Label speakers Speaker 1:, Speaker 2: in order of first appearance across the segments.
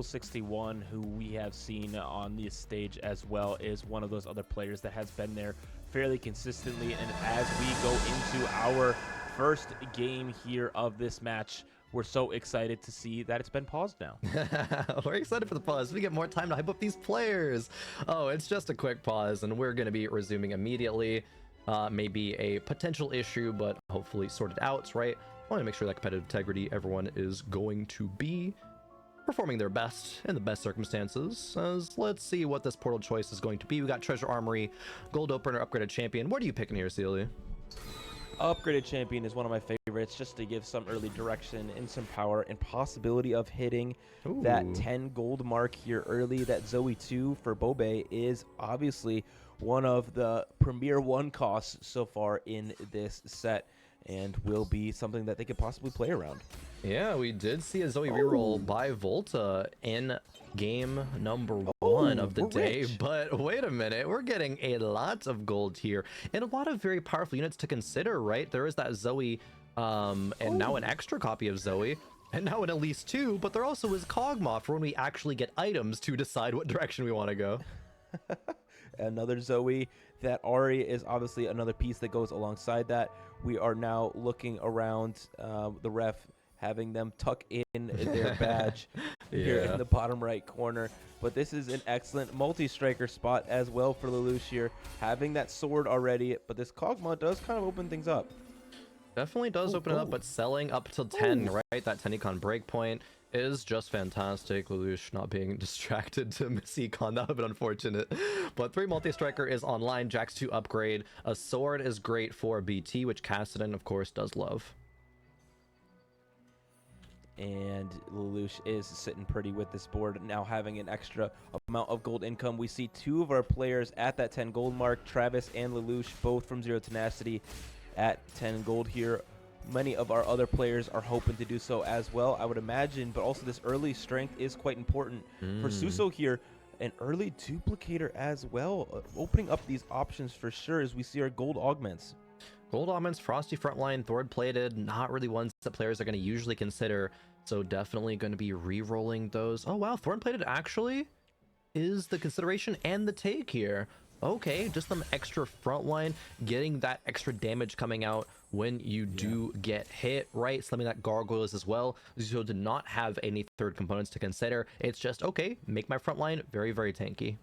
Speaker 1: 61, who we have seen on this stage as well, is one of those other players that has been there fairly consistently. And as we go into our first game here of this match, we're so excited to see that it's been paused now.
Speaker 2: We're excited for the pause. We get more time to hype up these players. Oh, it's just a quick pause, and we're going to be resuming immediately. Maybe a potential issue, but hopefully sorted out, right? I want to make sure that competitive integrity, everyone is going to be performing their best in the best circumstances. As let's see what this portal choice is going to be. We got Treasure Armory, Gold Opener, Upgraded Champion. What are you picking here, Celia?
Speaker 1: Upgraded Champion is one of my favorites, just to give some early direction and some power and possibility of hitting that 10 gold mark here early. That Zoe 2 for Bobe is obviously one of the premier one costs so far in this set, and will be something that they could possibly play around.
Speaker 2: Yeah, we did see a Zoe reroll by Volta in game number 1 of the day, but wait a minute, we're getting a lot of gold here and a lot of very powerful units to consider, right? There is that Zoe, and now an extra copy of Zoe, and now an Elise 2, but there also is Kog'Maw for when we actually get items to decide what direction we want to go.
Speaker 1: Another Zoe. That Ari is obviously another piece that goes alongside that. We are now looking around the ref, having them tuck in their badge here in the bottom right corner. But this is an excellent multi-striker spot as well for Lelouch here, having that sword already. But this Kog'Maw does kind of open things up.
Speaker 2: Definitely does open it up, but selling up till 10, right? That 10 econ breakpoint is just fantastic. Lelouch not being distracted to miss econ, that would have been unfortunate. But 3 multi-striker is online, Jax 2 upgrade. A sword is great for BT, which Kassadin, of course, does love.
Speaker 1: And Lelouch is sitting pretty with this board, now having an extra amount of gold income. We see 2 of our players at that 10 gold mark, Travis and Lelouch, both from Zero Tenacity at 10 gold here. Many of our other players are hoping to do so as well, I would imagine, but also this early strength is quite important. For Suso here, an early duplicator as well, opening up these options for sure as we see our gold augments.
Speaker 2: Gold augments, Frosty frontline, Thord plated, not really ones that players are going to usually consider, so definitely going to be re-rolling those. Oh wow, Thorn plated actually is the consideration and the take here. Okay, just some extra frontline, getting that extra damage coming out when you do get hit, right? Slamming that gargoyles as well. So did not have any third components to consider. It's just, okay, make my frontline very, very tanky.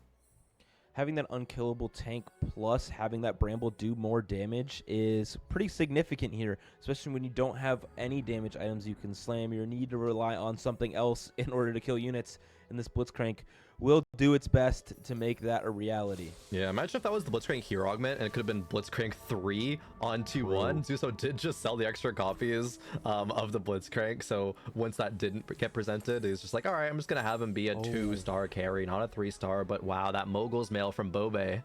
Speaker 1: Having that unkillable tank plus having that Bramble do more damage is pretty significant here, especially when you don't have any damage items you can slam. You need to rely on something else in order to kill units, and this Blitzcrank will do its best to make that a reality.
Speaker 2: Yeah, imagine if that was the Blitzcrank Hero Augment and it could have been Blitzcrank 3 on 2-1. Zuso did just sell the extra copies of the Blitzcrank, so once that didn't get presented, he was just like, all right, I'm just going to have him be a 2-star carry, not a 3-star, but wow, that Mogul's Mail from Bobe.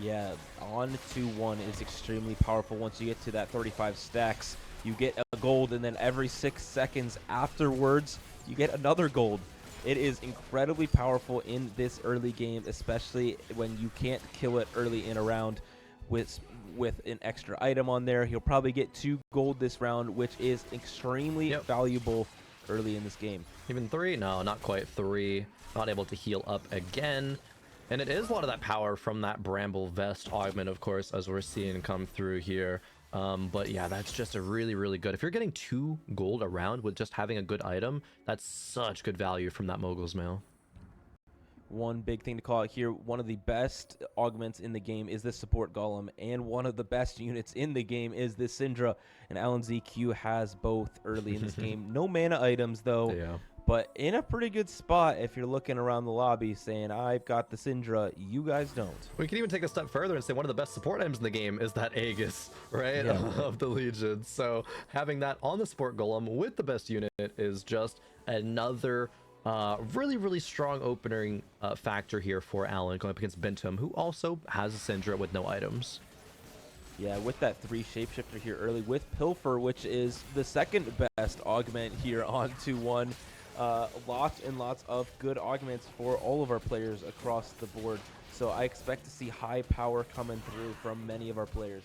Speaker 1: Yeah, on 2-1 is extremely powerful. Once you get to that 35 stacks, you get a gold, and then every 6 seconds afterwards, you get another gold. It is incredibly powerful in this early game, especially when you can't kill it early in a round with an extra item on there. He'll probably get 2 gold this round, which is extremely valuable early in this game.
Speaker 2: Even 3? No, not quite 3. Not able to heal up again. And it is a lot of that power from that Bramble Vest augment, of course, as we're seeing come through here. But yeah, that's just a really, really good. If you're getting 2 gold around with just having a good item, that's such good value from that Mogul's Mail.
Speaker 1: One big thing to call out here, one of the best augments in the game is this support golem, and one of the best units in the game is this Syndra, and Alan ZQ has both early in this game. No mana items though, but in a pretty good spot if you're looking around the lobby saying, I've got the Syndra, you guys don't.
Speaker 2: We can even take a step further and say one of the best support items in the game is that Aegis, right? Of the Legion. So having that on the support golem with the best unit is just another really, really strong opening factor here for Alan going up against Bentum, who also has a Syndra with no items.
Speaker 1: Yeah, with that 3 shapeshifter here early with Pilfer, which is the second best augment here on 2-1. Lots and lots of good augments for all of our players across the board. So I expect to see high power coming through from many of our players.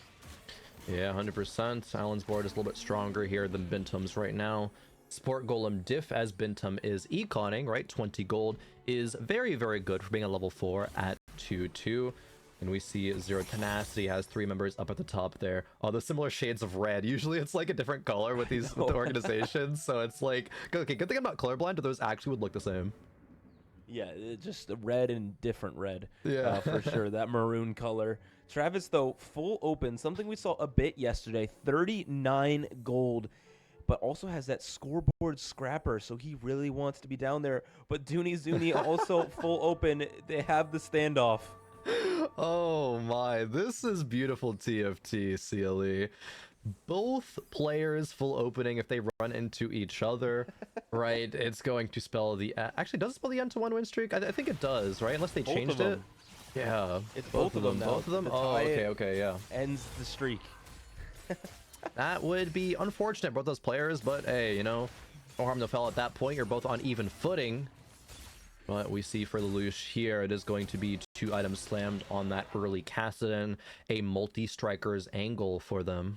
Speaker 2: Yeah, 100%. Alan's board is a little bit stronger here than Bentum's right now. Sport Golem diff as Bintum is econing, right? 20 gold is very, very good for being a level 4 at 2-2. And we see Zero Tenacity has 3 members up at the top there. Oh, the similar shades of red. Usually it's like a different color with these with the organizations. So it's like, okay, good thing I'm not colorblind, those actually would look the same.
Speaker 1: Yeah, just a red and different red.
Speaker 2: Yeah.
Speaker 1: For sure. That maroon color. Travis, though, full open. Something we saw a bit yesterday. 39 gold. But also has that scoreboard scrapper, so he really wants to be down there. But Dooney Zuni also full open. They have the standoff.
Speaker 2: Oh my, this is beautiful TFT, CLE. Both players full opening if they run into each other, right? It's going to spell the... Actually, does it spell the end to 1 win streak? I think it does, right? Unless they
Speaker 1: Both
Speaker 2: changed it. Yeah.
Speaker 1: It's both of them now.
Speaker 2: Both of them? Oh, okay, yeah.
Speaker 1: Ends the streak.
Speaker 2: That would be unfortunate, both those players, but hey, you know, no harm, no foul at that point. You're both on even footing. But we see for Lelouch here, it is going to be 2 items slammed on that early Kassadin, a multi-strikers angle for them.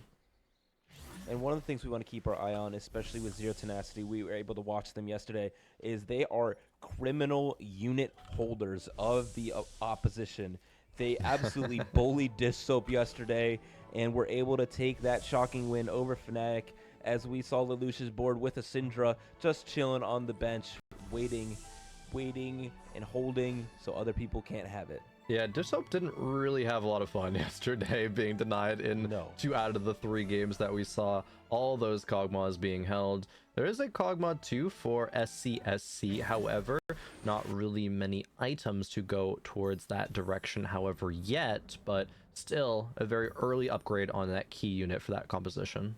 Speaker 1: And one of the things we want to keep our eye on, especially with Zero Tenacity, we were able to watch them yesterday, is they are criminal unit holders of the opposition. They absolutely bullied Dish Soap yesterday and were able to take that shocking win over Fnatic, as we saw Lelouch's board with a Syndra just chilling on the bench, waiting and holding so other people can't have it.
Speaker 2: Yeah, Dish Soap didn't really have a lot of fun yesterday, being denied in 2 out of the 3 games that we saw. All those Kog'Maws being held. There is a Kog'Maw too for SCSC, however, not really many items to go towards that direction, however, yet, but still a very early upgrade on that key unit for that composition.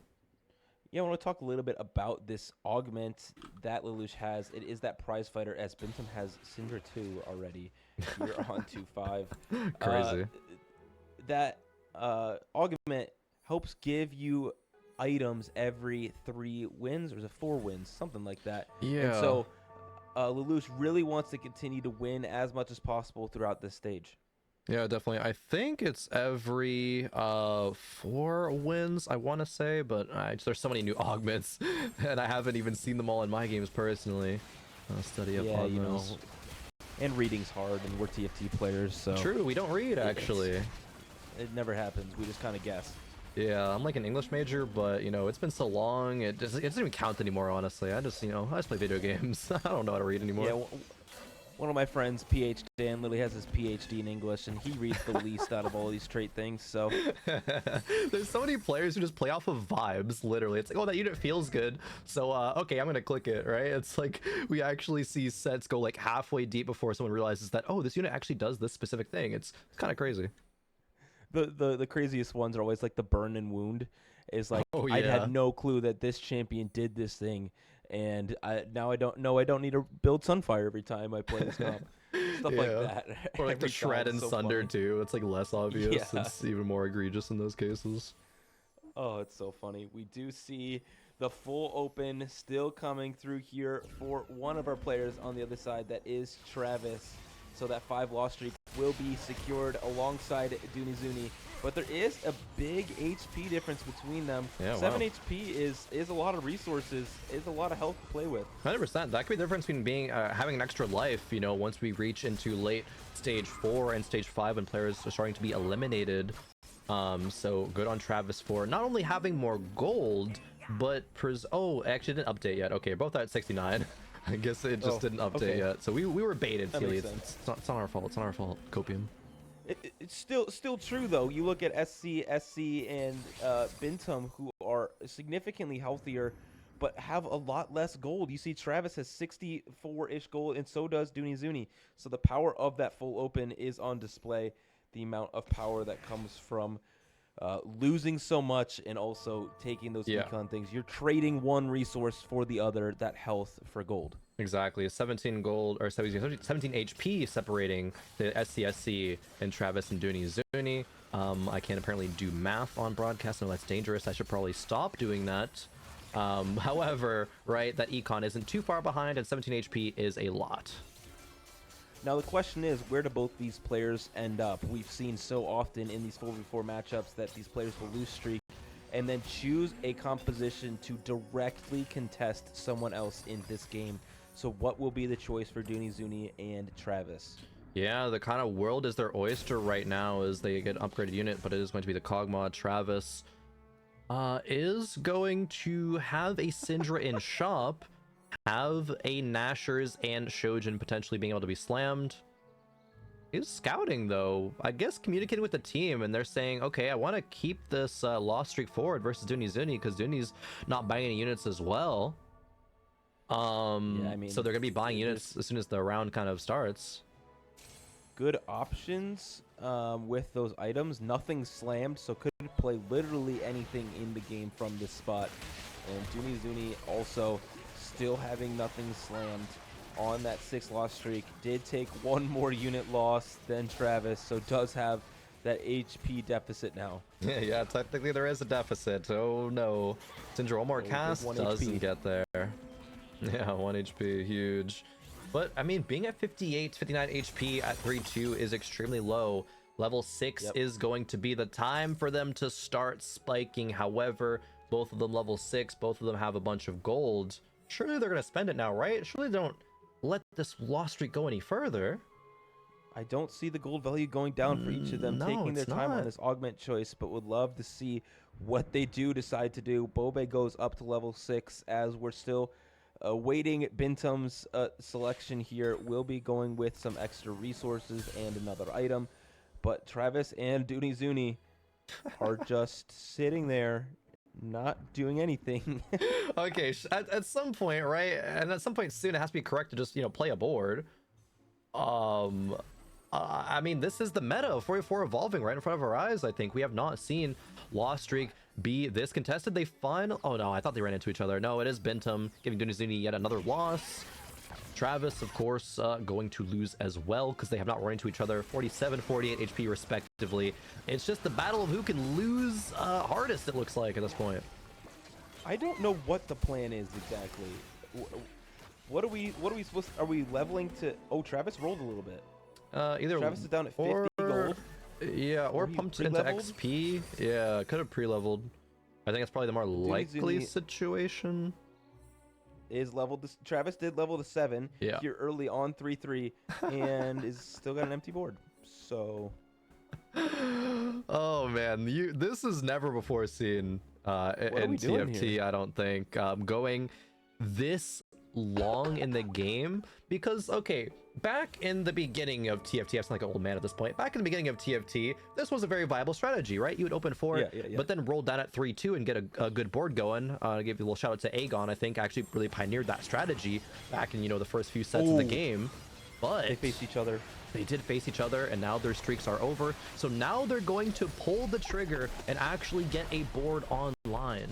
Speaker 1: Yeah, I want to talk a little bit about this augment that Lelouch has. It is that prize fighter, as Bintum has Syndra 2 already. You're on 2-5.
Speaker 2: Crazy.
Speaker 1: That augment helps give you items every 3 wins, or is it 4 wins? Something like that.
Speaker 2: Yeah.
Speaker 1: And so Lelouch really wants to continue to win as much as possible throughout this stage.
Speaker 2: Yeah, definitely. I think it's every 4 wins, I want to say, but there's so many new augments, and I haven't even seen them all in my games personally. Study up on
Speaker 1: you
Speaker 2: those.
Speaker 1: know, and reading's hard, and we're TFT players, so...
Speaker 2: True, we don't read, actually.
Speaker 1: It never happens. We just kind of guess.
Speaker 2: Yeah, I'm like an English major, but, you know, it's been so long, it doesn't even count anymore, honestly. I just play video games. I don't know how to read anymore.
Speaker 1: Yeah, one of my friends, PH Dan, literally has his PhD in English, and he reads the least out of all these trait things, so...
Speaker 2: There's so many players who just play off of vibes, literally. It's like, oh, that unit feels good, so, okay, I'm gonna click it, right? It's like, we actually see sets go, like, halfway deep before someone realizes that, oh, this unit actually does this specific thing. It's kind of crazy.
Speaker 1: The craziest ones are always, like, the burn and wound. Is like,
Speaker 2: oh, yeah.
Speaker 1: I had no clue that this champion did this thing, and now I don't know I don't need to build Sunfire every time I play this comp. Stuff like that.
Speaker 2: Or like the Shred and Sunder too. It's like less obvious.
Speaker 1: Yeah.
Speaker 2: It's even more egregious in those cases.
Speaker 1: Oh, it's so funny. We do see the full open still coming through here for one of our players on the other side. That is Travis. So that 5 loss streak will be secured alongside Dooney Zuni. But there is a big HP difference between them.
Speaker 2: Yeah,
Speaker 1: 7
Speaker 2: wow.
Speaker 1: HP is a lot of resources, is a lot of health to play with.
Speaker 2: 100%. That could be the difference between being having an extra life, you know, once we reach into late stage 4 and stage 5 when players are starting to be eliminated. So good on Travis for not only having more gold, but oh, actually didn't update yet. Okay, both at 69. I guess it just didn't update yet. So we were baited, Keely. It's not our fault. It's not our fault, Copium.
Speaker 1: It's still true, though. You look at SC, and Bintum, who are significantly healthier, but have a lot less gold. You see Travis has 64-ish gold, and so does Dooney Zuni. So the power of that full open is on display. The amount of power that comes from losing so much and also taking those econ things. You're trading one resource for the other, that health for gold.
Speaker 2: Exactly. 17 gold or 17 HP separating the SCSC and Travis and Dooney Zuni. I can't apparently do math on broadcast. No, that's dangerous. I should probably stop doing that. However, right, that econ isn't too far behind, and 17 HP is a lot.
Speaker 1: Now the question is, where do both these players end up? We've seen so often in these 4v4 matchups that these players will lose streak, and then choose a composition to directly contest someone else in this game. So what will be the choice for Dooney Zuni and Travis?
Speaker 2: Yeah, the kind of world is their oyster right now as they get an upgraded unit, but it is going to be the Cog mod. Travis is going to have a Syndra in shop, have a Nashers and Shojin potentially being able to be slammed. He's scouting though, I guess communicating with the team, and they're saying, okay, I want to keep this loss streak forward versus Dooney Zuni because Dooney's not buying any units as well. Yeah, I mean, so they're gonna be buying units as soon as the round kind of starts.
Speaker 1: Good options with those items. Nothing slammed, so could play literally anything in the game from this spot. And Dooney Zuni also still having nothing slammed on that 6 loss streak. Did take one more unit loss than Travis, so does have that HP deficit now.
Speaker 2: Yeah, technically there is a deficit. Oh no. Syndra one more cast doesn't get there. Yeah, 1 HP, huge. But I mean, being at 58, 59 HP at 3-2 is extremely low. Level 6 is going to be the time for them to start spiking. However, both of them level 6, both of them have a bunch of gold. Surely they're going to spend it now, right? Surely they don't let this loss streak go any further.
Speaker 1: I don't see the gold value going down for each of them, taking their time on this augment choice, but would love to see what they do decide to do. Bobe goes up to level 6 as we're still awaiting Bintum's selection here. Will be going with some extra resources and another item, but Travis and Dooney Zuni are just sitting there not doing anything.
Speaker 2: Okay, at some point, right, and at some point soon it has to be correct to just, you know, play a board. I mean, this is the meta of 44 evolving right in front of our eyes. I think we have not seen loss streak be this contested. They oh no, I thought they ran into each other. No, it is Bintum giving Dooney Zuni yet another loss. Travis, of course, going to lose as well because they have not run into each other. 47, 48 HP respectively. It's just the battle of who can lose hardest, it looks like, at this point.
Speaker 1: I don't know what the plan is exactly. What are we supposed to, are we leveling to? Oh, Travis rolled a little bit.
Speaker 2: Either
Speaker 1: Travis is down at 50 gold.
Speaker 2: Yeah, or pumped into XP. Yeah, could have pre-leveled. I think it's probably the more likely situation.
Speaker 1: Is leveled. Travis did level to 7 here early on 3-3, and is still got an empty board. So.
Speaker 2: Oh man, this is never before seen in TFT. I don't think going this long in the game, because okay, back in the beginning of TFT, I'm like an old man at this point. Back in the beginning of TFT, this was a very viable strategy, right? You would open 4, but then roll down at 3-2 and get a good board going. Give you a little shout out to Aegon. I think actually really pioneered that strategy back in, you know, the first few sets of the game. But
Speaker 1: they faced each other.
Speaker 2: They did face each other, and now their streaks are over. So now they're going to pull the trigger and actually get a board online.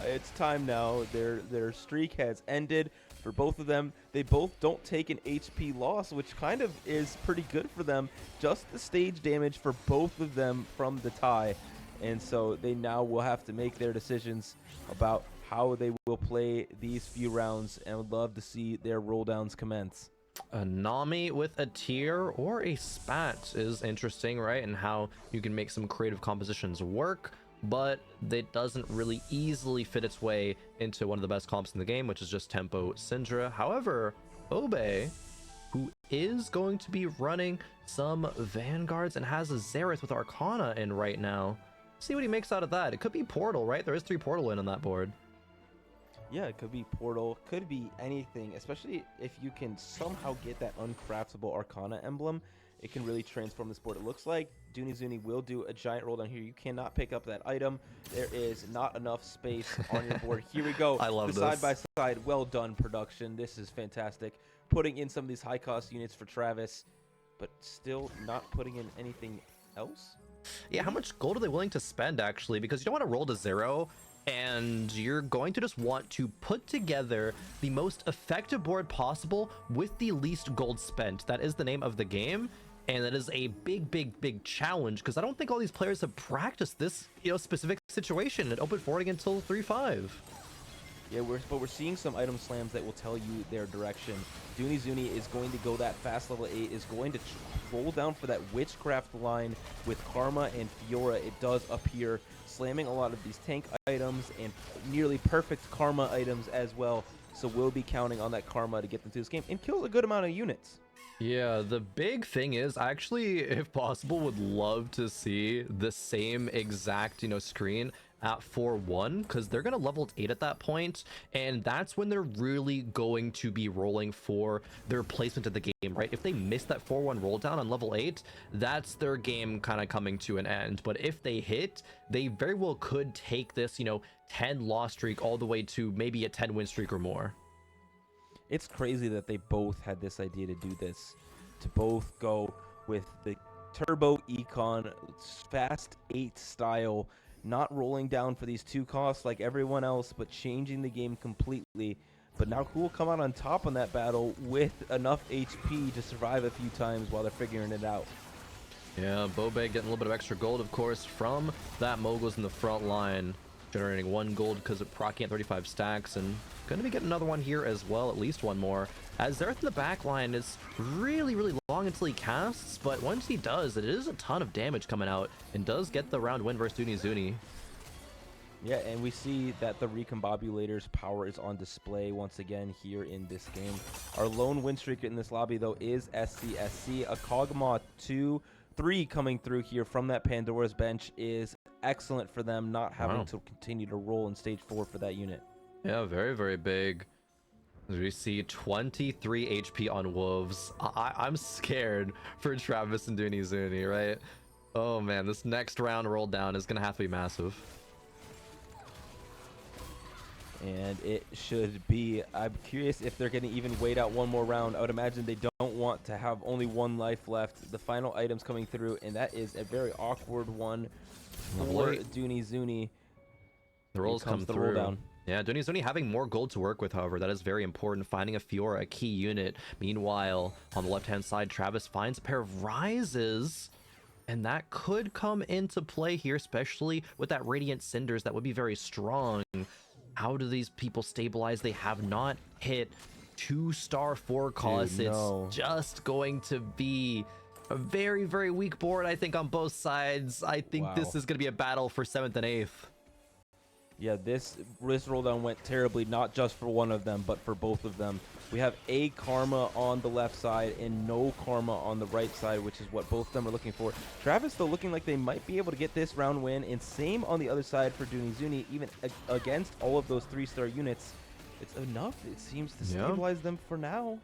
Speaker 1: It's time now. Their streak has ended for both of them. They both don't take an HP loss, which kind of is pretty good for them. Just the stage damage for both of them from the tie. And so they now will have to make their decisions about how they will play these few rounds, and would love to see their roll downs commence.
Speaker 2: A Nami with a tier or a spat is interesting, right? And how you can make some creative compositions work, but it doesn't really easily fit its way into one of the best comps in the game, which is just Tempo Syndra. However, Obe, who is going to be running some Vanguards and has a Xerath with Arcana in right now. See what he makes out of that. It could be Portal, right? There is 3 Portal in on that board.
Speaker 1: Yeah, it could be Portal, could be anything, especially if you can somehow get that uncraftable Arcana emblem. It can really transform this board. It looks like Dooney Zuni will do a giant roll down here. You cannot pick up that item. There is not enough space on your board. Here we go.
Speaker 2: I love this.
Speaker 1: Side by side. Well done, production. This is fantastic. Putting in some of these high cost units for Travis, but still not putting in anything else.
Speaker 2: Yeah, how much gold are they willing to spend, actually? Because you don't want to roll to 0, and you're going to just want to put together the most effective board possible with the least gold spent. That is the name of the game, and that is a big challenge, because I don't think all these players have practiced this, you know, specific situation at open forwarding until 3-5.
Speaker 1: Yeah, we're seeing some item slams that will tell you their direction. Dooney Zuni is going to go that fast level 8, is going to roll down for that Witchcraft line with Karma and Fiora. It does appear, slamming a lot of these tank items and nearly perfect Karma items as well. So we'll be counting on that Karma to get them through this game and kill a good amount of units.
Speaker 2: Yeah, the big thing is, I actually, if possible, would love to see the same exact, screen at 4-1, because they're going to level 8 at that point, and that's when they're really going to be rolling for their placement of the game, right? If they miss that 4-1 roll down on level 8, that's their game kind of coming to an end. But if they hit, they very well could take this, 10 loss streak all the way to maybe a 10 win streak or more.
Speaker 1: It's crazy that they both had this idea to do this, to both go with the Turbo Econ Fast 8 style, not rolling down for these 2 costs like everyone else, but changing the game completely. But now who will come out on top on that battle with enough HP to survive a few times while they're figuring it out?
Speaker 2: Yeah, Bobe getting a little bit of extra gold, of course, from that Moguls in the front line, generating 1 gold because of proccing at 35 stacks, and going to be getting another one here as well, at least 1 more. As Zereth in the back line is really, really long until he casts, but once he does, it is a ton of damage coming out, and does get the round win versus Dooney Zuni.
Speaker 1: Yeah, and we see that the Recombobulator's power is on display once again here in this game. Our lone win streak in this lobby, though, is SCSC. A Kog'Maw 2-3 coming through here from that Pandora's bench is excellent for them, not having to continue to roll in stage 4 for that unit.
Speaker 2: Yeah, very, very big. As we see 23 HP on Wolves. I'm scared for Travis and Dooney Zuni, right? Oh man, this next round roll down is going to have to be massive.
Speaker 1: And it should be. I'm curious if they're going to even wait out 1 more round. I would imagine they don't want to have only 1 life left. The final items coming through, and that is a very awkward one for Dooney Zuni.
Speaker 2: The rolls come through. Roll down. Yeah, Dooney Zuni having more gold to work with, however, that is very important. Finding a Fiora, a key unit. Meanwhile, on the left-hand side, Travis finds a pair of Rises, and that could come into play here, especially with that Radiant Cinders. That would be very strong. How do these people stabilize? They have not hit 2-star 4 costs. No. It's just going to be a very, very weak board, I think, on both sides. I think this is going to be a battle for 7th and 8th.
Speaker 1: Yeah, this roll down went terribly, not just for one of them, but for both of them. We have a Karma on the left side and no Karma on the right side, which is what both of them are looking for. Travis, though, looking like they might be able to get this round win, and same on the other side for Dooney Zuni. Even against all of those 3-star units, it's enough, it seems, to stabilize them for now.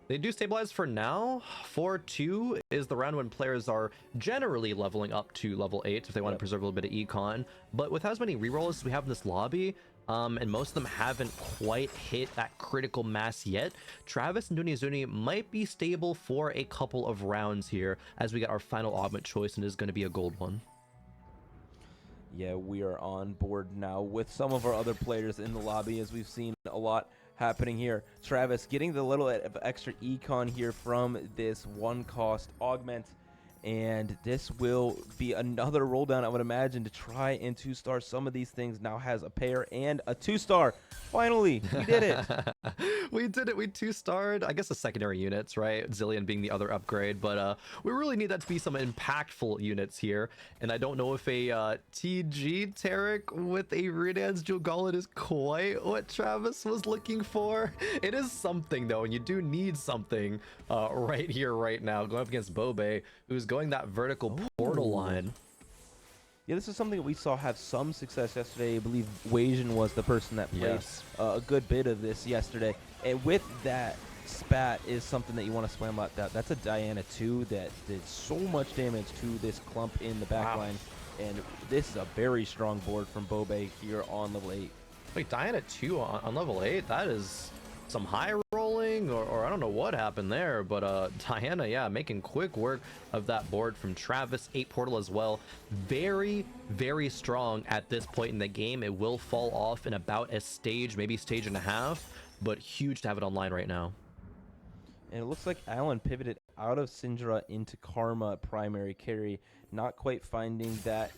Speaker 2: They do stabilize for now. 4-2 is the round when players are generally leveling up to level 8 if they want to preserve a little bit of econ. But with as many rerolls as we have in this lobby, and most of them haven't quite hit that critical mass yet, Travis and Dooney Zuni might be stable for a couple of rounds here as we get our final augment choice, and it is going to be a gold one.
Speaker 1: Yeah, we are on board now with some of our other players in the lobby, as we've seen a lot happening here. Travis getting the little bit of extra econ here from this 1-cost augment, and this will be another roll down, I would imagine, to try and 2-star some of these things. Now has a pair and a 2-star. Finally, we did it.
Speaker 2: We did it. We 2-starred, I guess, the secondary units, right? Zillion being the other upgrade, but we really need that to be some impactful units here. And I don't know if a TG Tarek with a Radiant's Jewel Gauntlet is quite what Travis was looking for. It is something, though, and you do need something right here, right now, going up against Bobe, who's going that vertical portal line.
Speaker 1: Yeah, this is something that we saw have some success yesterday. I believe Wajan was the person that played a good bit of this yesterday. And with that, Spat is something that you want to slam out. That's a Diana 2 that did so much damage to this clump in the back line. And this is a very strong board from Bobe here on level 8.
Speaker 2: Wait, Diana 2 on level 8? That is some high rolling, or I don't know what happened there, but Diana, yeah, making quick work of that board from Travis. 8 portal as well. Very, very strong at this point in the game. It will fall off in about a stage, maybe stage and a half, but huge to have it online right now.
Speaker 1: And it looks like Allen pivoted out of Syndra into Karma primary carry, not quite finding that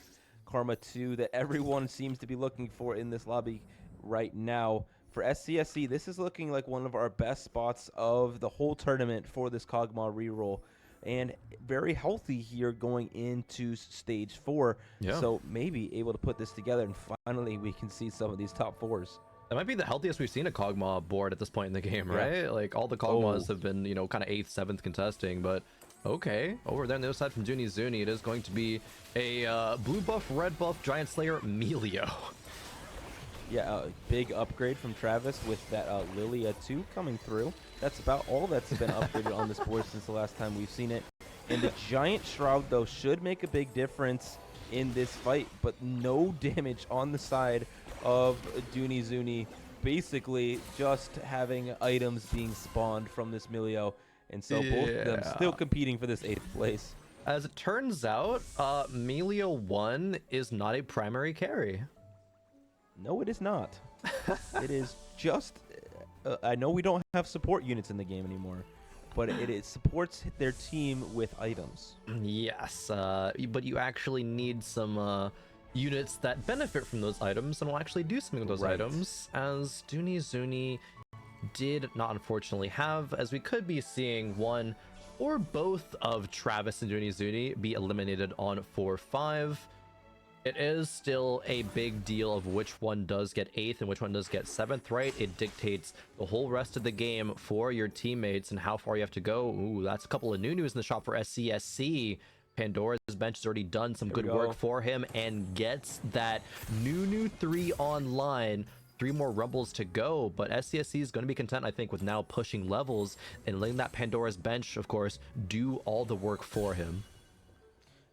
Speaker 1: Karma 2 that everyone seems to be looking for in this lobby right now. for SCSC, this is looking like one of our best spots of the whole tournament for this Kog'Maw reroll. And very healthy here going into stage 4.
Speaker 2: Yeah.
Speaker 1: So maybe able to put this together, and finally we can see some of these top 4s.
Speaker 2: That might be the healthiest we've seen a Kog'Maw board at this point in the game, right?
Speaker 1: Yeah.
Speaker 2: Like, all the Kog'Maws have been, you know, kind of 8th, 7th contesting, but okay. Over there on the other side from Dooney Zuni, it is going to be a blue buff, red buff, Giant Slayer, Melio.
Speaker 1: Yeah, a big upgrade from Travis with that Lilia 2 coming through. That's about all that's been upgraded on this board since the last time we've seen it. And the Giant Shroud, though, should make a big difference in this fight, but no damage on the side of Dooney Zuni. Basically, just having items being spawned from this Melio. And so both of them still competing for this 8th place.
Speaker 2: As it turns out, Melio 1 is not a primary carry.
Speaker 1: No, it is not. It is just... I know we don't have support units in the game anymore, but it supports their team with items.
Speaker 2: Yes, but you actually need some units that benefit from those items and will actually do something with those items, as Dooney Zuni did not unfortunately have, as we could be seeing one or both of Travis and Dooney Zuni be eliminated on 4-5. It is still a big deal of which one does get 8th and which one does get 7th, right? It dictates the whole rest of the game for your teammates and how far you have to go. Ooh, that's a couple of new news in the shop for SCSC. Pandora's bench has already done some good work for him and gets that new 3 online. 3 more rumbles to go, but SCSC is going to be content, I think, with now pushing levels and letting that Pandora's bench, of course, do all the work for him.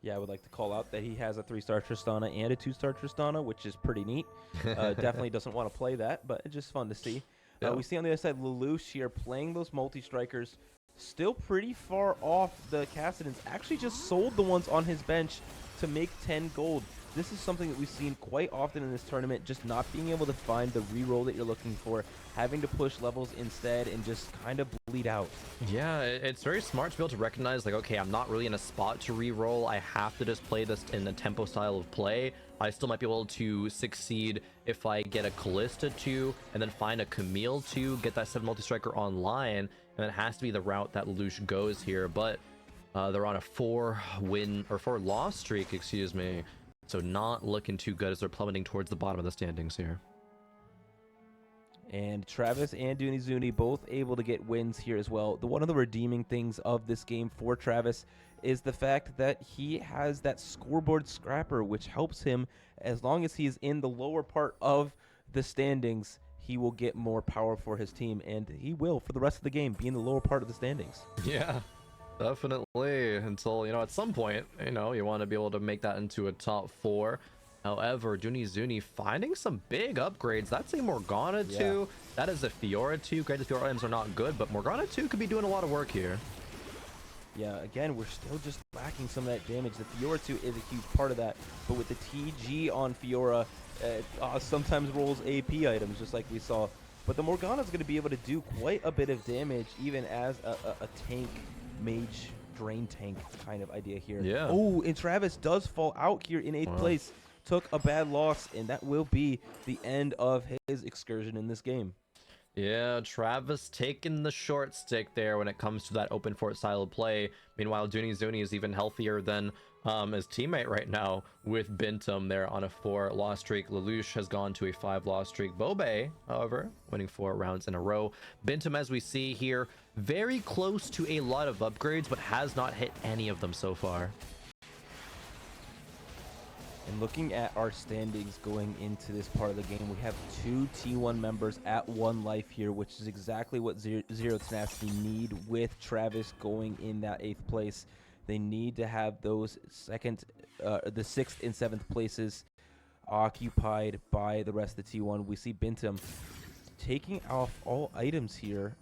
Speaker 1: Yeah, I would like to call out that he has a 3-star Tristana and a 2-star Tristana, which is pretty neat. Definitely doesn't want to play that, but it's just fun to see. Yeah. We see on the other side Lelouch here playing those multi-strikers, still pretty far off the Cassidans. Actually just sold the ones on his bench to make 10 gold. This is something that we've seen quite often in this tournament, just not being able to find the reroll that you're looking for, having to push levels instead and just kind of bleed out.
Speaker 2: Yeah, it's very smart to be able to recognize, like, okay, I'm not really in a spot to reroll. I have to just play this in a tempo style of play. I still might be able to succeed if I get a Callista 2 and then find a Camille 2, get that 7 multi-striker online, and it has to be the route that Lelouch goes here. But they're on a 4-loss streak, excuse me. So not looking too good as they're plummeting towards the bottom of the standings here.
Speaker 1: And Travis and Dooney Zuni both able to get wins here as well. One of the redeeming things of this game for Travis is the fact that he has that scoreboard scrapper, which helps him as long as he's in the lower part of the standings. He will get more power for his team, and he will for the rest of the game be in the lower part of the standings.
Speaker 2: Yeah. Definitely, until, you know, at some point, you know, you want to be able to make that into a top 4. However, Dooney Zuni finding some big upgrades. That's a Morgana 2. That is a Fiora 2. Granted, Fiora items are not good, but Morgana 2 could be doing a lot of work here.
Speaker 1: Yeah, again, we're still just lacking some of that damage. The Fiora 2 is a huge part of that, but with the TG on Fiora, sometimes rolls AP items, just like we saw. But the Morgana is going to be able to do quite a bit of damage, even as a tank, mage, drain tank kind of idea here.
Speaker 2: Yeah.
Speaker 1: Oh, and Travis does fall out here in 8th place. Took a bad loss, and that will be the end of his excursion in this game.
Speaker 2: Yeah, Travis taking the short stick there when it comes to that open fort style of play. Meanwhile, Dooney Zuni is even healthier than his teammate right now with Bintum there on a 4-loss streak. Lelouch has gone to a 5-loss streak. Bobe, however, winning 4 rounds in a row. Bintum, as we see here, very close to a lot of upgrades, but has not hit any of them so far.
Speaker 1: And looking at our standings going into this part of the game, we have 2 T1 members at 1 life here, which is exactly what Zero Tenacity need with Travis going in that 8th place. They need to have those the 6th and 7th places occupied by the rest of the T1. We see Bintum taking off all items here.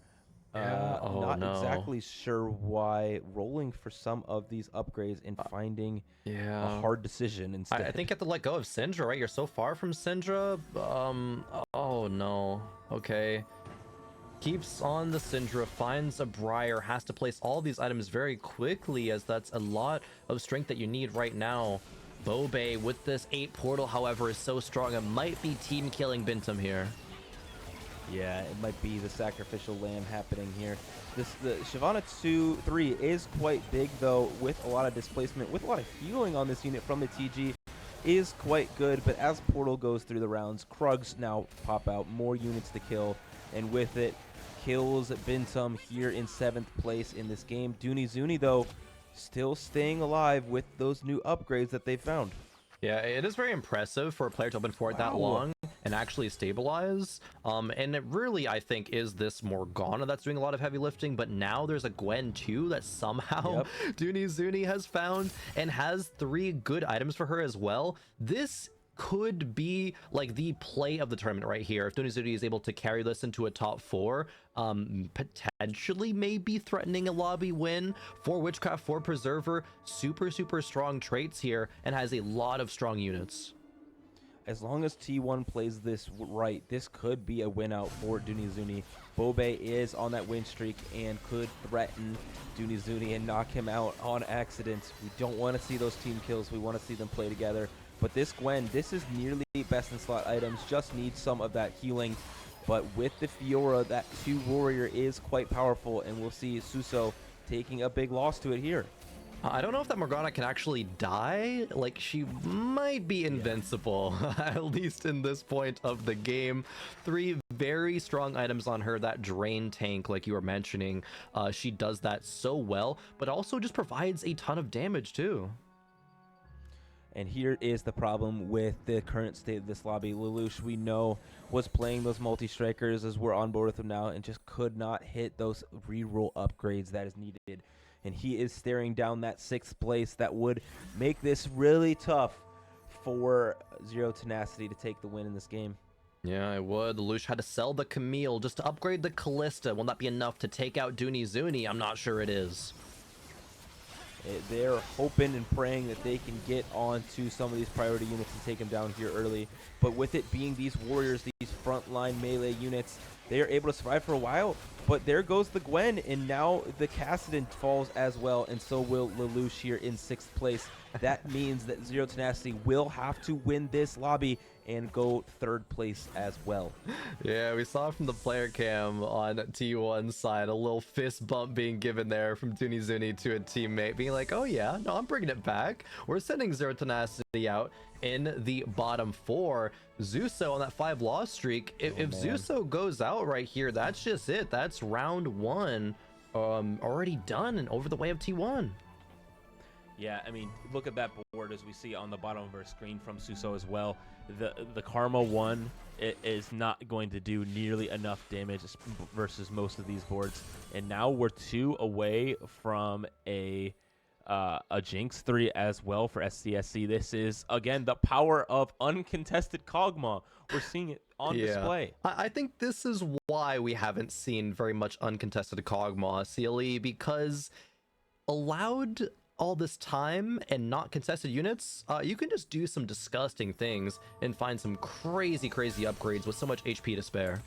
Speaker 1: Not exactly sure why, rolling for some of these upgrades and finding a hard decision instead.
Speaker 2: I think you have to let go of Syndra, right? You're so far from Syndra. Oh no. Okay. Keeps on the Syndra, finds a Briar, has to place all these items very quickly, as that's a lot of strength that you need right now. Bobe with this 8 portal, however, is so strong it might be team killing Bintum here.
Speaker 1: Yeah, it might be the sacrificial lamb happening here. The Shyvana 2-3 is quite big, though, with a lot of displacement, with a lot of healing on this unit from the TG, is quite good. But as Portal goes through the rounds, Krugs now pop out, more units to kill, and with it, kills Bintum here in 7th place in this game. Dooney Zuni, though, still staying alive with those new upgrades that they found.
Speaker 2: Yeah, it is very impressive for a player to open for it that long and actually stabilize. And it really, I think, is this Morgana that's doing a lot of heavy lifting, but now there's a Gwen too that somehow Dooney Zuni has found and has 3 good items for her as well. This could be like the play of the tournament right here. If Dooney Zuni is able to carry this into a top 4, potentially maybe threatening a lobby win for Witchcraft, for Preserver. Super strong traits here and has a lot of strong units.
Speaker 1: As long as T1 plays this right, this could be a win out for Dooney Zuni. Bobe is on that win streak and could threaten Dooney Zuni and knock him out on accident. We don't want to see those team kills. We want to see them play together. But this Gwen, this is nearly best in slot items, just needs some of that healing. But with the Fiora, that 2 warrior is quite powerful, and we'll see Suso taking a big loss to it here.
Speaker 2: I don't know if that Morgana can actually die. Like, she might be invincible, at least in this point of the game. 3 very strong items on her. That drain tank, like you were mentioning, she does that so well, but also just provides a ton of damage too.
Speaker 1: And here is the problem with the current state of this lobby. Lelouch, we know, was playing those multi-strikers as we're on board with him now and just could not hit those reroll upgrades that is needed. And he is staring down that 6th place that would make this really tough for Zero Tenacity to take the win in this game.
Speaker 2: Yeah, I would. Lelouch had to sell the Camille just to upgrade the Callista. Will that be enough to take out Dooney Zuni? I'm not sure it is.
Speaker 1: They're hoping and praying that they can get onto some of these priority units and take them down here early. But with it being these warriors, these frontline melee units, they are able to survive for a while. But there goes the Gwen, and now the Cassidon falls as well, and so will Lelouch here in 6th place. That means that Zero Tenacity will have to win this lobby and go 3rd place as well.
Speaker 2: Yeah, we saw from the player cam on T1's side a little fist bump being given there from Dooney Zuni to a teammate, being like, oh yeah, no, I'm bringing it back. We're sending Zero Tenacity out in the bottom 4. Zuso on that 5 loss streak. If Zuso goes out right here, that's just it. That's round 1 already done and over the way of T1.
Speaker 1: Yeah, I mean, look at that board as we see on the bottom of our screen from Suso as well. The Karma 1 is not going to do nearly enough damage versus most of these boards. And now we're 2 away from a Jinx 3 as well for SCSC. This is, again, the power of uncontested Kog'Maw. We're seeing it on display.
Speaker 2: I think this is why we haven't seen very much uncontested Kog'Maw, CLE, because allowed all this time and not contested units, you can just do some disgusting things and find some crazy upgrades with so much HP to spare.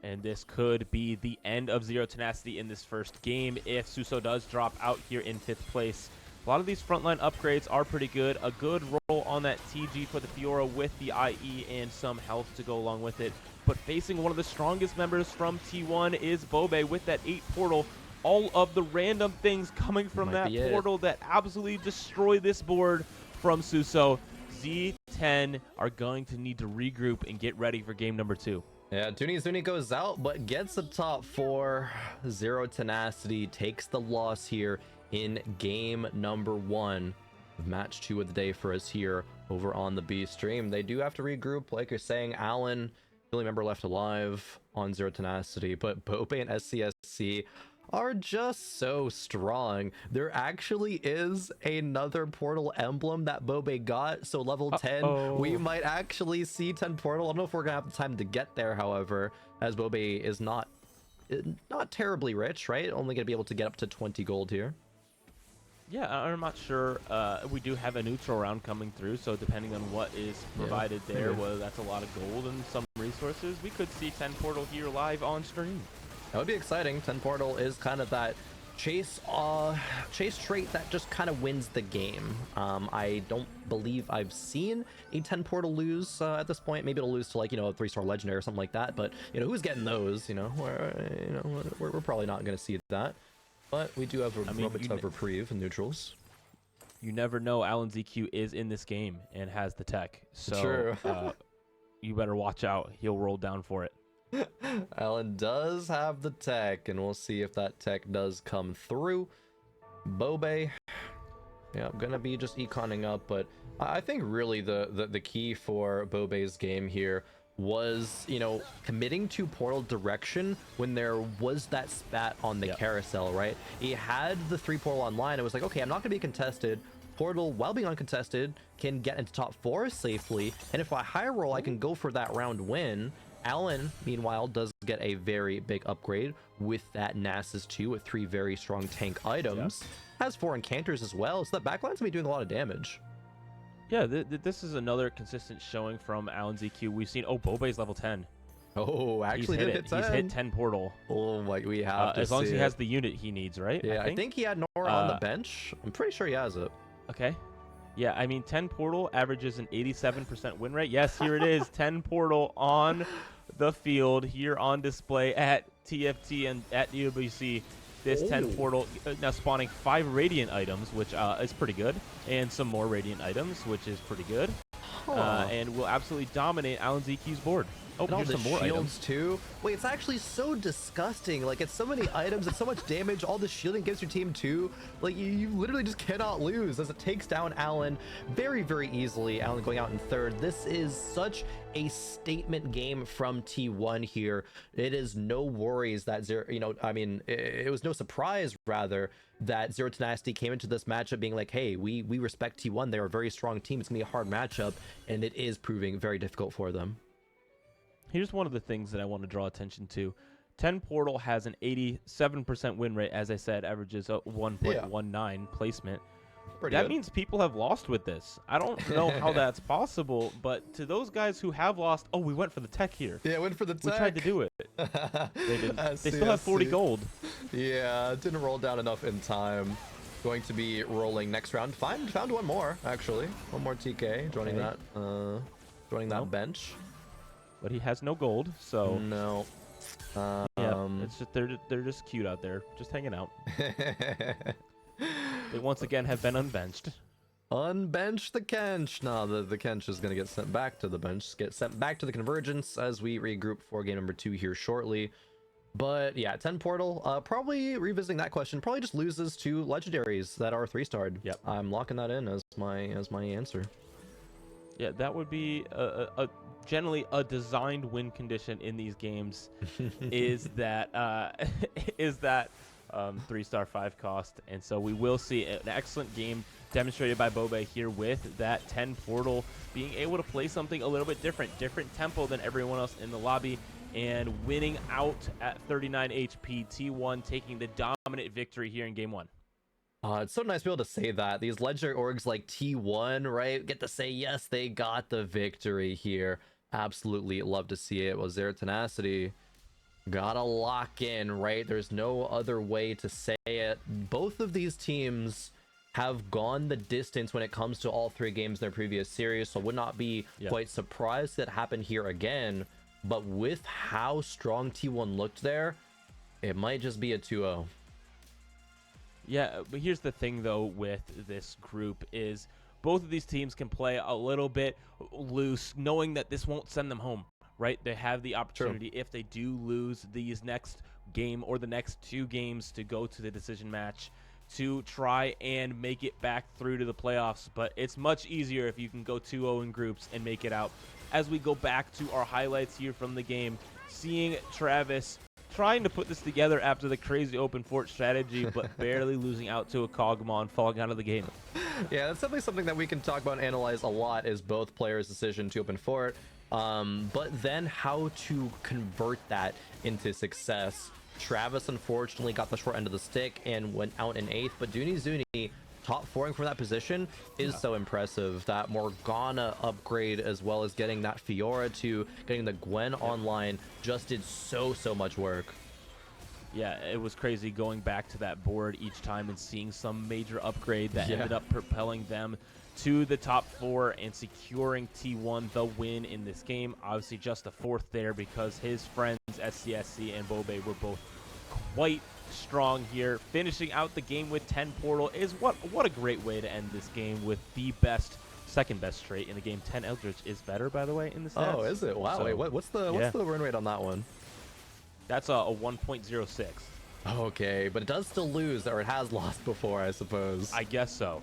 Speaker 1: And this could be the end of Zero Tenacity in this first game if Suso does drop out here in 5th place. A lot of these frontline upgrades are pretty good. A good roll on that TG for the Fiora with the IE and some health to go along with it. But facing one of the strongest members from T1 is Bobe with that 8 portal. All of the random things coming from that portal that absolutely destroy this board from Suso. Z10 are going to need to regroup and get ready for game number 2.
Speaker 2: Yeah, Dooney Zuni goes out, but gets the top 4. Zero Tenacity takes the loss here in game number 1 of match 2 of the day for us here over on the B stream. They do have to regroup, like you're saying. Alan, the only member left alive on Zero Tenacity, but Bobe and SCSC are just so strong. There actually is another portal emblem that Bobe got, so level 10 we might actually see 10 portal. I don't know if we're gonna have the time to get there, however, as Bobe is not terribly rich, right? Only gonna be able to get up to 20 gold here.
Speaker 1: Yeah, I'm not sure. We do have a neutral round coming through, so depending on what is provided there, whether that's a lot of gold and some resources, we could see 10 portal here live on stream.
Speaker 2: That would be exciting. 10 portal is kind of that Chase trait that just kind of wins the game. I don't believe I've seen a 10 portal lose at this point. Maybe it'll lose to, like, you know, a 3-star legendary or something like that, but you know, who's getting those? You know, we're probably not going to see that, but we do have a moment of reprieve in neutrals.
Speaker 1: You never know. Alan ZQ is in this game and has the tech, so
Speaker 2: True.
Speaker 1: You better watch out. He'll roll down for it.
Speaker 2: Alan does have the tech, and we'll see if that tech does come through. Bobe, yeah, I'm gonna be just econing up, but I think really the key for Bobe's game here was, you know, committing to portal direction when there was that spat on the carousel, right? He had the 3 portal online. It was like, okay, I'm not gonna be contested. Portal, while being uncontested, can get into top 4 safely, and if I high roll, I can go for that round win. Alan, meanwhile, does get a very big upgrade with that Nasus 2 with 3 very strong tank items. Has 4 encounters as well, so that backline's gonna be doing a lot of damage.
Speaker 1: Yeah, this is another consistent showing from Alan ZQ. We've seen, Bobe's level 10.
Speaker 2: Oh, actually
Speaker 1: He's
Speaker 2: hit 10.
Speaker 1: He's hit 10 portal.
Speaker 2: Oh my, we have to
Speaker 1: as long as he
Speaker 2: it.
Speaker 1: has the unit he needs, right?
Speaker 2: Yeah, I think he had Nora on the bench. I'm pretty sure he has it.
Speaker 1: Okay. Yeah, I mean, 10 portal averages an 87% win rate. Yes, here it is. 10 portal on the field here on display at TFT and at EWC. This 10 portal now spawning 5 radiant items, which is pretty good, and some more radiant items, which is pretty good, and will absolutely dominate Alan ZQ's board. Oh,
Speaker 2: and all
Speaker 1: here's
Speaker 2: the
Speaker 1: some more
Speaker 2: shields
Speaker 1: items
Speaker 2: too. Wait, it's actually so disgusting. Like, it's so many items, it's so much damage. All the shielding gives your team too. Like, you literally just cannot lose as it takes down Alan very, very easily. Alan going out in 3rd. This is such a statement game from T1 here. It is no worries that it was no surprise rather that Zero Tenacity came into this matchup being like, hey, we respect T1. They're a very strong team. It's gonna be a hard matchup, and it is proving very difficult for them.
Speaker 1: Here's one of the things that I want to draw attention to. 10 portal has an 87% win rate, as I said, averages a 1.19 placement.
Speaker 2: Pretty
Speaker 1: that
Speaker 2: good.
Speaker 1: means people have lost with this. I don't know how that's possible, but to those guys who have lost, we went for the tech here.
Speaker 2: Yeah, went for the tech.
Speaker 1: We tried to do it. They didn't. They still have 40 gold.
Speaker 2: Yeah, didn't roll down enough in time. Going to be rolling next round. Found one more, actually. One more TK joining that bench.
Speaker 1: But he has no gold, so
Speaker 2: no.
Speaker 1: Yeah, it's just they're just cute out there, just hanging out. They once again have been unbenched.
Speaker 2: Unbench the Kench. No, the Kench is gonna get sent back to the bench, get sent back to the Convergence as we regroup for game number 2 here shortly. But yeah, 10 portal, probably revisiting that question, probably just loses to legendaries that are 3-starred.
Speaker 1: Yep.
Speaker 2: I'm locking that in as my answer.
Speaker 1: Yeah, that would be a generally a designed win condition in these games is that 3-star 5 cost, and so we will see an excellent game demonstrated by Bobe here with that 10 portal being able to play something a little bit different tempo than everyone else in the lobby, and winning out at 39 HP. T1 taking the dominant victory here in game 1.
Speaker 2: It's so nice to be able to say that. These legendary orgs like T1, right, get to say, yes, they got the victory here. Absolutely love to see it. Was there Tenacity? Gotta lock in, right? There's no other way to say it. Both of these teams have gone the distance when it comes to all 3 games in their previous series, so I would not be quite surprised that happened here again. But with how strong T1 looked there, it might just be a 2-0.
Speaker 1: Yeah, but here's the thing, though, with this group is both of these teams can play a little bit loose, knowing that this won't send them home, right? They have the opportunity, if they do lose these next game or the next 2 games, to go to the decision match to try and make it back through to the playoffs. But it's much easier if you can go 2-0 in groups and make it out. As we go back to our highlights here from the game, seeing Travis trying to put this together after the crazy open fort strategy, but barely losing out to a Kog'Maw, falling out of the game.
Speaker 2: Yeah, that's definitely something that we can talk about and analyze a lot, is both players' decision to open fort, but then how to convert that into success. Travis unfortunately got the short end of the stick and went out in 8th, but Dooney Zuni top 4ing from that position is so impressive. That Morgana upgrade, as well as getting that Fiora to getting the Gwen online, just did so much work.
Speaker 1: Yeah, it was crazy going back to that board each time and seeing some major upgrade that ended up propelling them to the top 4 and securing T1 the win in this game. Obviously just a 4th there because his friends SCSC and Bobe were both quite strong here. Finishing out the game with 10 Portal is what a great way to end this game with the second best trait in the game. 10 Eldritch is better, by the way, in the stats.
Speaker 2: Oh, is it? Wow.
Speaker 1: So,
Speaker 2: wait, what's the run rate on that one?
Speaker 1: That's a 1.06.
Speaker 2: Okay, but it does still lose, or it has lost before, I suppose.
Speaker 1: I guess so.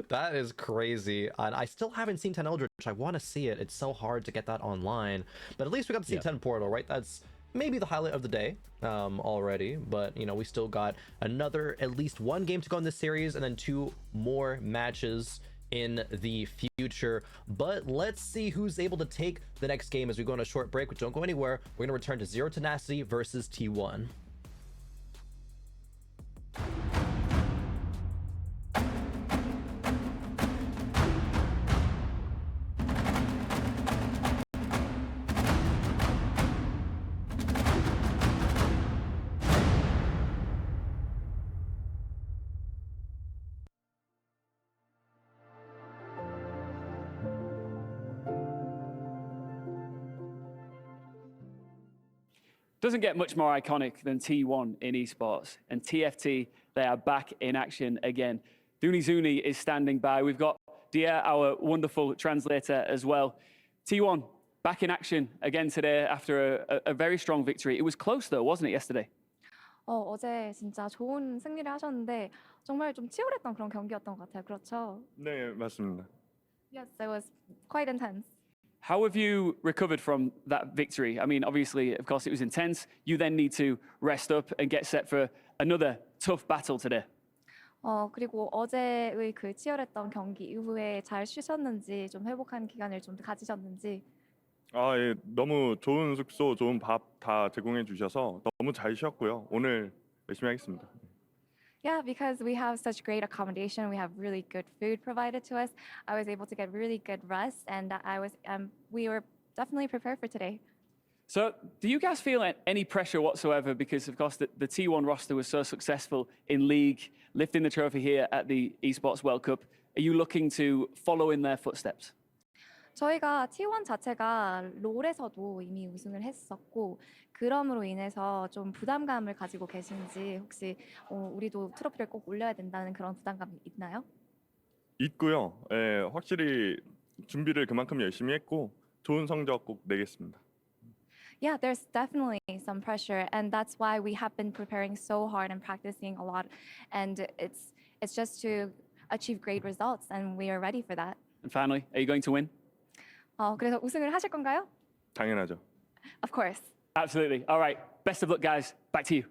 Speaker 2: That is crazy. And I still haven't seen 10 Eldritch. I want to see it. It's so hard to get that online. But at least we got to see 10 Portal, right? That's maybe the highlight of the day already. But, you know, we still got at least one game to go in this series, and then 2 more matches in the future. But let's see who's able to take the next game as we go on a short break. But don't go anywhere. We're going to return to Zero Tenacity versus T1.
Speaker 3: Doesn't get much more iconic than T1 in esports, and TFT, they are back in action again. Dooney Zuni is standing by. We've got Dia, our wonderful translator, as well. T1, back in action again today after a very strong victory. It was close though, wasn't it, yesterday?
Speaker 4: 어제 진짜 좋은 승리를 하셨는데 정말 좀 치열했던 그런 경기였던 것 같아요. 그렇죠?
Speaker 5: 네, 맞습니다.
Speaker 4: Yes, it was quite intense.
Speaker 3: How have you recovered from that victory? I mean, obviously, of course, it was intense. You then need to rest up and get set for another tough battle today.
Speaker 4: 그리고 어제의 그 치열했던 경기 이후에 잘 쉬셨는지 좀 회복하는 기간을 좀 가지셨는지.
Speaker 5: 아, 예, 너무 좋은 숙소, 좋은 밥 다 제공해 주셔서 너무 잘 쉬었고요. 오늘 열심히 하겠습니다.
Speaker 4: Yeah, because we have such great accommodation, we have really good food provided to us. I was able to get really good rest, and we were definitely prepared for today.
Speaker 3: So, do you guys feel any pressure whatsoever? Because, of course, the T1 roster was so successful in League, lifting the trophy here at the Esports World Cup. Are you looking to follow in their footsteps?
Speaker 4: 저희가 T1 자체가 롤에서도 이미 우승을 했었고 그럼으로 인해서 좀 부담감을 가지고 계신지 혹시 우리도 트로피를 꼭 올려야 된다는 그런 부담감이 있나요?
Speaker 5: 있고요. 예, 확실히 준비를 그만큼 열심히 했고 좋은 성적 꼭 내겠습니다.
Speaker 4: Yeah, there's definitely some pressure, and that's why we have been preparing so hard and practicing a lot, and it's just to achieve great results, and we are ready for that.
Speaker 3: And finally, are you going to win?
Speaker 4: 그래서 우승을 하실 건가요?
Speaker 5: 당연하죠.
Speaker 4: Of course.
Speaker 3: Absolutely. All right. Best of luck, guys. Back to you.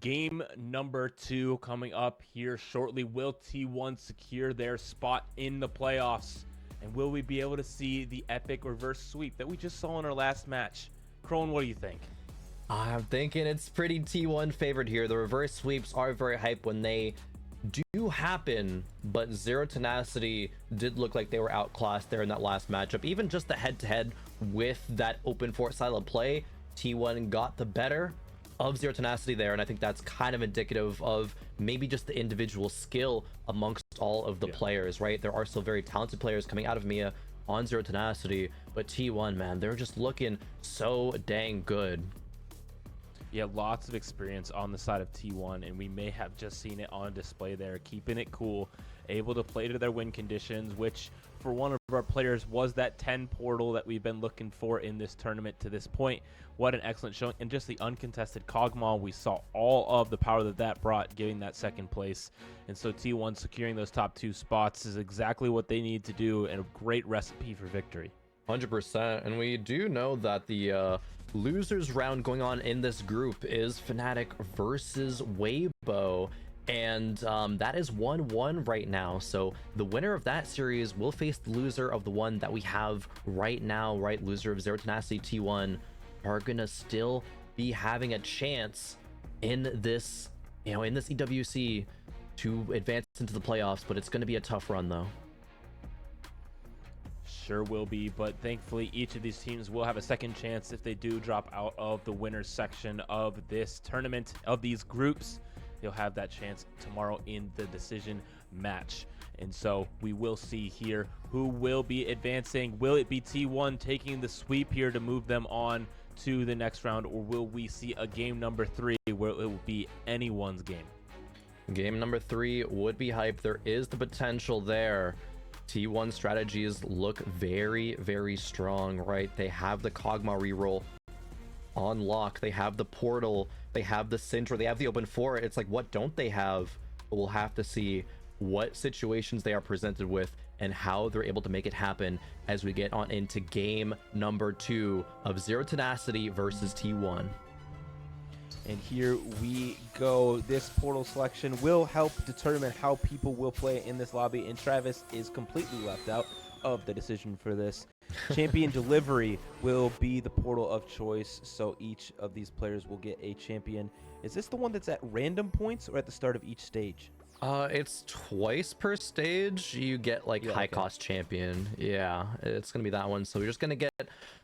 Speaker 1: Game number 2 coming up here shortly. Will T1 secure their spot in the playoffs? And will we be able to see the epic reverse sweep that we just saw in our last match? Crone, what do you think?
Speaker 2: I'm thinking it's pretty T1 favored here. The reverse sweeps are very hype when they do happen, but Zero Tenacity did look like they were outclassed there in that last matchup. Even just the head-to-head with that open fort style of play, T1 got the better of Zero Tenacity there, and I think that's kind of indicative of maybe just the individual skill amongst all of the players, right? There are still very talented players coming out of Mia on Zero Tenacity, but T1, man, they're just looking so dang good.
Speaker 1: Yeah, lots of experience on the side of T1, and we may have just seen it on display there, keeping it cool, able to play to their win conditions, which for one of our players was that 10 portal that we've been looking for in this tournament to this point. What an excellent showing, and just the uncontested Kog'Maw, we saw all of the power that brought, giving that second place. And so T1 securing those top 2 spots is exactly what they need to do, and a great recipe for victory.
Speaker 2: 100%, and we do know that the losers round going on in this group is Fnatic versus Weibo, and that is 1-1 right now. So the winner of that series will face the loser of the one that we have right now, right? Loser of Zero Tenacity T1 are gonna still be having a chance in this, in this EWC to advance into the playoffs, but it's gonna be a tough run though.
Speaker 1: Sure will be, but thankfully each of these teams will have a second chance if they do drop out of the winners section of this tournament, of these groups. They'll have that chance tomorrow in the decision match. And so we will see here who will be advancing. Will it be T1 taking the sweep here to move them on to the next round, or will we see a game number 3 where it will be anyone's game?
Speaker 2: Game number 3 would be hype. There is the potential there. T1 strategies look very, very strong, right? They have the Kog'Maw reroll on lock. They have the portal. They have the Syndra. They have the open fort. It's like, what don't they have? We'll have to see what situations they are presented with and how they're able to make it happen as we get on into game number 2 of Zero Tenacity versus T1.
Speaker 1: And here we go. This portal selection will help determine how people will play in this lobby, and Travis is completely left out of the decision for this. Champion delivery will be the portal of choice, so each of these players will get a champion. Is this the one that's at random points or at the start of each stage?
Speaker 2: It's twice per stage. You get like high cost champion. Yeah, it's gonna be that one. So we're just gonna get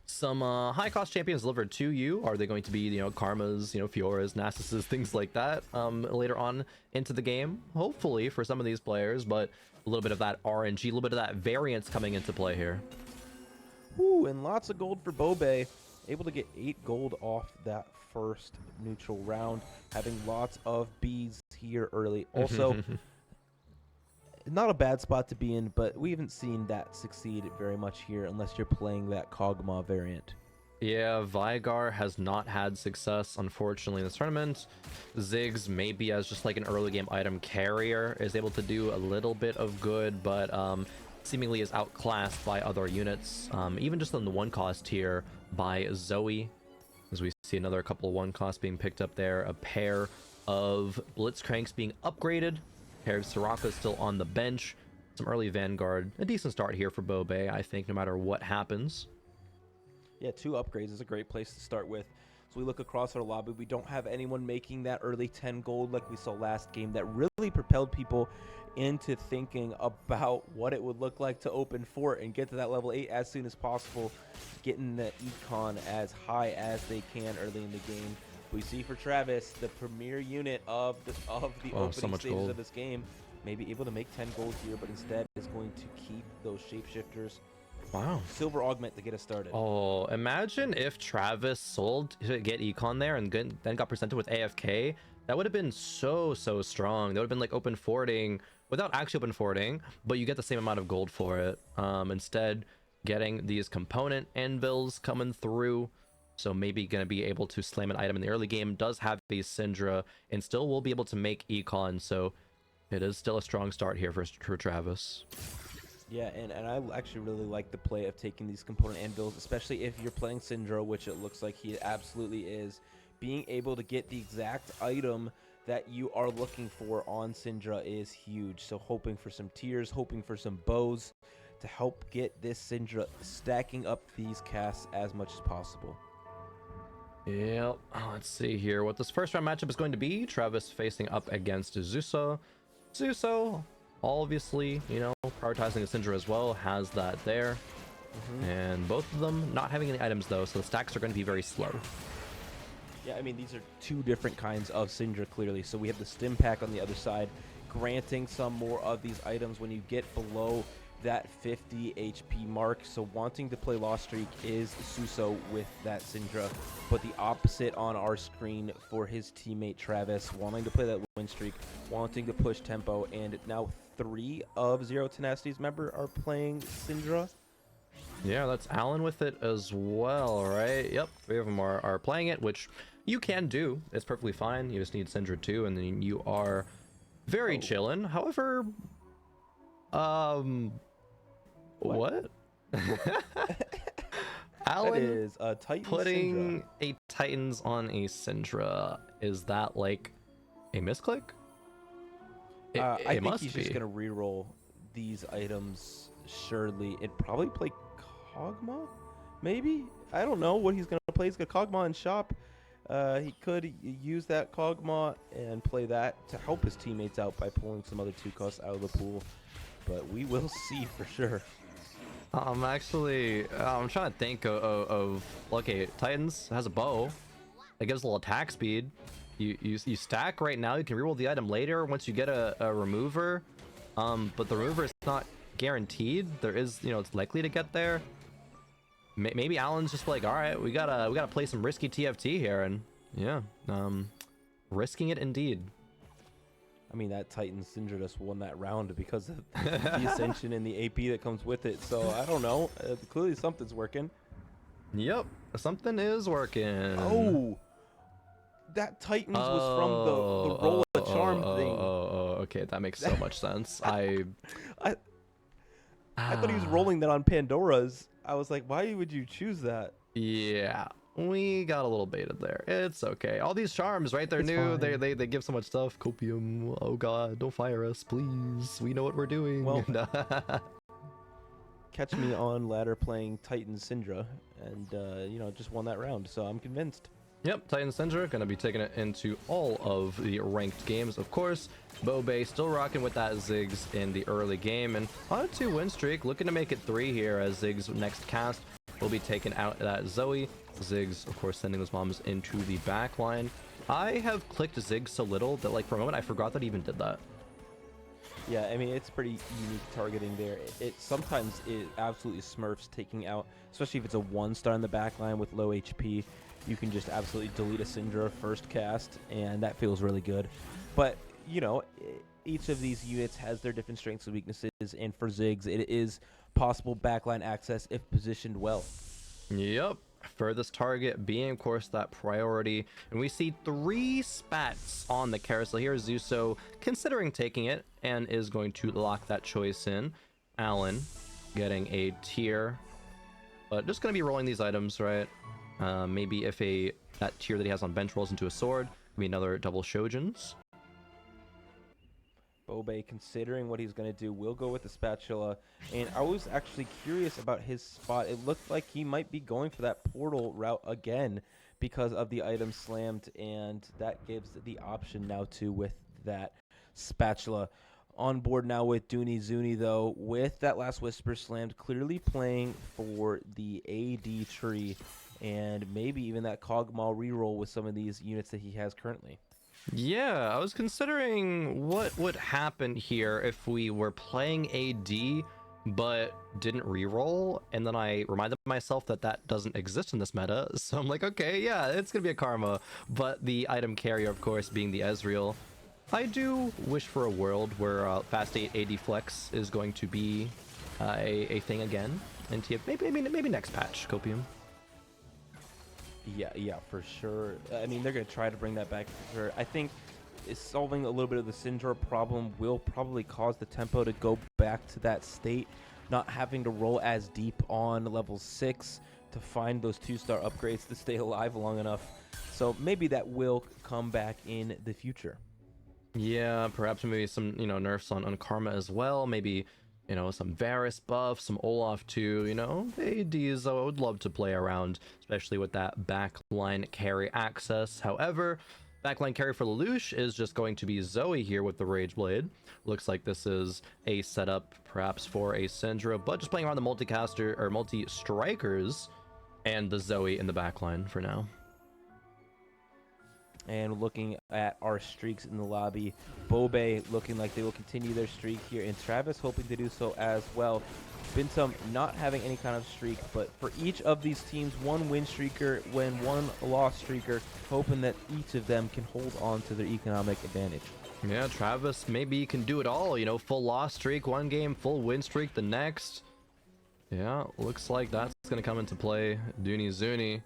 Speaker 2: some high cost champions delivered to you. Are they going to be, Karmas, Fioras, Nasus's, things like that later on into the game? Hopefully for some of these players, but a little bit of that RNG, a little bit of that variance coming into play here.
Speaker 1: Ooh, and lots of gold for Bobe. Able to get 8 gold off that first neutral round, having lots of bees here early. Also, not a bad spot to be in, but we haven't seen that succeed very much here unless you're playing that Kog'Maw variant.
Speaker 2: Yeah, Vigar has not had success, unfortunately, in this tournament. Ziggs, maybe as just like an early game item carrier, is able to do a little bit of good, but seemingly is outclassed by other units, even just on the 1 cost here by Zoe, as we see another couple of 1 costs being picked up there. A pair of Blitzcranks being upgraded. A pair of Soraka still on the bench. Some early Vanguard. A decent start here for Bobe, I think, no matter what happens.
Speaker 1: Yeah, 2 upgrades is a great place to start with. So we look across our lobby. We don't have anyone making that early 10 gold like we saw last game. That really propelled people into thinking about what it would look like to open fort and get to that level 8 as soon as possible, getting the econ as high as they can early in the game. We see for Travis, the premier unit of the opening stages
Speaker 2: gold
Speaker 1: of this game, may be able to make 10 gold here, but instead is going to keep those shapeshifters.
Speaker 2: Wow.
Speaker 1: Silver augment to get us started.
Speaker 2: Oh, imagine if Travis sold to get econ there and then got presented with AFK. That would have been so strong. That would have been like open forwarding without actually open forwarding, but you get the same amount of gold for it. Instead, getting these component anvils coming through. So maybe going to be able to slam an item in the early game. Does have these Syndra and still will be able to make econ. So it is still a strong start here for Travis.
Speaker 1: Yeah, and I actually really like the play of taking these component anvils, especially if you're playing Syndra, which it looks like he absolutely is. Being able to get the exact item that you are looking for on Syndra is huge. So hoping for some tears, hoping for some bows to help get this Syndra stacking up these casts as much as possible.
Speaker 2: Yep. Let's see here what this first round matchup is going to be. Travis facing up against Zuso. Zuso, obviously, you know, prioritizing the Syndra as well, has that there. And both of them not having any items though, so the stacks are going to be very slow.
Speaker 1: Yeah, I mean, these are two different kinds of Syndra, clearly. So we have the stim pack on the other side, granting some more of these items when you get below that 50 HP mark. So wanting to play Lost Streak is Suso with that Syndra, but the opposite on our screen for his teammate Travis, wanting to play that win streak, wanting to push tempo, and now 3 of Zero Tenacity's member are playing Syndra.
Speaker 2: Yeah, that's Alan with it as well, right? Yep, 3 of them are playing it, which you can do. It's perfectly fine. You just need Syndra 2, and then you are very chillin'. However, what? Alan
Speaker 1: That is a Titan
Speaker 2: putting
Speaker 1: Syndra.
Speaker 2: a Titans on a Syndra. Is that like a misclick?
Speaker 1: I think
Speaker 2: must
Speaker 1: he's
Speaker 2: be.
Speaker 1: just going to reroll these items, surely. And probably play Kog'Maw, maybe? I don't know what he's going to play. He's got Kog'Maw in shop. He could use that Kog'Maw and play that to help his teammates out by pulling some other 2 costs out of the pool. But we will see for sure.
Speaker 2: I'm trying to think of okay, Titans has a bow that gives a little attack speed. You stack right now, you can reroll the item later once you get a remover, but the remover is not guaranteed. There is, you know, it's likely to get there. Maybe Alan's just like, all right, we gotta play some risky TFT here, and yeah, risking it indeed.
Speaker 1: I mean, that Titan Syndra just won that round because of the Ascension and the AP that comes with it. So, I don't know. Clearly something's working.
Speaker 2: Yep, something is working.
Speaker 1: Oh! That Titans was from the roll of charm thing.
Speaker 2: Okay, that makes so much sense.
Speaker 1: I thought he was rolling that on Pandora's. I was like, why would you choose that?
Speaker 2: Yeah, we got a little baited there. It's okay. All these charms, right? They're
Speaker 1: It's
Speaker 2: new.
Speaker 1: fine.
Speaker 2: They give so much stuff. Copium. Oh god, don't fire us, please. We know what we're doing.
Speaker 1: Well, catch me on ladder playing Titan Syndra, and you know, just won that round. So I'm convinced.
Speaker 2: Yep, Titan Syndra gonna be taking it into all of the ranked games, of course. Bobe still rocking with that Ziggs in the early game, and on a 2 win streak, looking to make it 3 here as Ziggs' next cast will be taking out that Zoe. Ziggs, of course, sending those bombs into the back line. I have clicked Ziggs so little that, like, for a moment, I forgot that he even did that.
Speaker 1: Yeah, I mean, it's pretty unique targeting there. Sometimes it absolutely smurfs taking out, especially if it's a 1-star in the back line with low HP. You can just absolutely delete a Syndra first cast, and that feels really good. But, you know, each of these units has their different strengths and weaknesses, and for Ziggs, it is possible backline access if positioned well.
Speaker 2: Yep. Furthest target being, of course, that priority. And we see 3 spats on the carousel here. Zuso considering taking it and is going to lock that choice in. Alan getting a tier, but just going to be rolling these items, right? Maybe if that tier that he has on bench rolls into a sword, maybe another double Shojins.
Speaker 1: Bobe, considering what he's going to do, will go with the spatula. And I was actually curious about his spot. It looked like he might be going for that portal route again because of the item slammed, and that gives the option now too with that spatula. On board now with Dooney Zuni, though, with that last Whisper slammed, clearly playing for the AD tree, and maybe even that Kog'Maw reroll with some of these units that he has currently.
Speaker 2: Yeah, I was considering what would happen here if we were playing AD but didn't reroll, and then I reminded myself that that doesn't exist in this meta, so I'm like, okay, yeah, it's gonna be a Karma, but the item carrier, of course, being the Ezreal. I do wish for a world where Fast 8 AD Flex is going to be a thing again, and maybe next patch, Copium.
Speaker 1: Yeah, for sure. I mean, they're going to try to bring that back for sure. I think solving a little bit of the Syndra problem will probably cause the tempo to go back to that state, not having to roll as deep on level 6 to find those 2-star upgrades to stay alive long enough. So maybe that will come back in the future.
Speaker 2: Yeah, perhaps maybe some, nerfs on Karma as well. Maybe, some Varus buff, some Olaf too, ADs I would love to play around, especially with that backline carry access. However, backline carry for Lelouch is just going to be Zoe here with the Rage Blade. Looks like this is a setup perhaps for a Syndra, but just playing around the multicaster or multi-strikers and the Zoe in the backline for now.
Speaker 1: And looking at our streaks in the lobby, Bobe looking like they will continue their streak here, and Travis hoping to do so as well. Bintum not having any kind of streak, but for each of these teams, one win streaker, one loss streaker, hoping that each of them can hold on to their economic advantage.
Speaker 2: Yeah, Travis maybe can do it all, full loss streak one game, full win streak the next. Yeah, looks like that's going to come into play. Dooney Zuni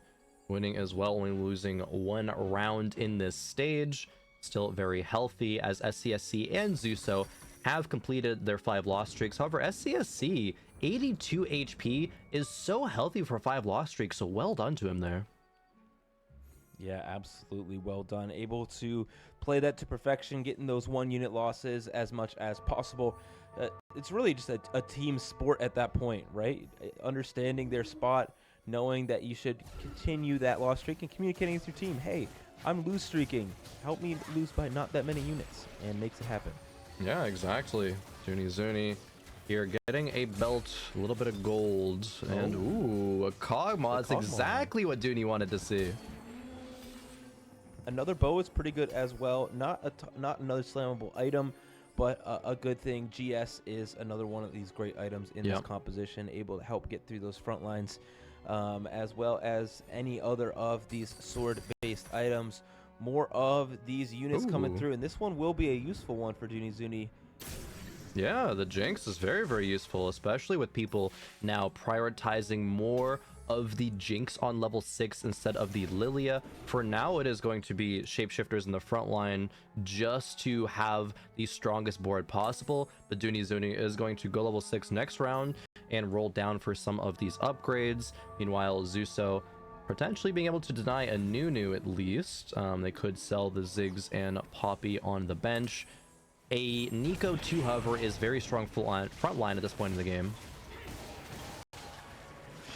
Speaker 2: winning as well, only losing one round in this stage. Still very healthy as SCSC and Zuso have completed their 5 loss streaks. However, SCSC 82 HP is so healthy for 5 loss streaks, so well done to him there.
Speaker 1: Yeah, absolutely well done. Able to play that to perfection, getting those 1-unit losses as much as possible. It's really just a team sport at that point, right? Understanding their spot, knowing that you should continue that loss streak, and communicating with your team, hey, I'm lose streaking, help me lose by not that many units, and makes it happen.
Speaker 2: Yeah, exactly. Dooney Zuni here getting a belt, a little bit of gold, and ooh, a cog mod. That's exactly what Dooney wanted to see.
Speaker 1: Another bow is pretty good as well. Not another slammable item, but a good thing. GS is another one of these great items in this composition, able to help get through those front lines. As well as any other of these sword-based items. More of these units coming through, and this one will be a useful one for Dooney Zuni.
Speaker 2: Yeah, the Jinx is very, very useful, especially with people now prioritizing more of the Jinx on level 6 instead of the Lilia. For now, it is going to be shapeshifters in the front line just to have the strongest board possible. But Dooney Zuni is going to go level 6 next round and roll down for some of these upgrades. Meanwhile, Zuso potentially being able to deny a Nunu at least. They could sell the Ziggs and Poppy on the bench. A Nico 2, however, is very strong front line at this point in the game.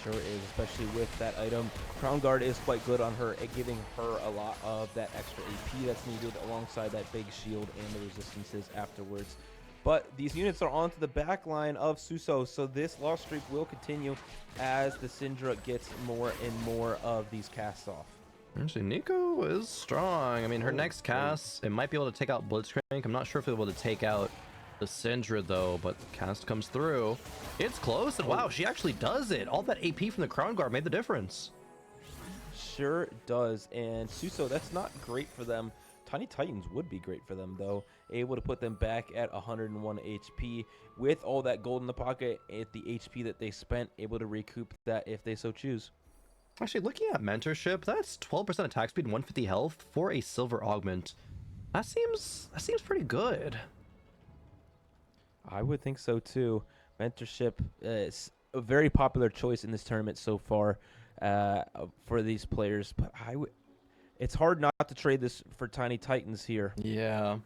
Speaker 1: Sure is, especially with that item. Crown Guard is quite good on her, giving her a lot of that extra AP that's needed alongside that big shield and the resistances afterwards. But these units are onto the back line of Suso, so this loss streak will continue as the Syndra gets more and more of these casts off.
Speaker 2: Actually, Nico is strong. I mean, her next cast, it might be able to take out Blitzcrank. I'm not sure if it'll be able to take out the Syndra though, but the cast comes through. It's close, and wow, she actually does it. All that AP from the Crown Guard made the difference.
Speaker 1: Sure does, and Suso, that's not great for them. Tiny Titans would be great for them though, able to put them back at 101 HP with all that gold in the pocket at the HP that they spent, able to recoup that if they so choose.
Speaker 2: Actually, looking at mentorship, that's 12% attack speed and 150 health for a silver augment. That seems pretty good.
Speaker 1: I would think so too. Mentorship is a very popular choice in this tournament so far for these players, but it's hard not to trade this for Tiny Titans here.
Speaker 2: Yeah,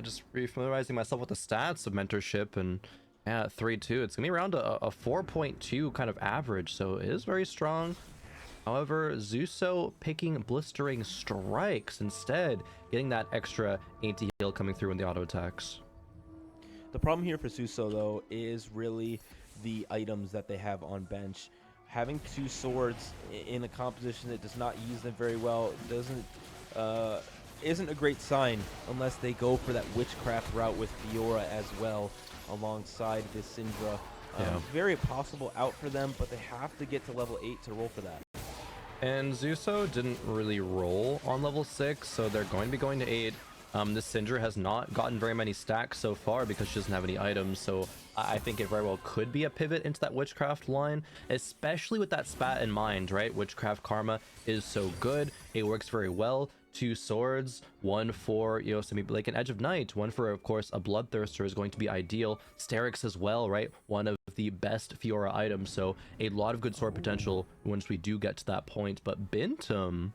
Speaker 2: just refamiliarizing myself with the stats of mentorship, and yeah, 3-2. It's gonna be around a 4.2 kind of average, so it is very strong. However, Zuso picking blistering strikes instead, getting that extra anti-heal coming through in the auto attacks.
Speaker 1: The problem here for Suso though is really the items that they have on bench. Having 2 swords in a composition that does not use them very well isn't a great sign unless they go for that witchcraft route with Fiora as well alongside this Syndra. Very possible out for them, but they have to get to level 8 to roll for that.
Speaker 2: And Zuso didn't really roll on level 6, so they're going to be going to 8. This Syndra has not gotten very many stacks so far because she doesn't have any items, so I think it very well could be a pivot into that Witchcraft line, especially with that spat in mind, right? Witchcraft Karma is so good, it works very well. 2 swords, one for, like an Edge of Night, one for, of course, a Bloodthirster is going to be ideal. Sterix as well, right? One of the best Fiora items, so a lot of good sword potential once we do get to that point. But Bintum,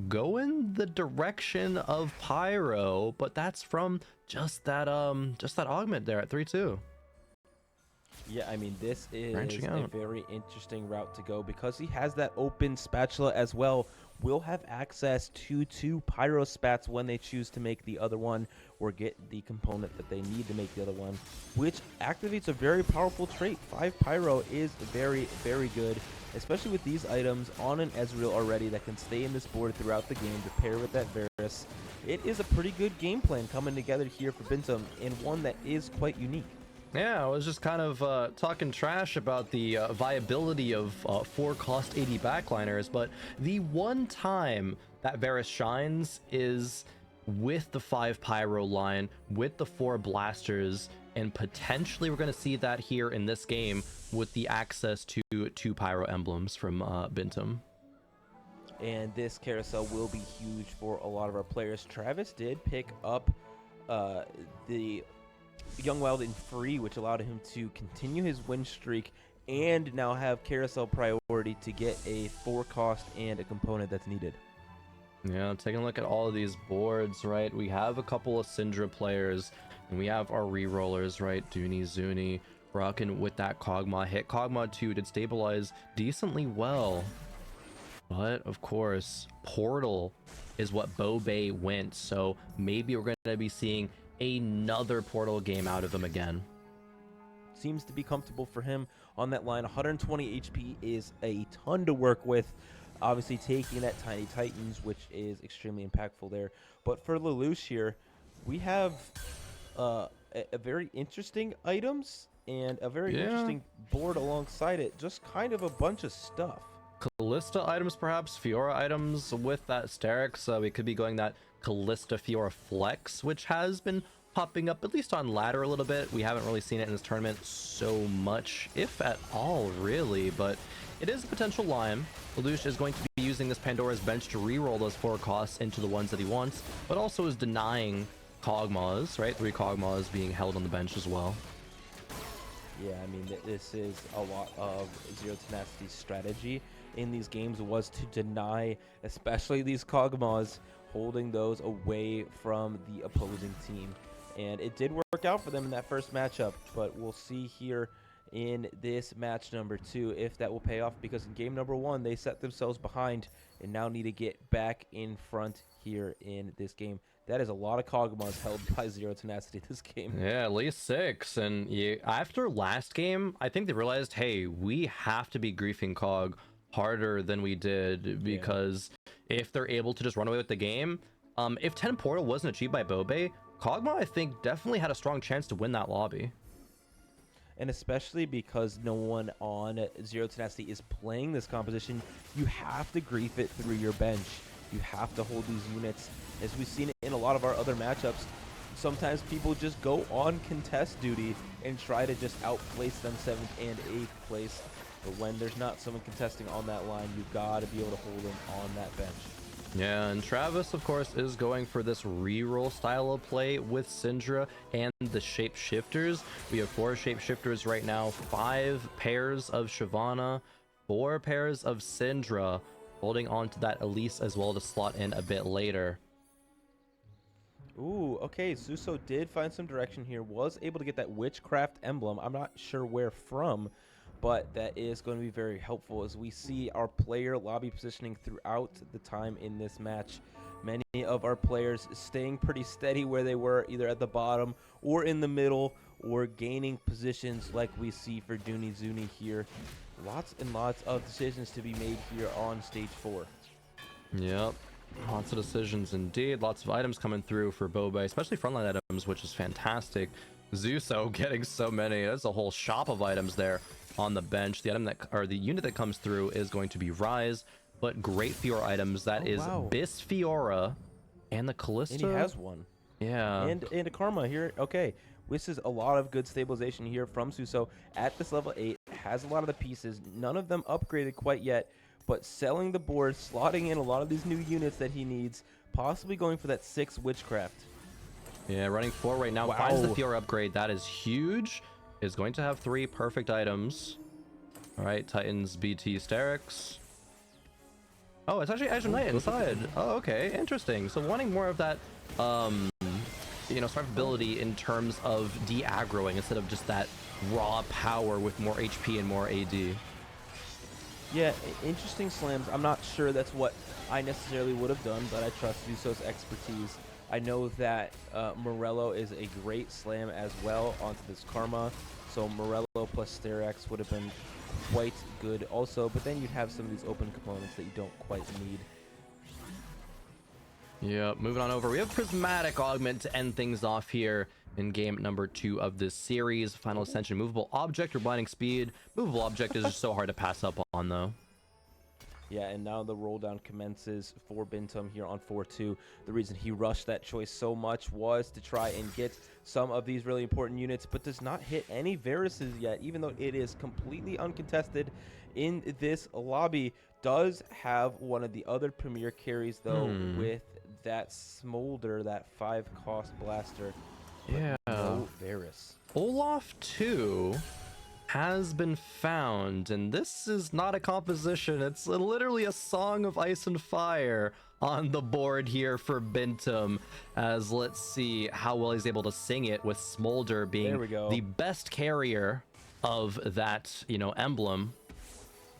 Speaker 2: go in the direction of Pyro, but that's from just that augment there at 3-2.
Speaker 1: Yeah, I mean, this is
Speaker 2: Branching
Speaker 1: a
Speaker 2: out.
Speaker 1: very interesting route to go because he has that open spatula as well. Will have access to 2 pyro spats when they choose to make the other one or get the component that they need to make the other one, which activates a very powerful trait. 5 pyro is very, very good, especially with these items on an Ezreal already that can stay in this board throughout the game to pair with that Varus. It is a pretty good game plan coming together here for Bintum, and one that is quite unique.
Speaker 2: Yeah, I was just kind of talking trash about the viability of 4 cost 80 backliners, but the one time that Varus shines is with the 5 pyro line, with the 4 blasters, and potentially we're going to see that here in this game with the access to 2 pyro emblems from Bintum.
Speaker 1: And this carousel will be huge for a lot of our players. Travis did pick up the Young Wild in free, which allowed him to continue his win streak and now have carousel priority to get a 4 cost and a component that's needed.
Speaker 2: Yeah, taking a look at all of these boards, right? We have a couple of Syndra players, and we have our rerollers, right? Dooney, Zuni, rocking with that Kog'Maw hit. Kog'Maw 2 did stabilize decently well, but of course, Portal is what Bobe went, so maybe we're going to be seeing another Portal game out of him again.
Speaker 1: Seems to be comfortable for him on that line. 120 HP is a ton to work with. Obviously taking that Tiny Titans, which is extremely impactful there. But for Lelouch here, we have a very interesting items and a very interesting board alongside it. Just kind of a bunch of stuff.
Speaker 2: Callista items, perhaps Fiora items with that Sterix. We could be going that Callista Fiora flex, which has been popping up at least on ladder a little bit. We haven't really seen it in this tournament so much, if at all, really, but it is a potential line. Lelouch is going to be using this Pandora's Bench to reroll those 4 costs into the ones that he wants, but also is denying Kog'Maws, right? 3 Kog'Maws being held on the bench as well.
Speaker 1: Yeah, I mean, this is a lot of Zero Tenacity's strategy in these games was to deny, especially these Kog'Maws, holding those away from the opposing team. And it did work out for them in that first matchup, but we'll see here in this match number 2 if that will pay off, because in game number 1 they set themselves behind and now need to get back in front here in this game. That is a lot of Kog'Maws held by Zero Tenacity this game.
Speaker 2: Yeah, at least 6. And after last game, I think they realized, hey, we have to be griefing Kog harder than we did, because if they're able to just run away with the game, if 10 Portal wasn't achieved by Bobe, Kog'Maw, I think, definitely had a strong chance to win that lobby.
Speaker 1: And especially because no one on Zero Tenacity is playing this composition, you have to grief it through your bench. You have to hold these units. As we've seen it in a lot of our other matchups, sometimes people just go on contest duty and try to just outplace them 7th and 8th place. But when there's not someone contesting on that line, you got to be able to hold them on that bench.
Speaker 2: Yeah, and Travis, of course, is going for this reroll style of play with Syndra and the Shapeshifters. We have 4 Shapeshifters right now, 5 pairs of Shyvana, 4 pairs of Syndra, holding on to that Elise as well to slot in a bit later.
Speaker 1: Ooh, okay, Suso did find some direction here, was able to get that Witchcraft emblem. I'm not sure where from, but that is going to be very helpful as we see our player lobby positioning throughout the time in this match. Many of our players staying pretty steady where they were, either at the bottom or in the middle, or gaining positions like we see for Dooney Zuni here. Lots and lots of decisions to be made here on stage 4.
Speaker 2: Yep, lots of decisions indeed. Lots of items coming through for Bobe, especially frontline items, which is fantastic. Zuso getting so many. There's a whole shop of items there on the bench. The item that, or the unit that comes through, is going to be Rise, but great Fiora items. That is Bis Fiora and the Callista.
Speaker 1: And he has one.
Speaker 2: Yeah.
Speaker 1: And a Karma here. Okay, this is a lot of good stabilization here from Suso at this level 8. Has a lot of the pieces. None of them upgraded quite yet, but selling the board, slotting in a lot of these new units that he needs, possibly going for that 6 Witchcraft.
Speaker 2: Yeah, running 4 right now. Finds the Fiora upgrade. That is huge. Is going to have 3 perfect items. All right, Titans, BT, Sterix. Oh, it's actually Azure Knight inside. Oh, okay, interesting. So wanting more of that, you know, survivability in terms of de-aggroing instead of just that raw power with more HP and more AD.
Speaker 1: Yeah, interesting slams. I'm not sure that's what I necessarily would have done, but I trust Zuso's expertise. I know that Morello is a great slam as well onto this Karma, so Morello plus Sterex would have been quite good also, but then you'd have some of these open components that you don't quite need.
Speaker 2: Yeah, moving on over. We have Prismatic Augment to end things off here in game number 2 of this series. Final Ascension, movable object or blinding speed. Movable object is just so hard to pass up on, though.
Speaker 1: Yeah, and now the roll down commences for Bintum here on 4-2. The reason he rushed that choice so much was to try and get some of these really important units, but does not hit any Varuses yet, even though it is completely uncontested in this lobby. Does have one of the other premier carries, though, with that Smolder, that 5-cost blaster.
Speaker 2: Yeah.
Speaker 1: No Varus.
Speaker 2: Olaf 2 has been found, and this is not a composition. It's literally a song of ice and fire on the board here for Bintum, as let's see how well he's able to sing it with Smolder being the best carrier of that, you know, emblem.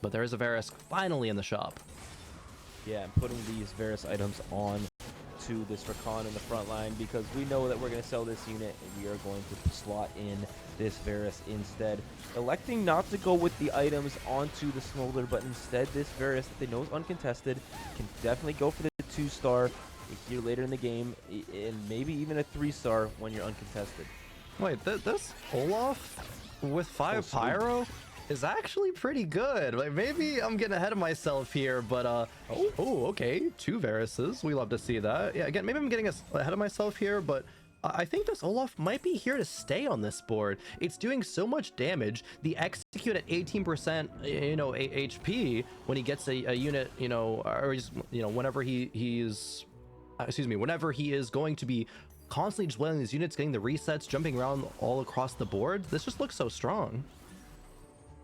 Speaker 2: But there is a Varus finally in the shop.
Speaker 1: Yeah, and putting these Varus items on to this Rakan in the front line, because we know that we're going to sell this unit and we are going to slot in this Varus instead. Electing not to go with the items onto the Smolder, but instead this Varus that they know is uncontested can definitely go for the 2-star here later in the game, and maybe even a 3-star when you're uncontested.
Speaker 2: Wait, this Olaf with 5 Pyro is actually pretty good. Like, maybe I'm getting ahead of myself here, but okay, 2 Varuses. We love to see that. Yeah, again, maybe I'm getting ahead of myself here, but I think this Olaf might be here to stay on this board. It's doing so much damage. The execute at 18%, you know, HP when he gets a unit, you know, or just, you know, whenever he's whenever he is going to be constantly just wailing these units, getting the resets, jumping around all across the board. This just looks so strong.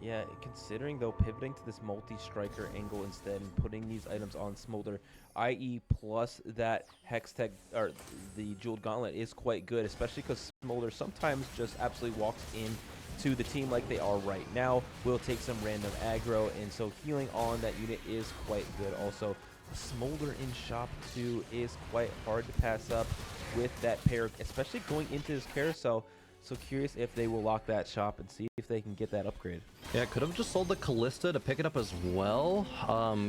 Speaker 1: Yeah, considering though pivoting to this multi-striker angle instead and putting these items on Smolder, i.e. plus that Hextech or the Jeweled Gauntlet is quite good, especially because Smolder sometimes just absolutely walks in to the team like they are right now, will take some random aggro, and so healing on that unit is quite good. Also, Smolder in shop 2 is quite hard to pass up with that pair, especially going into this carousel. So curious if they will lock that shop and see if they can get that upgrade.
Speaker 2: Yeah, could have just sold the Callista to pick it up as well.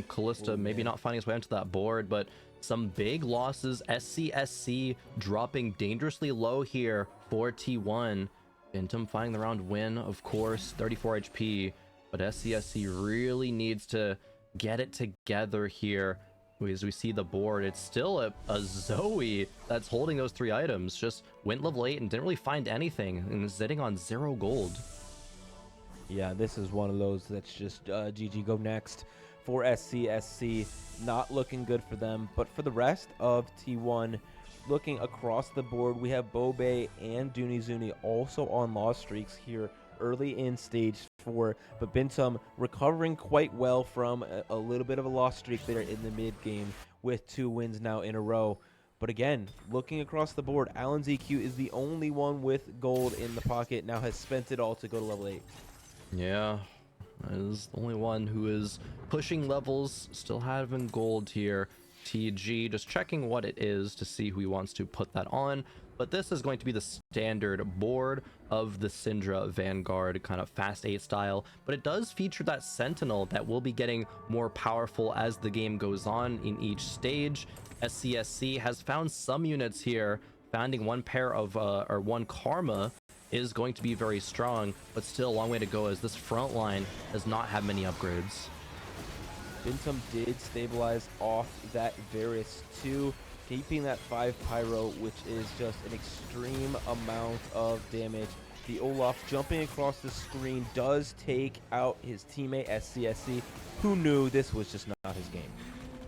Speaker 2: Callista maybe not finding its way onto that board, but some big losses. SCSC dropping dangerously low here for T1. Bintum finding the round win, of course, 34 HP, but SCSC really needs to get it together here. As we see the board, it's still a Zoe that's holding those 3 items. Just went level 8 and didn't really find anything, and is sitting on 0 gold.
Speaker 1: Yeah, this is one of those that's just GG go next for SCSC. Not looking good for them, but for the rest of T1, looking across the board, we have Bobe and Dunizuni also on loss streaks here early in stage 4, but Bintum recovering quite well from a little bit of a loss streak there in the mid game with 2 wins now in a row. But again, looking across the board, Alan's EQ is the only one with gold in the pocket, now has spent it all to go to level 8.
Speaker 2: Yeah, is the only one who is pushing levels, still having gold here. TG just checking what it is to see who he wants to put that on. But this is going to be the standard board of the Syndra Vanguard, kind of fast 8 style. But it does feature that Sentinel that will be getting more powerful as the game goes on in each stage. SCSC has found some units here. Finding one pair of, or one Karma is going to be very strong, but still a long way to go as this front line does not have many upgrades.
Speaker 1: Bintum did stabilize off that Varus too, keeping that 5 Pyro, which is just an extreme amount of damage. The Olaf jumping across the screen does take out his teammate SCSC, who knew this was just not his game.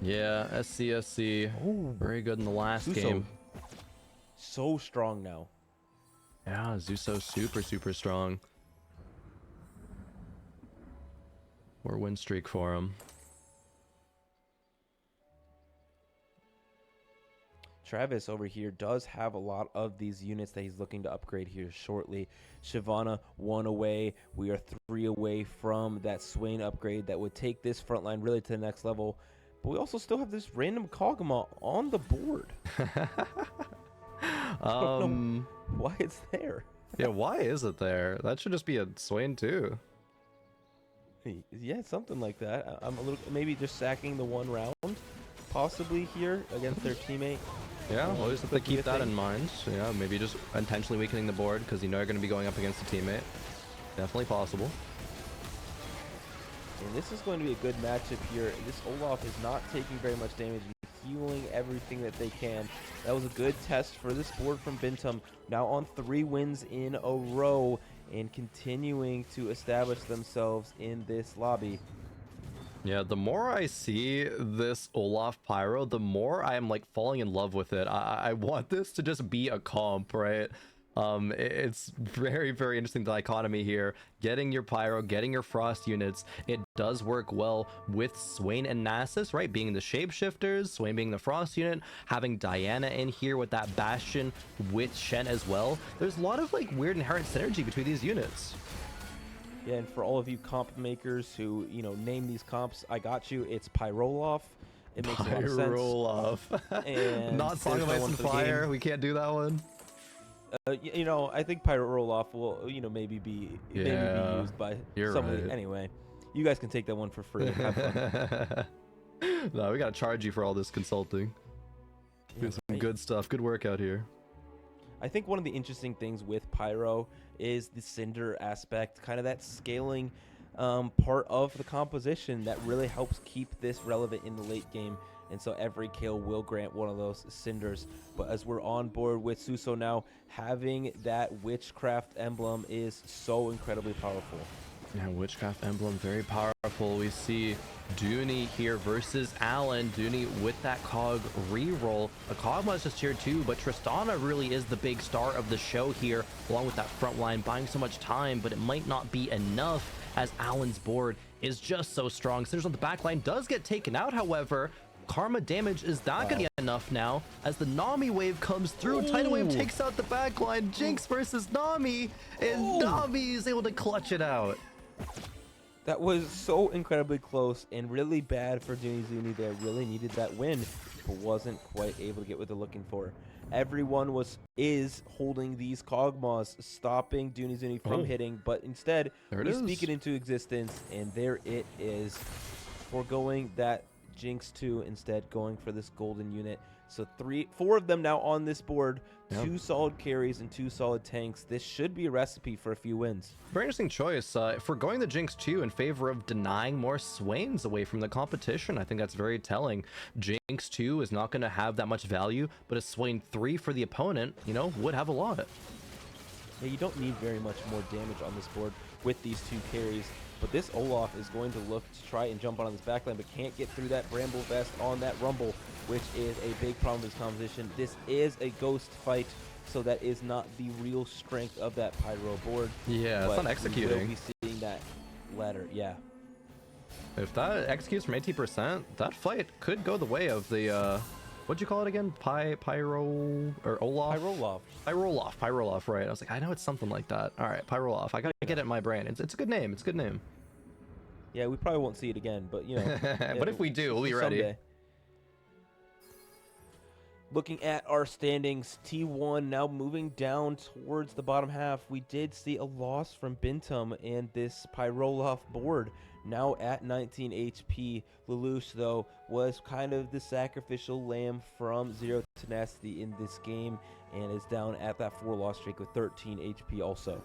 Speaker 2: Yeah, SCSC, very good in the last game.
Speaker 1: So strong now.
Speaker 2: Yeah, Zuso super strong. 4 win streak for him.
Speaker 1: Travis over here does have a lot of these units that he's looking to upgrade here shortly. Shyvana 1 away. We are 3 away from that Swain upgrade that would take this front line really to the next level. But we also still have this random Kog'Maw on the board. I don't know why it's there.
Speaker 2: Yeah, why is it there? That should just be a Swain too.
Speaker 1: Yeah, something like that. I'm a little maybe just sacking the 1 round, possibly here against their teammate.
Speaker 2: Yeah, well, just have to keep that in mind. Yeah, maybe just intentionally weakening the board because you know you're going to be going up against a teammate. Definitely possible.
Speaker 1: And this is going to be a good matchup here. This Olaf is not taking very much damage, healing everything that they can. That was a good test for this board from Bintum. Now on 3 wins in a row and continuing to establish themselves in this lobby.
Speaker 2: Yeah, the more I see this Olaf Pyro, the more I am like falling in love with it. I want this to just be a comp, right? It's very, very interesting, the dichotomy here. Getting your Pyro, getting your Frost units, it does work well with Swain and Nasus, right? Being the shapeshifters, Swain being the Frost unit, having Diana in here with that Bastion with Shen as well. There's a lot of like weird inherent synergy between these units.
Speaker 1: Yeah, and for all of you comp makers who, you know, name these comps, I got you. It's Pyroloff. It makes a lot of sense.
Speaker 2: Pyroloff.
Speaker 1: And
Speaker 2: Not Song of Ice and Fire. We can't do that one.
Speaker 1: You know, I think Pyroloff will, you know, maybe be used by somebody.
Speaker 2: Right.
Speaker 1: Anyway, you guys can take that one for free. Have fun.
Speaker 2: No, we gotta charge you for all this consulting.
Speaker 1: Yeah,
Speaker 2: Some good stuff. Good work out here.
Speaker 1: I think one of the interesting things with Pyro is the Cinder aspect, kind of that scaling part of the composition that really helps keep this relevant in the late game. And so every kill will grant one of those Cinders. But as we're on board with Suso now, having that Witchcraft emblem is so incredibly powerful.
Speaker 2: Yeah, Witchcraft emblem, very powerful. We see Dooney here versus Allen. Dooney with that Cog reroll. A Kog'Maw's just here too, but Tristana really is the big star of the show here, along with that front line, buying so much time, but it might not be enough as Allen's board is just so strong. Cinders on the back line does get taken out, however. Karma damage is not going to be enough now as the Nami wave comes through. Tidal wave takes out the back line. Jinx versus Nami, and Nami is able to clutch it out.
Speaker 1: That was so incredibly close and really bad for Zuni there. Really needed that win, but wasn't quite able to get what they're looking for. Everyone is holding these Kog'Maws, stopping Zuni from hitting, but instead we speak it into existence, and there it is. Foregoing that Jinx 2, instead going for this golden unit. So 4 of them now on this board. Yep. 2 solid carries and 2 solid tanks. This should be a recipe for a few wins.
Speaker 2: Very interesting choice. If we're going the Jinx 2 in favor of denying more Swains away from the competition, I think that's very telling. Jinx 2 is not going to have that much value, but a Swain 3 for the opponent, you know, would have a lot.
Speaker 1: Yeah, you don't need very much more damage on this board with these 2 carries. But this Olaf is going to look to try and jump on this backline, but can't get through that Bramble Vest on that Rumble, which is a big problem with this composition. This is a ghost fight, so that is not the real strength of that Pyro board.
Speaker 2: Yeah, it's not executing.
Speaker 1: We'll be seeing that ladder, yeah.
Speaker 2: If that executes from 18%, that fight could go the way of the, what'd you call it again? Pyro, or Olaf? Pyroloff, right. I was like, I know it's something like that. All right, Pyroloff. I gotta get it in my brain. It's a good name. It's a good name.
Speaker 1: Yeah, we probably won't see it again, but, you know.
Speaker 2: But if we do, we'll be ready.
Speaker 1: Someday. Looking at our standings, T1 now moving down towards the bottom half. We did see a loss from Bintum and this Pyroloff board. Now at 19 HP. Lelouch, though, was kind of the sacrificial lamb from Zero Tenacity in this game and is down at that 4-loss streak with 13 HP also.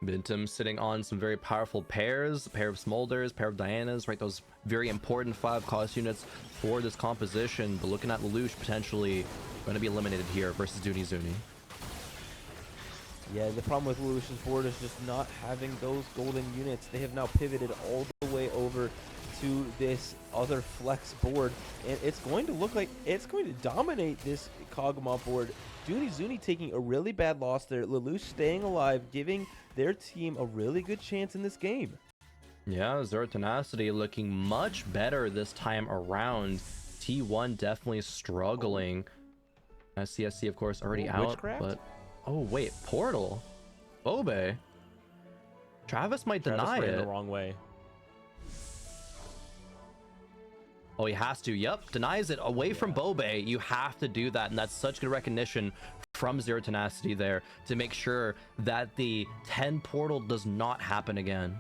Speaker 2: Bintum sitting on some very powerful pairs, a pair of Smolders, a pair of Dianas, right? Those very important 5-cost units for this composition. But looking at Lelouch potentially going to be eliminated here versus Zuni.
Speaker 1: Yeah, the problem with Lelouch's board is just not having those golden units. They have now pivoted all the way over to this other flex board, and it's going to look like it's going to dominate this Kog'Maw board. Zuni taking a really bad loss there. Lelouch staying alive, giving their team a really good chance in this game.
Speaker 2: Yeah, Zero Tenacity looking much better this time around. T1 definitely struggling. CSC, of course, already
Speaker 1: Ooh,
Speaker 2: out.
Speaker 1: Witchcraft?
Speaker 2: But oh wait, portal. Bobe. Travis might
Speaker 1: Travis
Speaker 2: deny
Speaker 1: ran
Speaker 2: it.
Speaker 1: the wrong way.
Speaker 2: Oh, he has to. Yep, denies it away from Bobe. You have to do that, and that's such good recognition from Zero Tenacity there to make sure that the 10 portal does not happen again.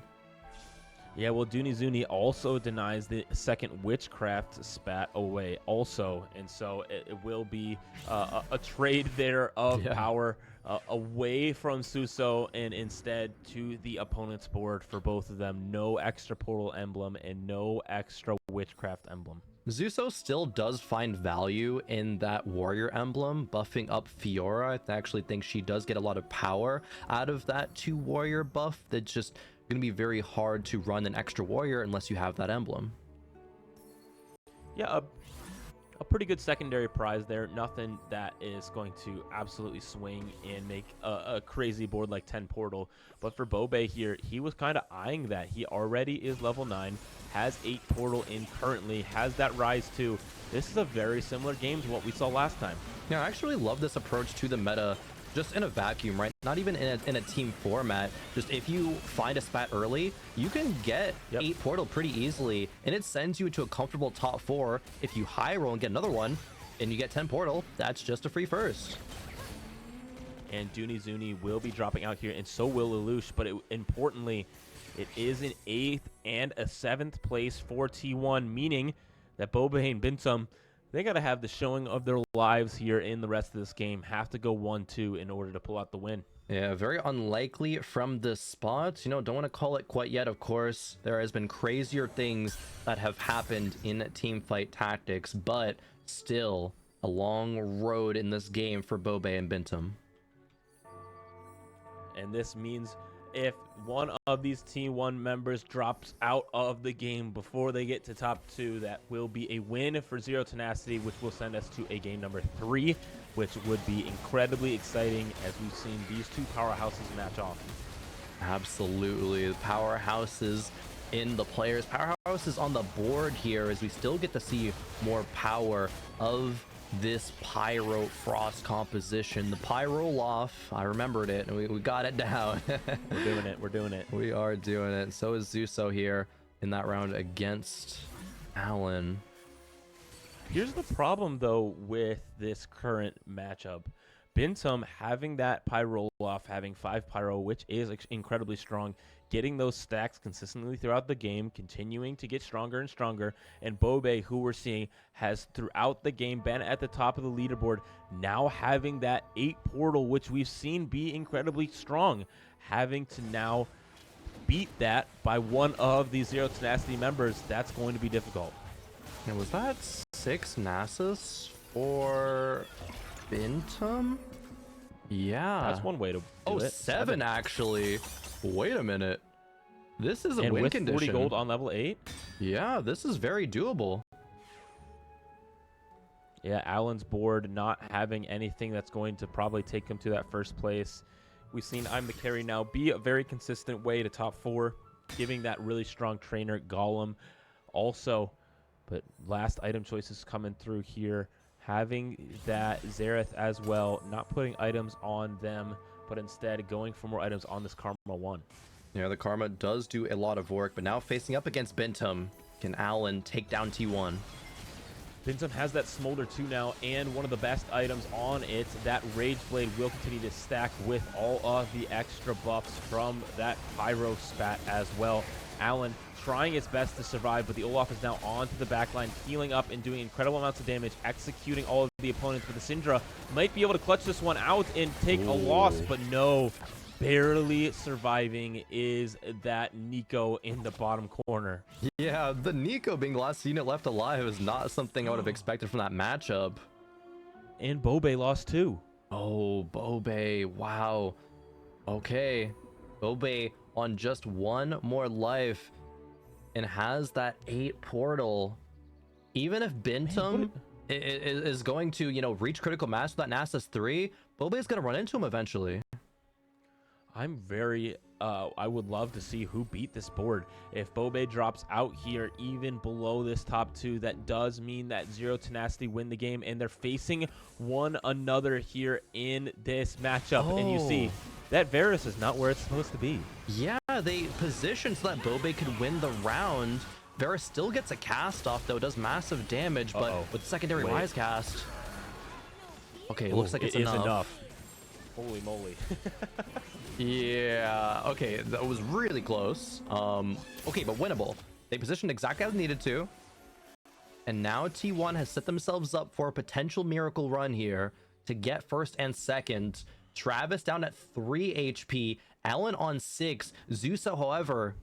Speaker 1: Yeah, well, Zuni also denies the second Witchcraft spat away also, and so it will be a trade there of power away from Suso and instead to the opponent's board for both of them. No extra portal emblem and no extra Witchcraft emblem.
Speaker 2: Zuso still does find value in that warrior emblem, buffing up Fiora. I actually think she does get a lot of power out of that 2 warrior buff. That's just going to be very hard to run an extra warrior unless you have that emblem.
Speaker 1: Yeah, a pretty good secondary prize there. Nothing that is going to absolutely swing and make a crazy board like 10 portal. But for Bobe here, he was kind of eyeing that. He already is level 9, has 8 portal in currently, has that rise too. This is a very similar game to what we saw last time.
Speaker 2: Yeah, I actually love this approach to the meta just in a vacuum, right? Not even in a team format. Just if you find a spat early, you can get 8 portal pretty easily, and it sends you into a comfortable top 4. If you high roll and get another one, and you get 10 portal, that's just a free first.
Speaker 1: And Zuni will be dropping out here, and so will Lelouch, but importantly, it is an 8th and a 7th place for T1, meaning that Bobe and Bintum, they got to have the showing of their lives here in the rest of this game. Have to go 1-2 in order to pull out the win.
Speaker 2: Yeah, very unlikely from this spot. You know, don't want to call it quite yet, of course. There has been crazier things that have happened in Teamfight Tactics, but still a long road in this game for Bobe and Bintum.
Speaker 1: And this means if one of these T1 members drops out of the game before they get to top 2, that will be a win for Zero Tenacity, which will send us to a game number 3, which would be incredibly exciting as we've seen these 2 powerhouses match off.
Speaker 2: Absolutely. The powerhouses in the players. Powerhouses on the board here as we still get to see more power of this Pyro Frost composition. The Pyro off, I remembered it, and we got it down.
Speaker 1: We're doing it. We're doing it.
Speaker 2: We are doing it. So is Zuso here in that round against Alan.
Speaker 1: Here's the problem, though, with this current matchup. Bintum having that Pyro off, having 5 Pyro, which is incredibly strong, getting those stacks consistently throughout the game, continuing to get stronger and stronger, and Bobe, who we're seeing, has throughout the game been at the top of the leaderboard, now having that 8 portal, which we've seen be incredibly strong, having to now beat that by one of the Zero Tenacity members. That's going to be difficult.
Speaker 2: Now, was that 6 Nasus for Bintum? Yeah.
Speaker 1: That's one way to do it.
Speaker 2: 7 actually. Wait a minute. This is a
Speaker 1: and
Speaker 2: win
Speaker 1: with
Speaker 2: condition.
Speaker 1: 40 gold on level 8?
Speaker 2: Yeah, this is very doable.
Speaker 1: Yeah, Alan's board not having anything that's going to probably take him to that first place. We've seen I'm the Carry now be a very consistent way to top 4, giving that really strong trainer Golem also. But last item choices coming through here. Having that Xerath as well, not putting items on them, but instead going for more items on this Karma 1.
Speaker 2: Yeah, the Karma does do a lot of work, but now facing up against Bintum, can Alan take down T1?
Speaker 1: Bintum has that Smolder 2 now, and one of the best items on it, that Rage Blade, will continue to stack with all of the extra buffs from that Pyro spat as well. Alan trying its best to survive, but the Olaf is now onto the backline, healing up and doing incredible amounts of damage, executing all of the opponents. But the Syndra might be able to clutch this one out and take a loss, but no. Barely surviving is that Nico in the bottom corner.
Speaker 2: Yeah, the Nico being the last unit left alive is not something I would have expected from that matchup.
Speaker 1: And Bobe lost too.
Speaker 2: Oh, Bobe, wow. Okay, Bobe on just 1 more life and has that 8 portal. Even if Bintum is going to, you know, reach critical mass with that Nasus 3, Bobe is going to run into him eventually.
Speaker 1: I'm very I would love to see who beat this board. If Bobe drops out here even below this top 2, that does mean that Zero Tenacity win the game, and they're facing one another here in this matchup. And you see that Varus is not where it's supposed to be.
Speaker 2: Yeah, they positioned so that Bobe could win the round. Varus still gets a cast off, though, does massive damage, but with secondary Rise cast. Okay, it looks like it's enough.
Speaker 1: Holy moly.
Speaker 2: Yeah, okay, that was really close. Okay, but winnable. They positioned exactly as needed to. And now T1 has set themselves up for a potential miracle run here to get first and second. Travis down at 3 HP, Allen on 6. Zusa, however,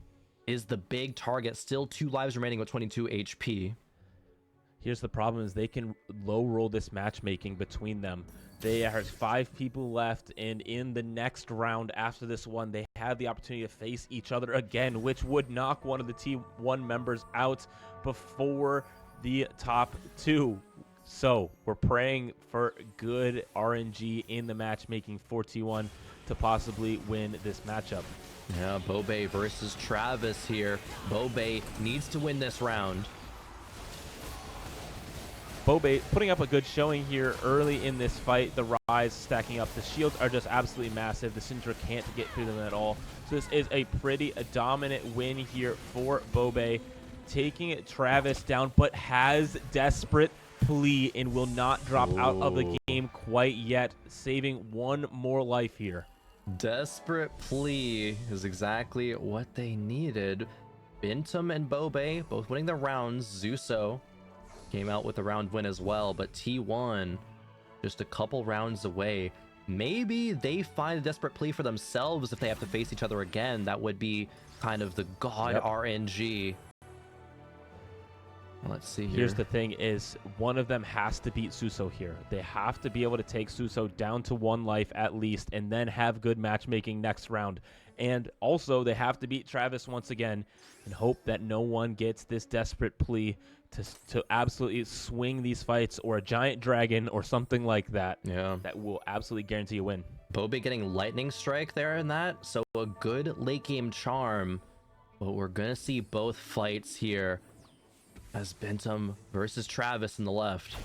Speaker 2: is the big target. Still 2 lives remaining with 22 HP.
Speaker 1: Here's the problem: is they can low roll this matchmaking between them. There's 5 people left, and in the next round after this one, they have the opportunity to face each other again, which would knock one of the T1 members out before the top 2. So we're praying for good RNG in the matchmaking for T1 to possibly win this matchup.
Speaker 2: Yeah, Bobe versus Travis here. Bobe needs to win this round.
Speaker 1: Bobe putting up a good showing here early in this fight. The Rise stacking up. The shields are just absolutely massive. The Syndra can't get through them at all. So this is a pretty dominant win here for Bobe, taking Travis down, but has Desperate Plea and will not drop out of the game quite yet, saving one more life here.
Speaker 2: Desperate Plea is exactly what they needed. Bintum and Bobe both winning the rounds. Zuso came out with a round win as well, but T1 just a couple rounds away. Maybe they find a Desperate Plea for themselves if they have to face each other again. That would be kind of the god RNG. Let's see here.
Speaker 1: Here's the thing is, one of them has to beat Suso here. They have to be able to take Suso down to 1 life at least, and then have good matchmaking next round. And also, they have to beat Travis once again and hope that no one gets this Desperate Plea to absolutely swing these fights, or a giant dragon or something like that.
Speaker 2: Yeah.
Speaker 1: That will absolutely guarantee a win.
Speaker 2: Bobe getting Lightning Strike there in that, so a good late game charm. But we're going to see both fights here as Bintum versus Travis in the left.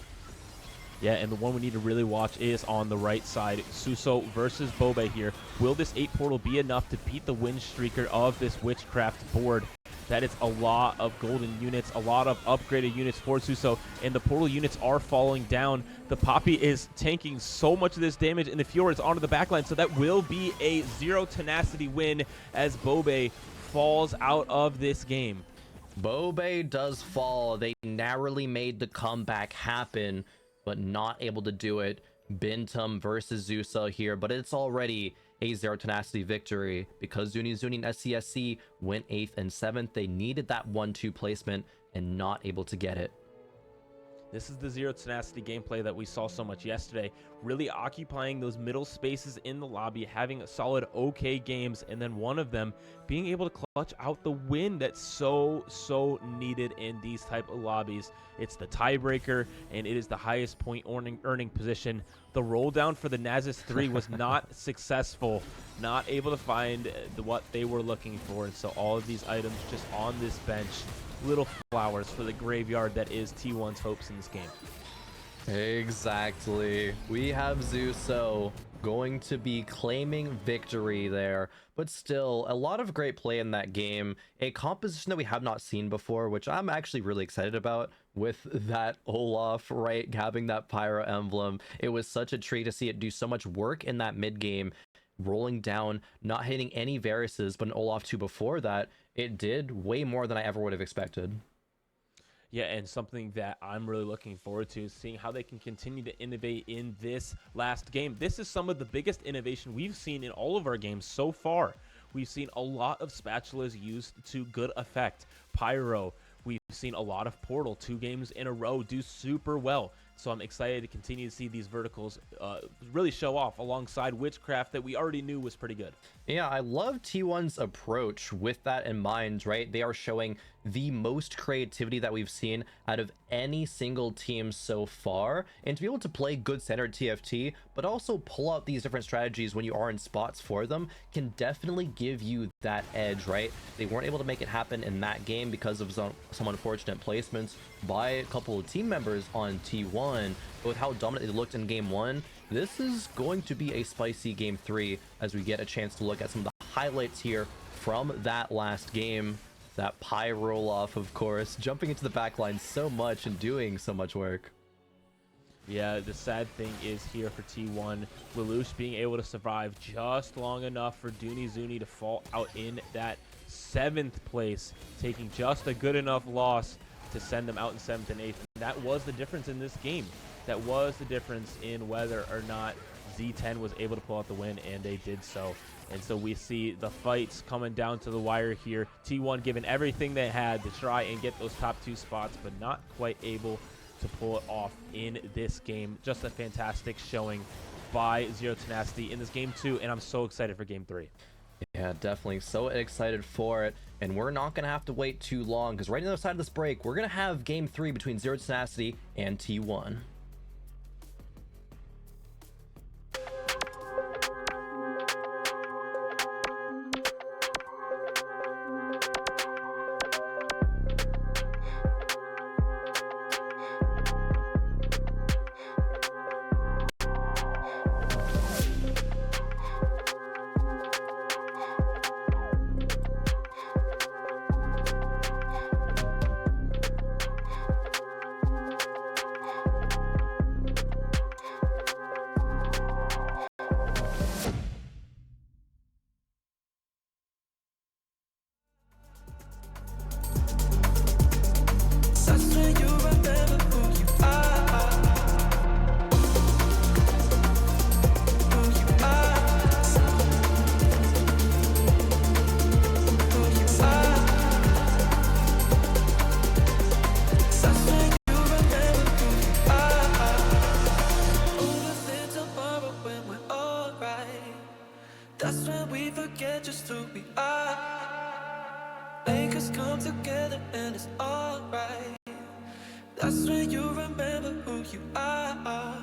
Speaker 1: Yeah, and the one we need to really watch is on the right side. Suso versus Bobe here. Will this 8 portal be enough to beat the win streaker of this Witchcraft board? That is a lot of golden units, a lot of upgraded units for Suso, and the portal units are falling down. The Poppy is tanking so much of this damage, and the Fjord is onto the backline, so that will be a Zero Tenacity win as Bobe falls out of this game.
Speaker 2: Bobe does fall. They narrowly made the comeback happen, but not able to do it. Bintum versus Zusa here, but it's already a Zero Tenacity victory because Zuni and SCSC went 8th and 7th. They needed that 1-2 placement and not able to get it.
Speaker 1: This is the Zero Tenacity gameplay that we saw so much yesterday, really occupying those middle spaces in the lobby, having solid okay games, and then one of them being able to clutch out the win that's so needed in these type of lobbies. It's the tiebreaker, and it is the highest point earning position. The roll down for the Nasus 3 was not successful, not able to find what they were looking for, and so all of these items just on this bench, little flowers for the graveyard that is T1's hopes in this game.
Speaker 2: Exactly. We have Zuso going to be claiming victory there, but still a lot of great play in that game. A composition that we have not seen before, which I'm actually really excited about, with that Olaf, right, having that Pyro emblem. It was such a treat to see it do so much work in that mid game, rolling down, not hitting any Varuses, but an Olaf 2 before that, it did way more than I ever would have expected.
Speaker 1: Yeah, and something that I'm really looking forward to is seeing how they can continue to innovate in this last game. This is some of the biggest innovation we've seen in all of our games so far. We've seen a lot of spatulas used to good effect. Pyro, we've seen a lot of Portal 2 games in a row do super well. So I'm excited to continue to see these verticals really show off alongside Witchcraft that we already knew was pretty good.
Speaker 2: Yeah, I love T1's approach with that in mind, right? They are showing the most creativity that we've seen out of any single team so far, and to be able to play good standard TFT, but also pull out these different strategies when you are in spots for them can definitely give you that edge, right? They weren't able to make it happen in that game because of some unfortunate placements by a couple of team members on T1, but with how dominant they looked in game 1, this is going to be a spicy game 3 as we get a chance to look at some of the highlights here from that last game. That pie roll off, of course, jumping into the back line so much and doing so much work.
Speaker 1: Yeah, the sad thing is here for T1, Lelouch being able to survive just long enough for Dooney Zuni to fall out in that 7th place, taking just a good enough loss to send them out in 7th and 8th. That was the difference in this game. That was the difference in whether or not Z10 was able to pull out the win, and they did so. And so we see the fights coming down to the wire here. T1 giving everything they had to try and get those top 2 spots, but not quite able to pull it off in this game. Just a fantastic showing by Zero Tenacity in this game 2, and I'm so excited for game 3.
Speaker 2: Yeah, definitely so excited for it, and we're not gonna have to wait too long because right on the other side of this break we're gonna have game 3 between Zero Tenacity and T1.
Speaker 6: That's when we forget just who we are. Make us come together and it's alright. That's when you remember who you are.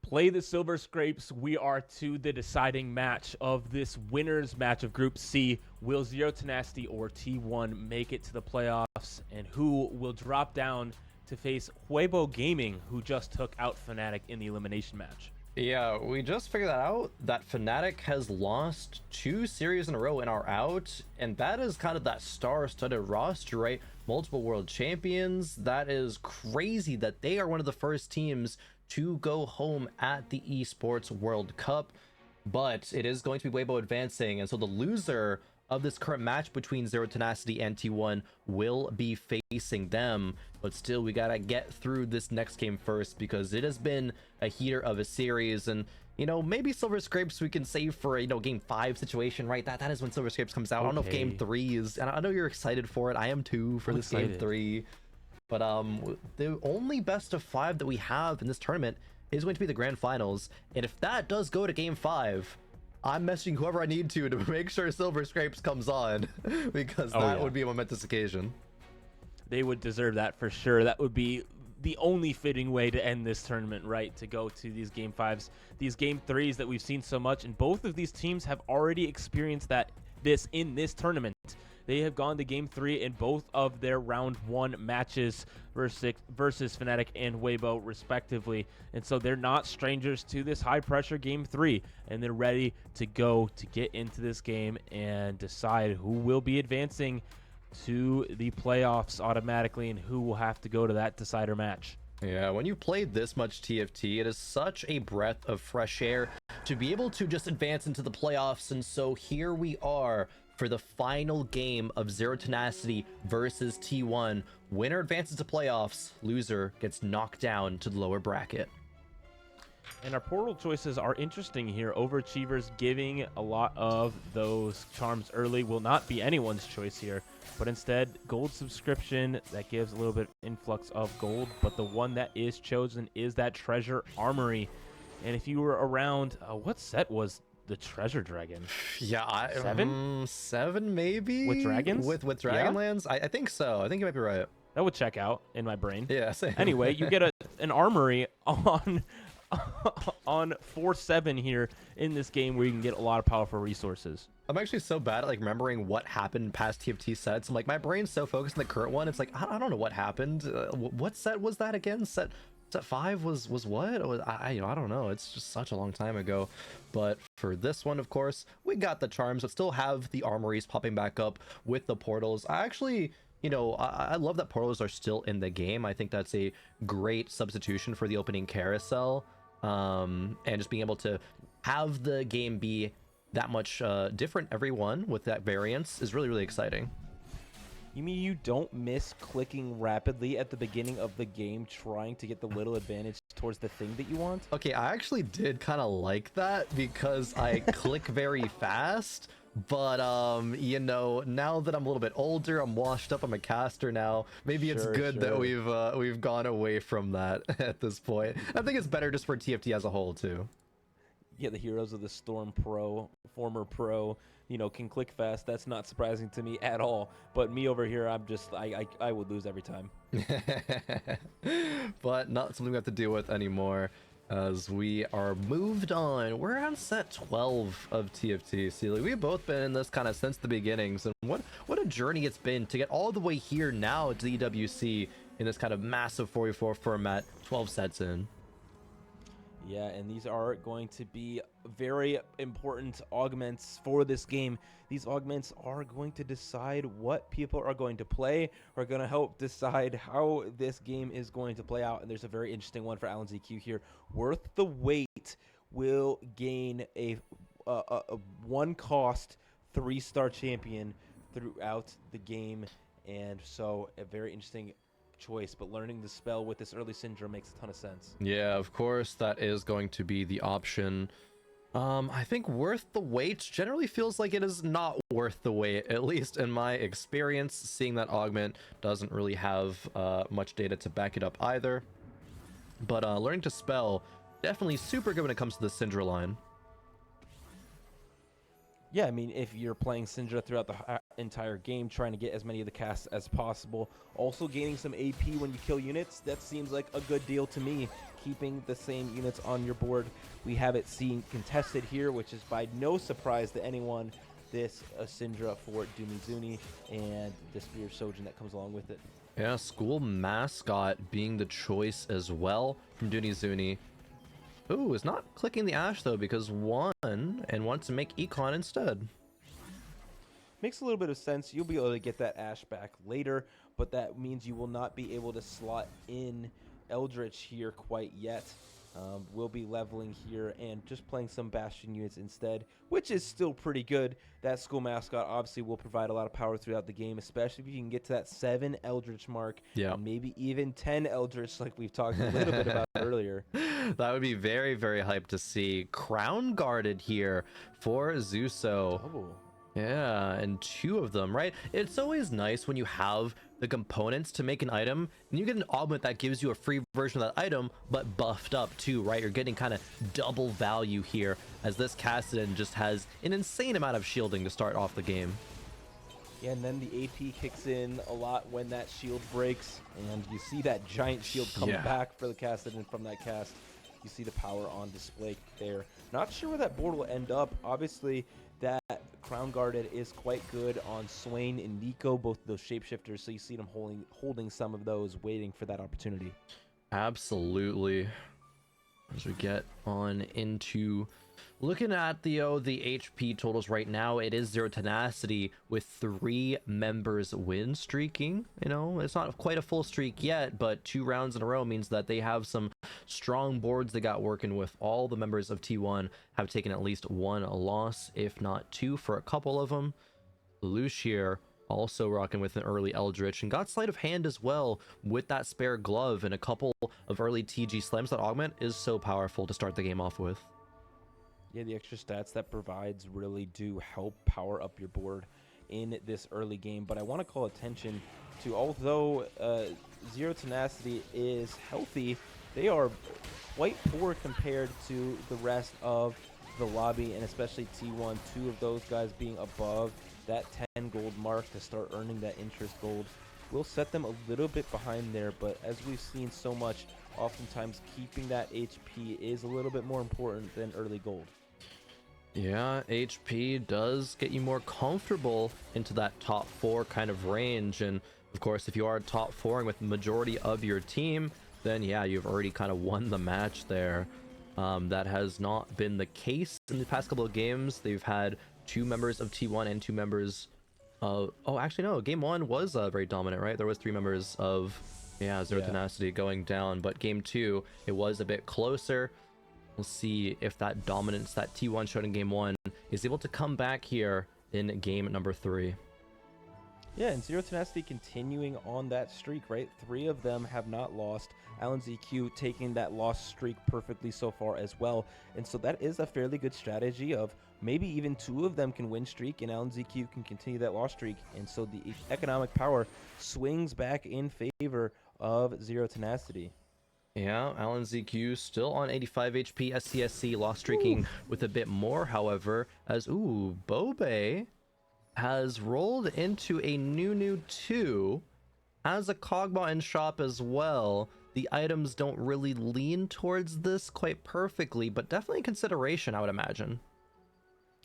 Speaker 1: play the Silver Scrapes. We are to the deciding match of this winner's match of Group C. Will Zero Tenacity or T1 make it to the playoffs? And who will drop down to face Weibo Gaming, who just took out Fnatic in the elimination match?
Speaker 2: Yeah, we just figured that out, that Fnatic has lost 2 series in a row and are out, and that is kind of that star-studded roster, right? Multiple world champions. That is crazy that they are one of the first teams to go home at the Esports World Cup, but it is going to be Weibo advancing, and so the loser of this current match between Zero Tenacity and T1 will be facing them. But still, we gotta get through this next game first, because it has been a heater of a series, and you know, maybe Silver Scrapes we can save for a, you know, game 5 situation, right? That is when Silver Scrapes comes out. I don't know if game 3 is, and I know you're excited for it. I am too, for this game 3. But the only best of 5 that we have in this tournament is going to be the grand finals, and if that does go to game 5, I'm messaging whoever I need to make sure Silver Scrapes comes on, because that would be a momentous occasion.
Speaker 1: They would deserve that for sure. That would be the only fitting way to end this tournament, right? To go to these game 5s, these game 3s that we've seen so much, and both of these teams have already experienced this in this tournament. They have gone to game 3 in both of their round 1 matches versus Fnatic and Weibo respectively. And so they're not strangers to this high pressure game 3, and they're ready to go to get into this game and decide who will be advancing to the playoffs automatically and who will have to go to that decider match.
Speaker 2: Yeah, when you played this much TFT, it is such a breath of fresh air to be able to just advance into the playoffs. And so here we are for the final game of Zero Tenacity versus T1. Winner advances to playoffs, loser gets knocked down to the lower bracket.
Speaker 1: And our portal choices are interesting here. Overachievers giving a lot of those charms early will not be anyone's choice here, but instead gold subscription that gives a little bit of influx of gold. But the one that is chosen is that treasure armory. And if you were around, what set was the treasure dragon?
Speaker 2: Yeah,
Speaker 1: 7?
Speaker 2: 7 maybe?
Speaker 1: With dragons?
Speaker 2: With Dragonlands? I think so. I think you might be right.
Speaker 1: That would check out in my brain.
Speaker 2: Yeah, same.
Speaker 1: Anyway, you get an armory on 4-7 here in this game where you can get a lot of powerful resources.
Speaker 2: I'm actually so bad at like remembering what happened in past TFT sets. I'm like, my brain's so focused on the current one. It's like, I don't know what happened. What set was that again? Set 5 was what? I don't know. It's just such a long time ago. But for this one, of course, we got the charms, but still have the armories popping back up with the portals. I actually, you know, I love that portals are still in the game. I think that's a great substitution for the opening carousel. And just being able to have the game be that much different every one with that variance is really, really exciting.
Speaker 1: You mean you don't miss clicking rapidly at the beginning of the game trying to get the little advantage towards the thing that you want?
Speaker 2: Okay, I actually did kind of like that because I click very fast. But you know, now that I'm a little bit older, I'm washed up, I'm a caster now, maybe it's good that we've gone away from that at this point. I think it's better just for TFT as a whole too.
Speaker 1: Yeah, the Heroes of the Storm pro, former pro, you know, can click fast. That's not surprising to me at all. But me over here, I'm just, I would lose every time.
Speaker 2: But not something we have to deal with anymore, as we are moved on. We're on set 12 of TFT. See, like, we've both been in this kind of since the beginnings, and what a journey it's been to get all the way here now to the EWC in this kind of massive 4v4 format, 12 sets in.
Speaker 1: Yeah, and these are going to be very important augments for this game. These augments are going to decide what people are going to play, are going to help decide how this game is going to play out. And there's a very interesting one for Alan ZQ here. Worth the Wait will gain a one cost 3-star champion throughout the game. And so a very interesting choice, but learning the spell with this early syndrome makes a ton of sense.
Speaker 2: Yeah, of course, that is going to be the option. I think worth the wait generally feels like it is not worth the wait, at least in my experience. Seeing that augment doesn't really have much data to back it up either. But learning to spell, definitely super good when it comes to the Syndra line.
Speaker 1: Yeah, I mean, if you're playing Syndra throughout the entire game, trying to get as many of the casts as possible, also gaining some AP when you kill units, that seems like a good deal to me. keeping the same units on your board. We have it seen contested here, which is by no surprise to anyone. This Syndra for Dumizuni and the Spear Sojin that comes along with it.
Speaker 2: Yeah, school mascot being the choice as well from Dunizuni. Ooh, is not clicking the Ash though because one and wants to make Econ instead.
Speaker 1: Makes a little bit of sense. You'll be able to get that Ash back later, but that means you will not be able to slot in Eldritch here quite yet. We'll be leveling here and just playing some Bastion units instead, which is still pretty good. That school mascot obviously will provide a lot of power throughout the game, especially if you can get to that 7 Eldritch mark, and maybe even 10 Eldritch like we've talked a little bit about earlier.
Speaker 2: That would be very, very hyped to see. Crown guarded here for Zuso.
Speaker 1: Oh.
Speaker 2: Yeah, and 2 of them, right? It's always nice when you have the components to make an item and you get an augment that gives you a free version of that item but buffed up too, right? You're getting kind of double value here as this Kassadin just has an insane amount of shielding to start off the game.
Speaker 1: Yeah, and then the AP kicks in a lot when that shield breaks, and you see that giant shield come back for the Kassadin from that cast. You see the power on display there. Not sure where that board will end up. Obviously, that Crown Guarded is quite good on Swain and Nico, both of those shapeshifters, so you see them holding some of those, waiting for that opportunity.
Speaker 2: Absolutely. As we get on into looking at the HP totals right now, it is 0 Tenacity with 3 members win streaking. You know, it's not quite a full streak yet, but 2 rounds in a row means that they have some strong boards they got working with. All the members of T1 have taken at least 1 loss, if not 2 for a couple of them. Lelouch here also rocking with an early Eldritch and got sleight of hand as well with that spare glove and a couple of early TG slams. That augment is so powerful to start the game off with.
Speaker 1: Yeah, the extra stats that provides really do help power up your board in this early game. But I want to call attention to, although 0 Tenacity is healthy, they are quite poor compared to the rest of the lobby, and especially T1. 2 of those guys being above that 10 gold mark to start earning that interest gold will set them a little bit behind there. But as we've seen so much, oftentimes keeping that HP is a little bit more important than early gold.
Speaker 2: Yeah, HP does get you more comfortable into that top 4 kind of range. And of course, if you are top 4ing with the majority of your team, then yeah, you've already kind of won the match there. That has not been the case in the past couple of games. They've had 2 members of T1 and 2 members of... Oh, actually, no. Game 1 was very dominant, right? There was 3 members of 0 Tenacity going down. But game 2, it was a bit closer. We'll see if that dominance that T1 showed in game 1 is able to come back here in game number 3.
Speaker 1: Yeah, and 0 Tenacity continuing on that streak, right? 3 of them have not lost. Alan ZQ taking that loss streak perfectly so far as well. And so that is a fairly good strategy of maybe even 2 of them can win streak and Alan ZQ can continue that loss streak. And so the economic power swings back in favor of 0 Tenacity.
Speaker 2: Yeah, Alan ZQ still on 85 HP. SCSC lost streaking with a bit more, however, as Bobe has rolled into a new 2 as a Kog'Maw in shop as well. The items don't really lean towards this quite perfectly, but definitely consideration, I would imagine.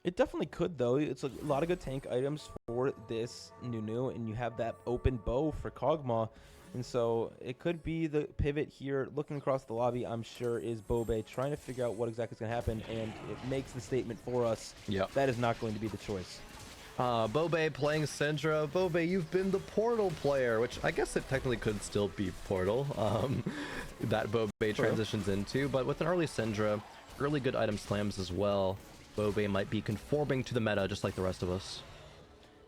Speaker 1: It definitely could, though. It's a lot of good tank items for this Nunu, and you have that open bow for Kog'Maw. And so it could be the pivot here. Looking across the lobby, I'm sure, is Bobe trying to figure out what exactly is going to happen, and it makes the statement for us.
Speaker 2: Yep.
Speaker 1: That is not going to be the choice.
Speaker 2: Bobe playing Syndra. Bobe, you've been the Portal player, which I guess it technically could still be Portal that Bobe transitions into. But with an early Syndra, really good item slams as well, Bobe might be conforming to the meta just like the rest of us.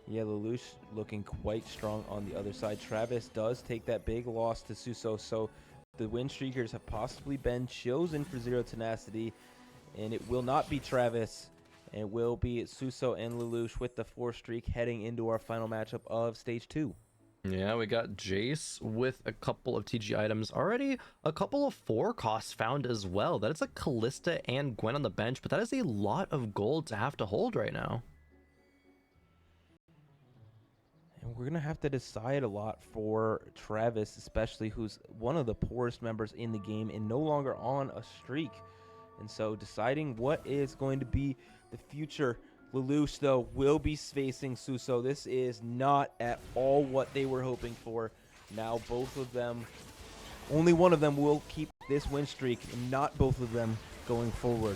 Speaker 1: Yeah, Lelouch looking quite strong on the other side. Travis does take that big loss to Suso, so the win streakers have possibly been chosen for 0 Tenacity, and it will not be Travis. It will be Suso and Lelouch with the 4 streak heading into our final matchup of Stage 2.
Speaker 2: Yeah, we got Jace with a couple of TG items. Already a couple of 4 costs found as well. That is a Callista and Gwen on the bench, but that is a lot of gold to have to hold right now.
Speaker 1: And we're going to have to decide a lot for Travis, especially who's one of the poorest members in the game and no longer on a streak. And so deciding what is going to be the future. Lelouch, though, will be facing Suso. This is not at all what they were hoping for. Now both of them, only one of them will keep this win streak, and not both of them going forward.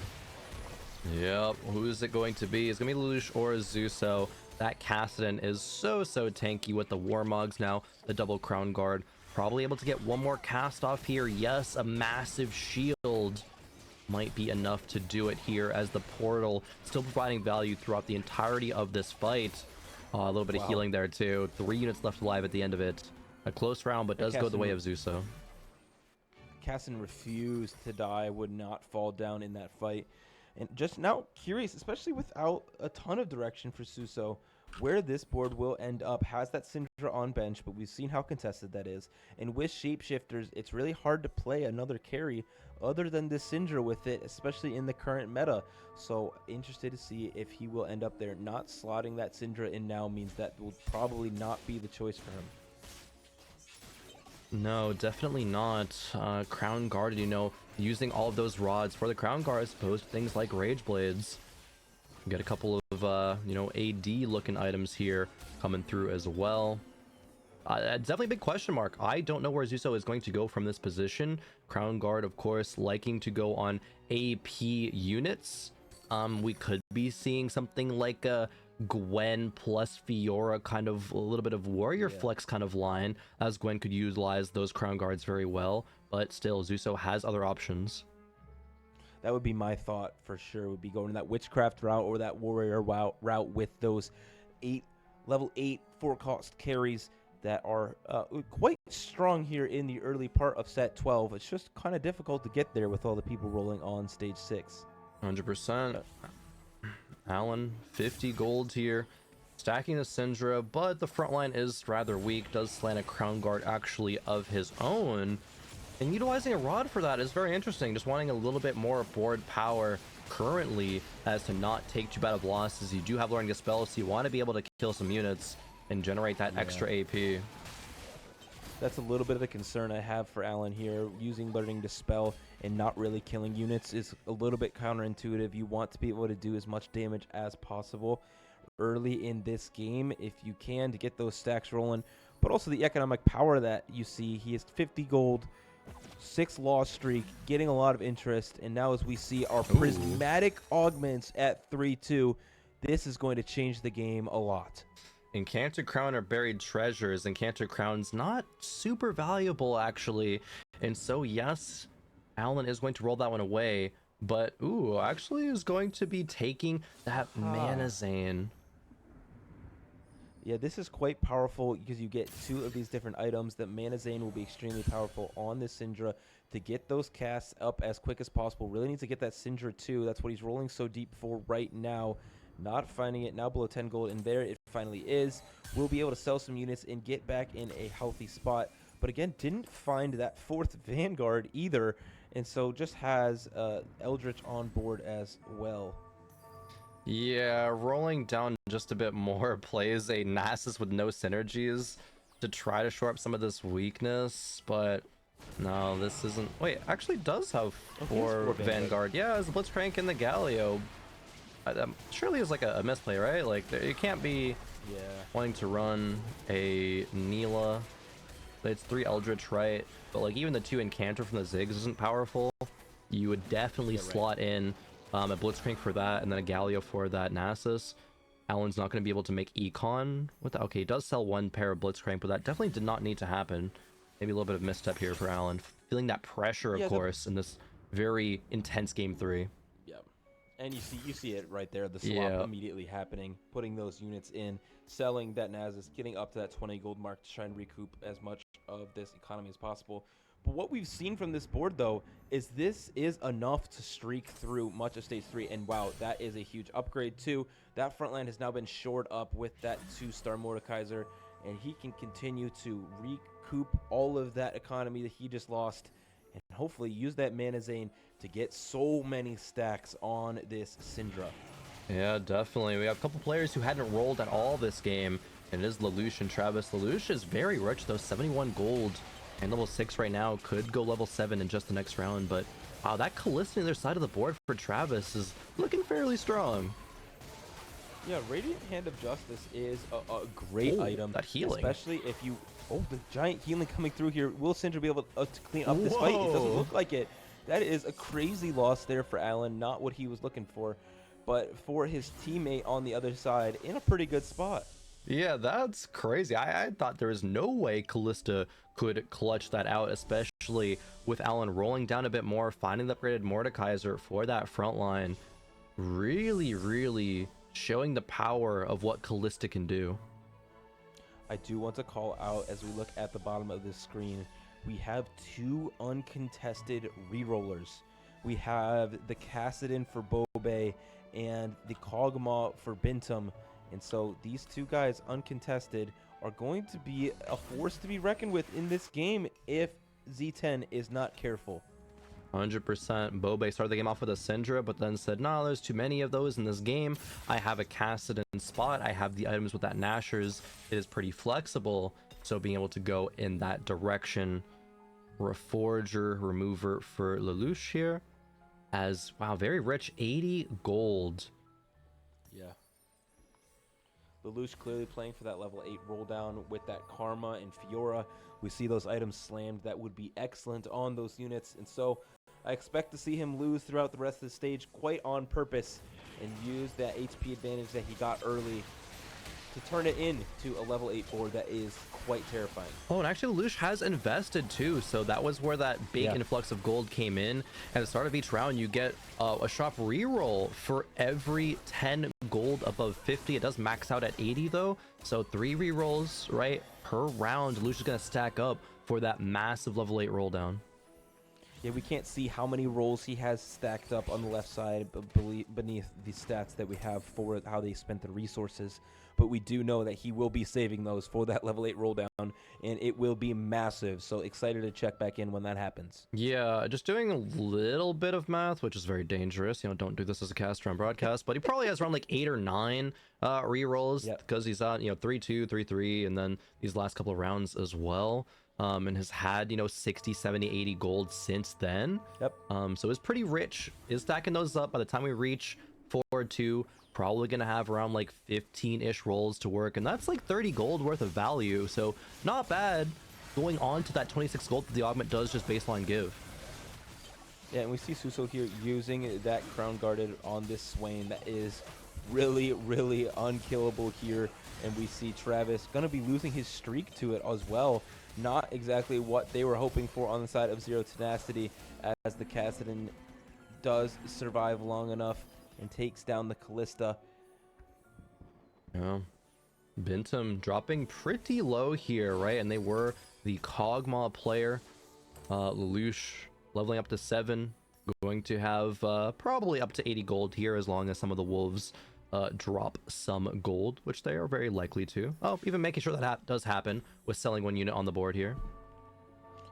Speaker 2: Yep, who is it going to be? It's going to be Lelouch or Zuso. That Kassadin is so tanky with the Warmogs now, the double Crown Guard. Probably able to get one more cast off here. Yes, a massive shield might be enough to do it here, as the portal still providing value throughout the entirety of this fight. A little bit of healing there too. 3 units left alive at the end of it. A close round, but does go the way of Zuso.
Speaker 1: Kassadin refused to die, would not fall down in that fight. And just now curious, especially without a ton of direction for Suso, where this board will end up. Has that Syndra on bench, but we've seen how contested that is. And with Shapeshifters, it's really hard to play another carry other than this Syndra with it, especially in the current meta. So interested to see if he will end up there. Not slotting that Syndra in now means that will probably not be the choice for him.
Speaker 2: No, definitely not. Crown Guard, you know, using all of those rods for the Crown Guard as opposed to things like Rage Blades. Get a couple of, you know, AD looking items here coming through as well. Definitely a big question mark. I don't know where Zuso is going to go from this position. Crown Guard, of course, liking to go on AP units. We could be seeing something like a Gwen plus Fiora, kind of a little bit of warrior flex kind of line, as Gwen could utilize those Crown Guards very well. But still, Zuso has other options.
Speaker 1: That would be my thought for sure, would be going that witchcraft route or that warrior route with those level 8 4-cost carries that are quite strong here in the early part of set 12. It's just kind of difficult to get there with all the people rolling on stage 6.
Speaker 2: 100%. Alan, 50 gold here. Stacking the Syndra, but the front line is rather weak. Does slant a Crown Guard actually of his own. And utilizing a rod for that is very interesting. Just wanting a little bit more board power currently, as to not take too bad of losses. You do have Learning Dispel, so you want to be able to kill some units and generate that extra AP.
Speaker 1: That's a little bit of a concern I have for Alan here. Using Learning Dispel and not really killing units is a little bit counterintuitive. You want to be able to do as much damage as possible early in this game if you can, to get those stacks rolling. But also the economic power that you see. He has 50 gold, 6 loss streak, getting a lot of interest. And now as we see our prismatic augments at 3-2, this is going to change the game a lot.
Speaker 2: Enchanted Crown are buried treasures. Enchanted Crown's not super valuable, actually. And so, yes, Alan is going to roll that one away. But, actually is going to be taking that Mana Zane.
Speaker 1: Yeah, this is quite powerful because you get 2 of these different items. The Mana Zane will be extremely powerful on this Syndra to get those casts up as quick as possible. Really needs to get that Syndra too. That's what he's rolling so deep for right now. Not finding it now below 10 gold, and there it finally is. We'll be able to sell some units and get back in a healthy spot. But again, didn't find that 4th Vanguard either, and so just has Eldritch on board as well.
Speaker 2: Yeah, rolling down just a bit more, plays a Nasus with no synergies to try to shore up some of this weakness, but no, this isn't. Wait, actually does have 4 Vanguard. Yeah, it's the Blitzcrank and the Galio. Surely is like a misplay, right? Like, it can't be wanting to run a Neela. It's 3 Eldritch, right? But like, even the 2 Encanter from the Ziggs isn't powerful. You would definitely slot in a Blitzcrank for that, and then a Galio for that Nasus. Alan's not going to be able to make Econ with that. Okay, he does sell 1 pair of Blitzcrank, but that definitely did not need to happen. Maybe a little bit of misstep here for Alan. Feeling that pressure, of course, in this very intense game 3.
Speaker 1: And you see it right there, the swap immediately happening, putting those units in, selling that Nasus, getting up to that 20 gold mark to try and recoup as much of this economy as possible. But what we've seen from this board, though, is this is enough to streak through much of stage 3. And wow, that is a huge upgrade too. That front line has now been shored up with that 2-star Mordekaiser, and he can continue to recoup all of that economy that he just lost, and hopefully use that Mana Zane to get so many stacks on this Syndra.
Speaker 2: Yeah, definitely. We have a couple players who hadn't rolled at all this game. And it is Lelouch and Travis. Lelouch is very rich though, 71 gold and level 6 right now. Could go level 7 in just the next round, but wow, that Callista on the other side of the board for Travis is looking fairly strong.
Speaker 1: Yeah, Radiant Hand of Justice is a great
Speaker 2: Ooh,
Speaker 1: item.
Speaker 2: that healing.
Speaker 1: Especially if you... Oh, the giant healing coming through here. Will Syndra be able to clean up this fight? It doesn't look like it. That is a crazy loss there for Allen. Not what he was looking for, but for his teammate on the other side in a pretty good spot.
Speaker 2: Yeah, that's crazy. I thought there was no way Callista could clutch that out, especially with Allen rolling down a bit more, finding the upgraded Mordekaiser for that front line. Really, really showing the power of what Callista can do.
Speaker 1: I do want to call out, as we look at the bottom of this screen, we have 2 uncontested rerollers. We have the Kassadin for Bobe and the Kog'Maw for Bintum. And so these 2 guys, uncontested, are going to be a force to be reckoned with in this game if Z10 is not careful.
Speaker 2: 100%. Bobe started the game off with a Syndra, but then said, no, there's too many of those in this game. I have a Kassadin spot. I have the items with that Nashers. It is pretty flexible, so being able to go in that direction. Reforger, remover for Lelouch here. As, wow, very rich, 80 gold.
Speaker 1: Yeah. Lelouch clearly playing for that level 8 roll down with that Karma and Fiora. We see those items slammed. That would be excellent on those units. And so I expect to see him lose throughout the rest of the stage quite on purpose and use that HP advantage that he got early to turn it into a level 8 board that is quite terrifying.
Speaker 2: Oh, and actually Lelouch has invested too, so that was where that big influx of gold came in. At the start of each round, you get a shop reroll for every 10 gold above 50. It does max out at 80 though, so 3 rerolls, right, per round. Lelouch is going to stack up for that massive level 8 roll down.
Speaker 1: Yeah, we can't see how many rolls he has stacked up on the left side beneath the stats that we have for how they spent the resources, but we do know that he will be saving those for that level 8 roll down, and it will be massive. So excited to check back in when that happens.
Speaker 2: Yeah, just doing a little bit of math, which is very dangerous. You know, don't do this as a caster on broadcast, but he probably has around like 8 or 9 rerolls because he's on, 3-2, 3-3, and then these last couple of rounds as well. And has had, 60, 70, 80 gold since then.
Speaker 1: Yep.
Speaker 2: So it's pretty rich. Is stacking those up. By the time we reach 4-2, probably going to have around like 15-ish rolls to work. And that's like 30 gold worth of value. So not bad going on to that 26 gold that the augment does just baseline give.
Speaker 1: Yeah, and we see Suso here using that Crown Guarded on this Swain that is really, really unkillable here. And we see Travis going to be losing his streak to it as well. Not exactly what they were hoping for on the side of Zero Tenacity, as the Kassadin does survive long enough and takes down the Callista.
Speaker 2: Yeah. Bintum dropping pretty low here, right? And they were the Kog'Maw player. Lelouch leveling up to 7. Going to have probably up to 80 gold here as long as some of the wolves drop some gold, which they are very likely to. Oh, even making sure that does happen with selling 1 unit on the board here.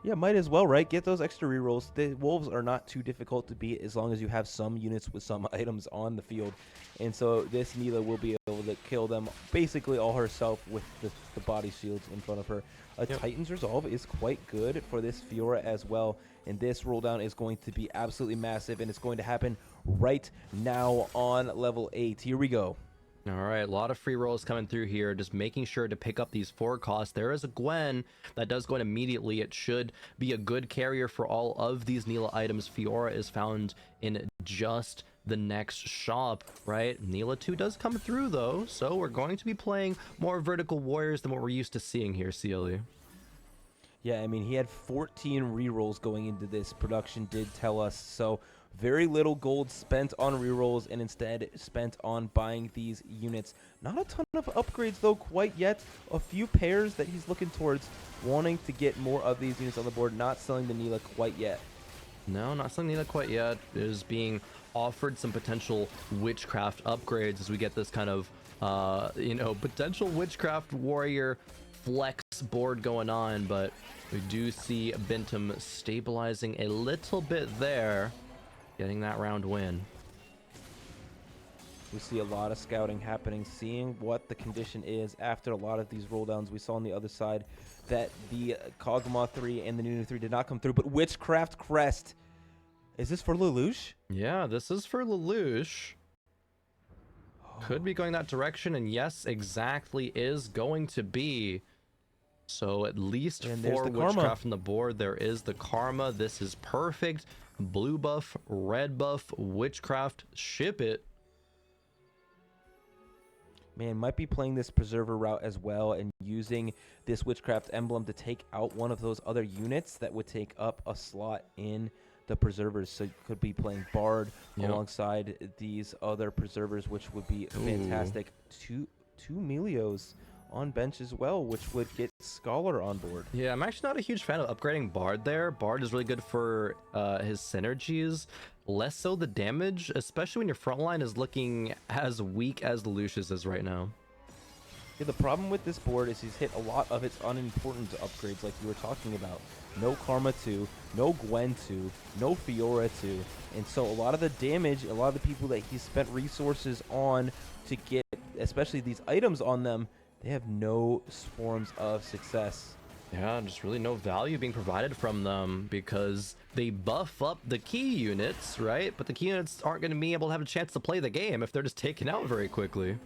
Speaker 1: Yeah, might as well, right? Get those extra rerolls. The wolves are not too difficult to beat as long as you have some units with some items on the field. And so this Neela will be able to kill them basically all herself with the body shields in front of her. Titan's Resolve is quite good for this Fiora as well. And this roll down is going to be absolutely massive, and it's going to happen right now on level 8. Here we go.
Speaker 2: All right, a lot of free rolls coming through here, just making sure to pick up these 4 costs. There is a Gwen that does go in immediately. It should be a good carrier for all of these Neela items. Fiora is found in just the next shop, right? Neela 2 does come through though, so we're going to be playing more vertical warriors than what we're used to seeing here, CLE.
Speaker 1: Yeah, I mean, he had 14 rerolls going into this. Production did tell us, so very little gold spent on rerolls and instead spent on buying these units. Not a ton of upgrades though quite yet. A few pairs that he's looking towards, wanting to get more of these units on the board. Not selling the Neela quite yet.
Speaker 2: No, not selling Neela quite yet. Is being offered some potential witchcraft upgrades as we get this kind of potential witchcraft warrior flex board going on, but we do see Bintum stabilizing a little bit there, getting that round win.
Speaker 1: We see a lot of scouting happening, seeing what the condition is after a lot of these rolldowns. We saw on the other side that the Kog'Maw 3 and the Nunu 3 did not come through, but Witchcraft Crest. Is this for Lelouch?
Speaker 2: Yeah, this is for Lelouch. Could be going that direction, and yes, exactly is going to be. So at least
Speaker 1: And there's
Speaker 2: 4
Speaker 1: the Karma.
Speaker 2: Witchcraft on the board. There is the Karma. This is perfect. Blue buff, red buff, Witchcraft. Ship it.
Speaker 1: Man, might be playing this Preserver route as well and using this Witchcraft emblem to take out one of those other units that would take up a slot in the Preservers. So you could be playing Bard alongside these other Preservers, which would be fantastic. Two Melios on bench as well, which would get Scholar on board.
Speaker 2: Yeah, I'm actually not a huge fan of upgrading Bard there. Bard is really good for his synergies, less so the damage, especially when your front line is looking as weak as Lelouch's is right now.
Speaker 1: Yeah, the problem with this board is he's hit a lot of its unimportant upgrades like you were talking about. No Karma 2, no Gwen 2, no Fiora 2, and so a lot of the damage, a lot of the people that he spent resources on to get, especially these items on them, they have no forms of success.
Speaker 2: Yeah, just really no value being provided from them because they buff up the key units, right? But the key units aren't going to be able to have a chance to play the game if they're just taken out very quickly.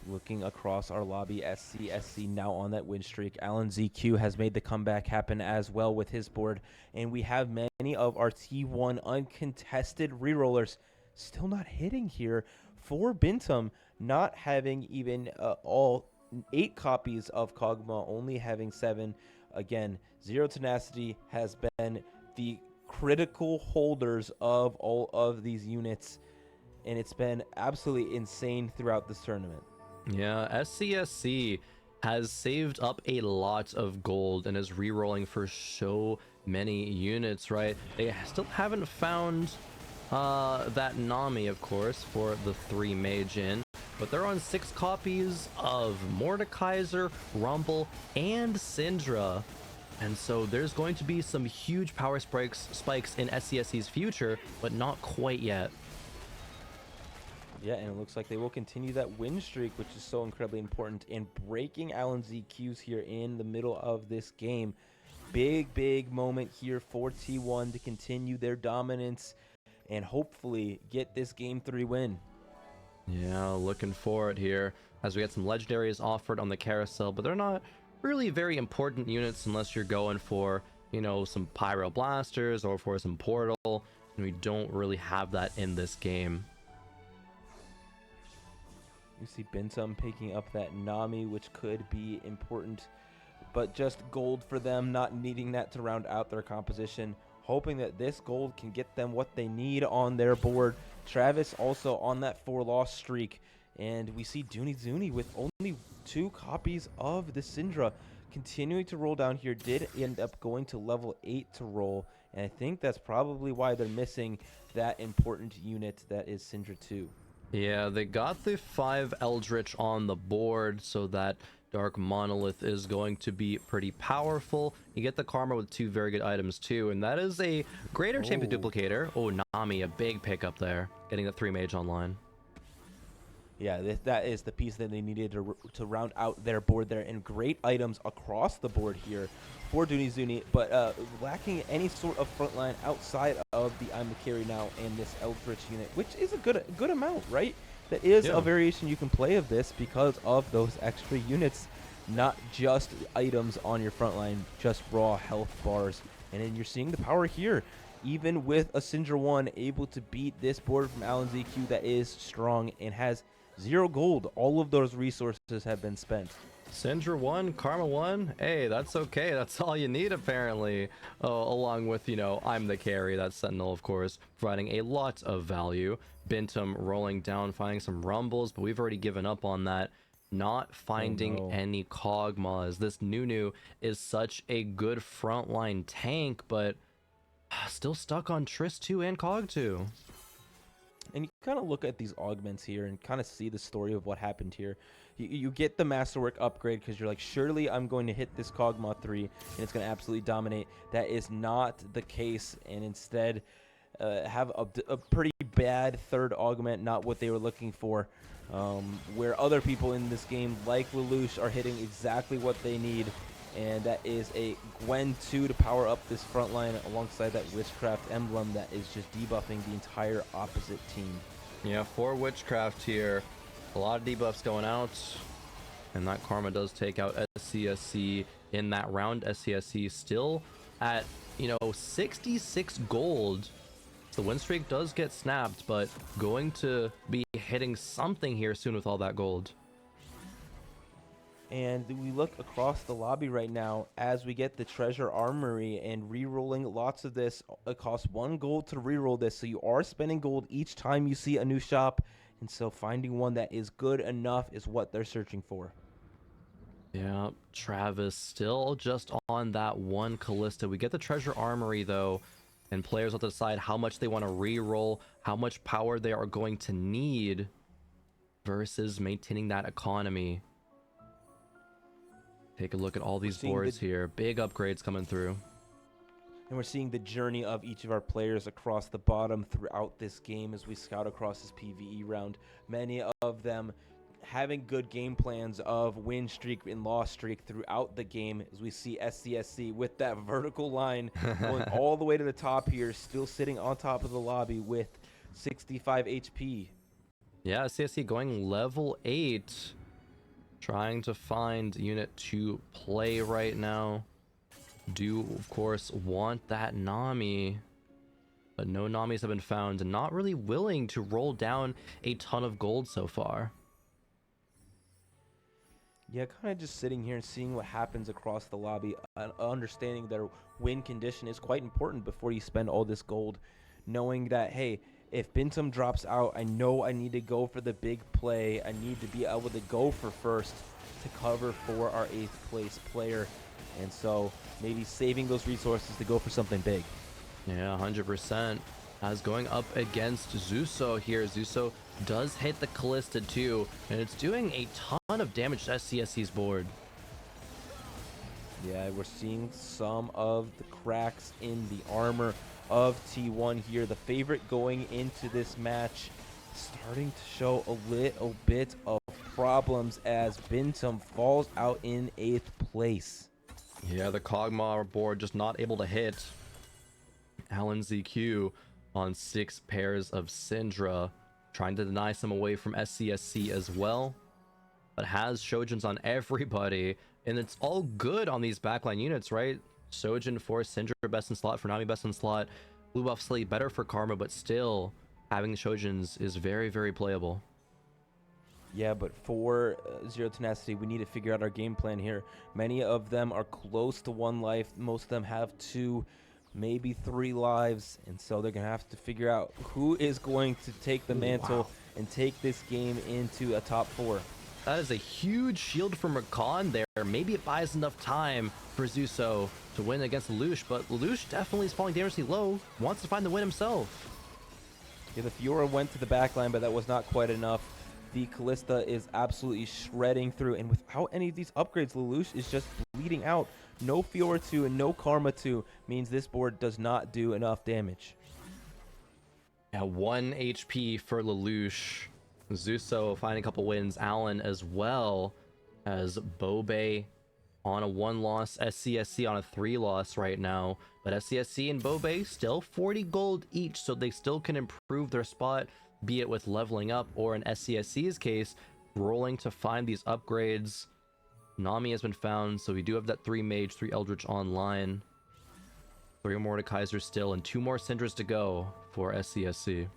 Speaker 1: Looking across our lobby, SC now on that win streak. Alan ZQ has made the comeback happen as well with his board. And we have many of our T1 uncontested rerollers still not hitting here for Bintum, not having even all 8 copies of Kog'Maw, only having 7. Again, Zero Tenacity has been the critical holders of all of these units, and it's been absolutely insane throughout this tournament.
Speaker 2: Yeah, SCSC has saved up a lot of gold and is re-rolling for so many units, right? They still haven't found that Nami, of course, for the 3 mage in, but they're on 6 copies of Mordekaiser, Rumble, and Syndra. And so there's going to be some huge power spikes in SCSC's future, but not quite yet.
Speaker 1: Yeah, and it looks like they will continue that win streak, which is so incredibly important in breaking Alan ZQ's here in the middle of this game. Big moment here for T1 to continue their dominance and hopefully get this game 3 win.
Speaker 2: Yeah, looking for it here as we get some legendaries offered on the carousel, but they're not really very important units unless you're going for, you know, some pyro blasters or for some portal, and we don't really have that in this game.
Speaker 1: You see Bintum picking up that Nami, which could be important, but just gold for them, not needing that to round out their composition, hoping that this gold can get them what they need on their board. Travis also on that 4-loss streak, and we see Dooney Zuni with only 2 copies of the Syndra continuing to roll down here. Did end up going to level 8 to roll, and I think that's probably why they're missing that important unit that is Syndra 2.
Speaker 2: Yeah, they got the 5 Eldritch on the board, so that Dark Monolith is going to be pretty powerful. You get the Karma with 2 very good items too, and that is a greater champion duplicator. Oh, Nami, a big pickup there, getting the 3 mage online.
Speaker 1: Yeah, that is the piece that they needed to round out their board there, and great items across the board here for Dooney Zuni, but lacking any sort of front line outside of the I'm the Carry now and this Eldritch unit, which is a good amount, right? That is a variation you can play of this because of those extra units, not just items on your front line, just raw health bars. And then you're seeing the power here, even with a Syndra 1 able to beat this board from Alan ZQ that is strong and has 0 gold. All of those resources have been spent.
Speaker 2: Syndra 1, Karma 1, hey, that's okay. That's all you need, apparently. Along with, you know, I'm the Carry, that Sentinel, of course, providing a lot of value. Bintum rolling down, finding some Rumbles, but we've already given up on that. Not finding any Kog'Maws. This Nunu is such a good frontline tank, but still stuck on Triss 2 and Cog 2.
Speaker 1: And you kind of look at these augments here and kind of see the story of what happened here. You get the Masterwork upgrade because you're like, surely I'm going to hit this Kog'Maw 3 and it's going to absolutely dominate. That is not the case, and instead have a pretty bad third augment, not what they were looking for. Where other people in this game, like Lelouch, are hitting exactly what they need, and that is a Gwen 2 to power up this front line alongside that Witchcraft emblem that is just debuffing the entire opposite team.
Speaker 2: Yeah, 4 Witchcraft here. A lot of debuffs going out. And that Karma does take out SCSC in that round. SCSC still at, 66 gold. So the win streak does get snapped, but going to be hitting something here soon with all that gold.
Speaker 1: And we look across the lobby right now as we get the treasure armory and re-rolling lots of this. It costs 1 gold to re-roll this, so you are spending gold each time you see a new shop. And so finding one that is good enough is what they're searching for.
Speaker 2: Yeah, Travis still just on that 1 Callista. We get the treasure armory though, and players have to decide how much they want to re-roll, how much power they are going to need versus maintaining that economy. Take a look at all these boards here. Big upgrades coming through.
Speaker 1: And we're seeing the journey of each of our players across the bottom throughout this game as we scout across this PvE round. Many of them having good game plans of win streak and loss streak throughout the game, as we see SCSC with that vertical line going all the way to the top here, still sitting on top of the lobby with 65 HP.
Speaker 2: Yeah, SCSC going level 8. Trying to find unit to play right now. Do, of course, want that Nami. But no Namis have been found, and not really willing to roll down a ton of gold so far.
Speaker 1: Yeah, kind of just sitting here and seeing what happens across the lobby, understanding their win condition is quite important before you spend all this gold. Knowing that, hey, if Bintum drops out, I know I need to go for the big play. I need to be able to go for first to cover for our 8th place player. And so maybe saving those resources to go for something big.
Speaker 2: Yeah, 100%. As going up against Zuso here. Zuso does hit the Callista too, and it's doing a ton of damage to SCSC's board.
Speaker 1: Yeah, we're seeing some of the cracks in the armor of T1 here. The favorite going into this match starting to show a little bit of problems as Bintum falls out in 8th place.
Speaker 2: Yeah, the Kog'Maw board just not able to hit Alan ZQ on 6 pairs of Syndra, trying to deny some away from SCSC as well, but has Shojins on everybody, and it's all good on these backline units, right? Shojin for Syndra best in slot, for Nami best in slot, blue buff slate better for Karma, but still having the Shojins is very, very playable.
Speaker 1: Yeah, but for Zero Tenacity, we need to figure out our game plan here. Many of them are close to 1 life. Most of them have 2, maybe 3 lives. And so they're going to have to figure out who is going to take the mantle and take this game into a top 4.
Speaker 2: That is a huge shield from Rakan there. Maybe it buys enough time for Zuso to win against Lelouch, but Lelouch definitely is falling dangerously low. Wants to find the win himself.
Speaker 1: Yeah, the Fiora went to the backline, but that was not quite enough. The Callista is absolutely shredding through, and without any of these upgrades, Lelouch is just bleeding out. No Fiora 2 and no Karma 2 means this board does not do enough damage.
Speaker 2: Yeah, 1 HP for Lelouch. Zuso finding a couple wins. Allen as well as Bobe on a 1 loss. SCSC on a 3 loss right now. But SCSC and Bobe still 40 gold each, so they still can improve their spot, be it with leveling up or in SCSC's case, rolling to find these upgrades. Nami has been found, so we do have that 3 Mage, 3 Eldritch online. 3 Mordekaisers still, and 2 more Syndras to go for SCSC.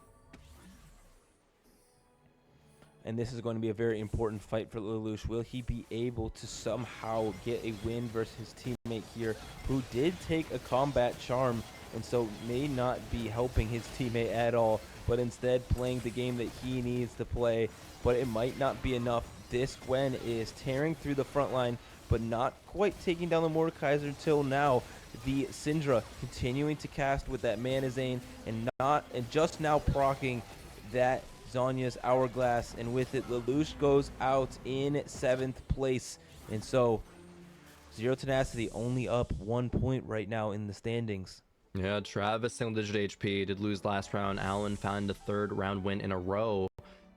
Speaker 1: And this is going to be a very important fight for Lelouch. Will he be able to somehow get a win versus his teammate here, who did take a combat charm, and so may not be helping his teammate at all, but instead playing the game that he needs to play. But it might not be enough. This Gwen is tearing through the front line, but not quite taking down the Mordekaiser until now. The Syndra continuing to cast with that Mana Zane and just now proccing that Zonya's Hourglass, and with it, Lelouch goes out in 7th place. And so, Zero Tenacity only up 1 point right now in the standings.
Speaker 2: Yeah, Travis single-digit HP, did lose last round. Alan found a third round win in a row.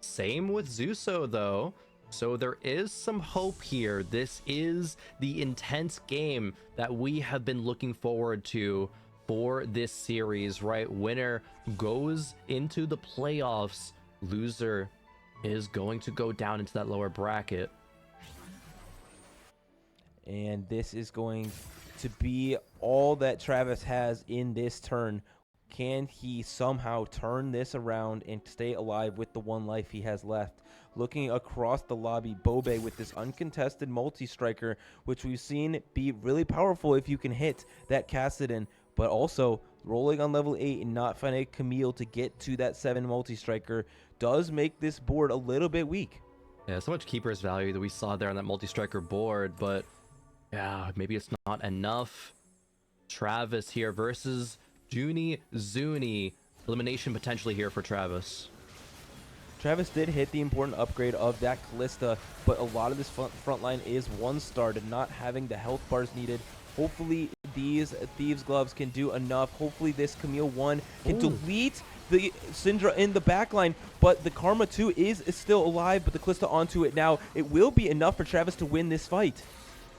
Speaker 2: Same with Zuso, though. So there is some hope here. This is the intense game that we have been looking forward to for this series, right? Winner goes into the playoffs. Loser is going to go down into that lower bracket.
Speaker 1: And this is going to be all that Travis has in this turn. Can he somehow turn this around and stay alive with the one life he has left? Looking across the lobby, Bobe with this uncontested multi-striker, which we've seen be really powerful if you can hit that Kassadin, but also rolling on level 8 and not finding a Camille to get to that 7 multi-striker does make this board a little bit weak.
Speaker 2: Yeah, so much keeper's value that we saw there on that multi-striker board, but yeah, maybe it's not enough. Travis here versus Junie Zuni. Elimination potentially here for Travis.
Speaker 1: Travis did hit the important upgrade of that Callista, but a lot of this front line is one-starred and not having the health bars needed. Hopefully these Thieves Gloves can do enough. Hopefully this Camille 1 can delete the Syndra in the backline, but the Karma 2 is still alive, but the Callista onto it now. It will be enough for Travis to win this fight.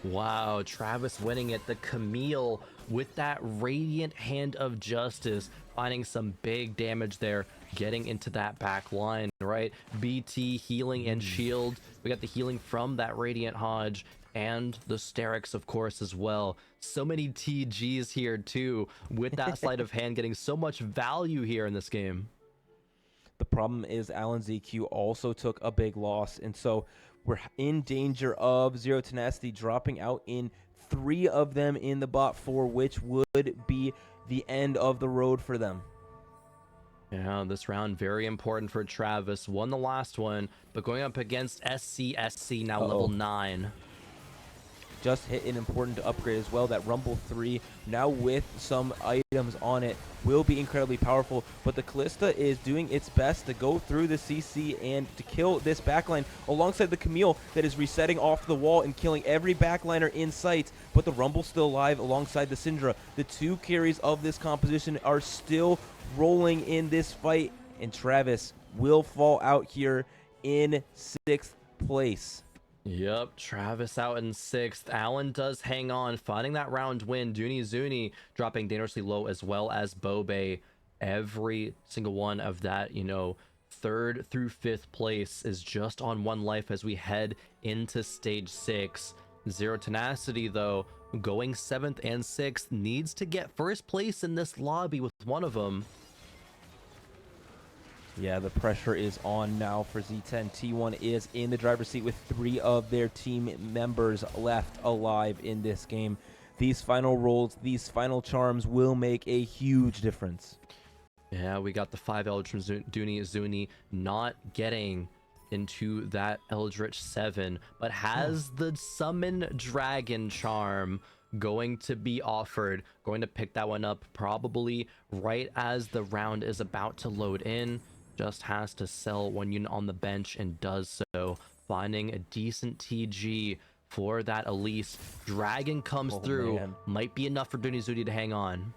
Speaker 2: Wow, Travis winning it. The Camille with that Radiant Hand of Justice, finding some big damage there, getting into that back line, right? BT healing and shield. We got the healing from that Radiant Hodge and the Sterix, of course, as well. So many TGs here, too, with that sleight of hand getting so much value here in this game.
Speaker 1: The problem is Alan ZQ also took a big loss, and so we're in danger of Zero Tenacity dropping out in 3 of them in the bot 4, which would be the end of the road for them.
Speaker 2: Yeah, this round very important for Travis. Won the last one, but going up against SCSC now level 9.
Speaker 1: Just hit an important upgrade as well. That Rumble 3 now with some items on it will be incredibly powerful, but the Callista is doing its best to go through the CC and to kill this backline alongside the Camille that is resetting off the wall and killing every backliner in sight, but the Rumble's still alive alongside the Syndra. The 2 carries of this composition are still rolling in this fight, and Travis will fall out here in 6th place.
Speaker 2: Yep, Travis out in 6th. Alan does hang on, finding that round win. Junie Zuni dropping dangerously low, as well as Bobe. Every single one of that, 3rd through 5th place is just on 1 life as we head into stage 6. Zero Tenacity, though, going 7th and 6th, needs to get 1st place in this lobby with one of them.
Speaker 1: Yeah, the pressure is on now for Z10. T1 is in the driver's seat with 3 of their team members left alive in this game. These final rolls, these final charms will make a huge difference.
Speaker 2: Yeah, we got the 5 Eldritch from Junie Zuni not getting into that Eldritch 7, but has the Summon Dragon charm going to be offered. Going to pick that one up probably right as the round is about to load in. Just has to sell 1 unit on the bench and does so, finding a decent TG for that Elise. Dragon comes through,
Speaker 1: man.
Speaker 2: might be enough for Junie Zuni to hang on.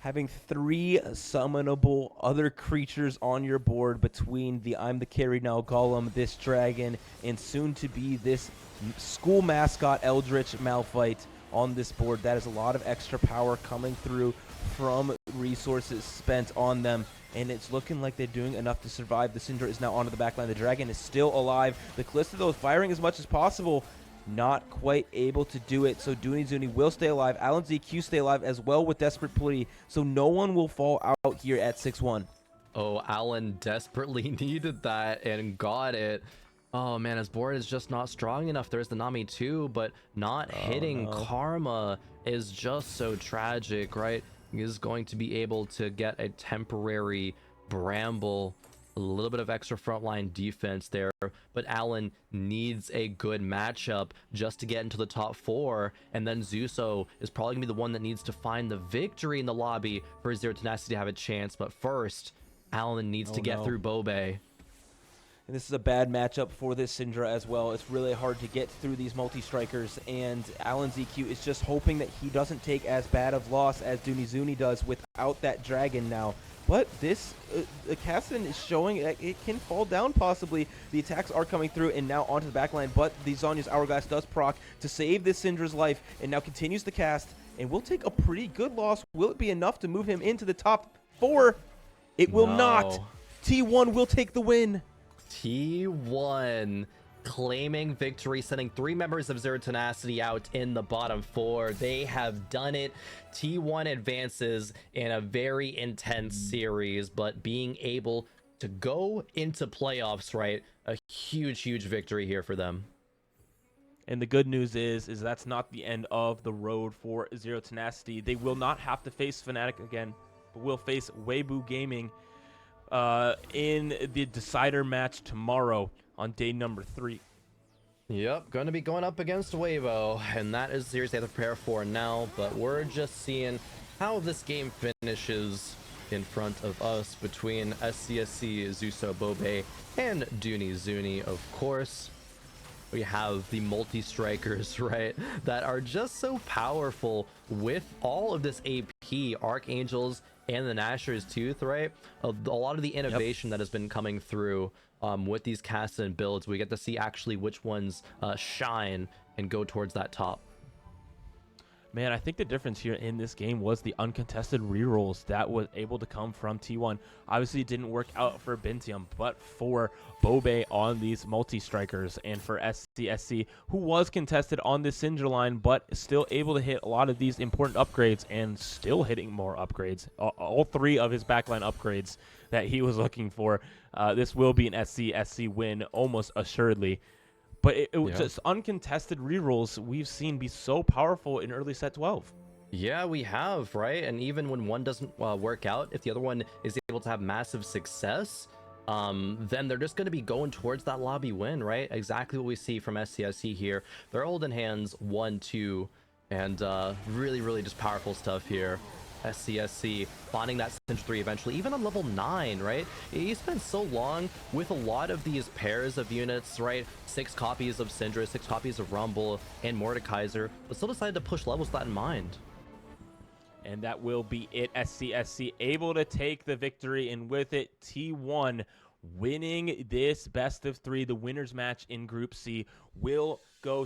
Speaker 1: Having 3 summonable other creatures on your board between the I'm the Carry Now Golem, this Dragon, and soon to be this school mascot Eldritch Malphite on this board. That is a lot of extra power coming through from resources spent on them, and it's looking like they're doing enough to survive. The Syndra is now onto the backline. The Dragon is still alive. The Callista, though, is firing as much as possible. Not quite able to do it, so Junie Zuni will stay alive. Alan ZQ stay alive as well with Desperate Plea, so no one will fall out here at 6-1.
Speaker 2: Oh, Alan desperately needed that and got it. Oh man, his board is just not strong enough. There's the Nami too, but not hitting Karma is just so tragic, right? He is going to be able to get a temporary Bramble, a little bit of extra frontline defense there, but Alan needs a good matchup just to get into the top 4, and then Zuso is probably gonna be the one that needs to find the victory in the lobby for Zero Tenacity to have a chance. But first, Alan needs to get through Bobe.
Speaker 1: And this is a bad matchup for this Syndra as well. It's really hard to get through these multi-strikers, and Alan ZQ is just hoping that he doesn't take as bad of loss as Dunizuni does without that dragon now. But this Cassin is showing that it can fall down possibly. The attacks are coming through and now onto the backline, but the Zhonya's Hourglass does proc to save this Syndra's life and now continues the cast and will take a pretty good loss. Will it be enough to move him into the top 4? It will not. T1 will take the win.
Speaker 2: T1 claiming victory, sending 3 members of Zero Tenacity out in the bottom 4. They have done it. T1 advances in a very intense series, but being able to go into playoffs, right? A huge victory here for them.
Speaker 1: And the good news is that's not the end of the road for Zero Tenacity. They will not have to face Fnatic again, but will face Weibo Gaming in the decider match tomorrow on day number 3.
Speaker 2: Yep, going to be going up against Weibo, and that is the series they have to prepare for now, but we're just seeing how this game finishes in front of us between SCSC, Zuso, Bobe, and Dunizuni, of course. We have the multi-strikers, right, that are just so powerful with all of this AP, Archangels, and the Nashor's Tooth, right? A lot of the innovation that has been coming through with these casts and builds, we get to see actually which ones shine and go towards that top.
Speaker 1: Man, I think the difference here in this game was the uncontested rerolls that was able to come from T1. Obviously, it didn't work out for Bintium, but for Bobe on these multi-strikers and for SCSC, who was contested on this Syndra line, but still able to hit a lot of these important upgrades and still hitting more upgrades. All 3 of his backline upgrades that he was looking for. This will be an SCSC win, almost assuredly. But it was just uncontested rerolls we've seen be so powerful in early set 12.
Speaker 2: Yeah, we have, right? And even when one doesn't work out, if the other one is able to have massive success, then they're just going to be going towards that lobby win, right? Exactly what we see from SCSC here. They're holding hands 1-2, and really just powerful stuff here. SCSC finding that Syndra 3 eventually, even on level 9, right? He spent so long with a lot of these pairs of units, right? 6 copies of Syndra, 6 copies of Rumble, and Mordekaiser, but still decided to push levels with that in mind.
Speaker 1: And that will be it. SCSC able to take the victory, and with it, T1 winning this best of 3. The winners match in Group C will go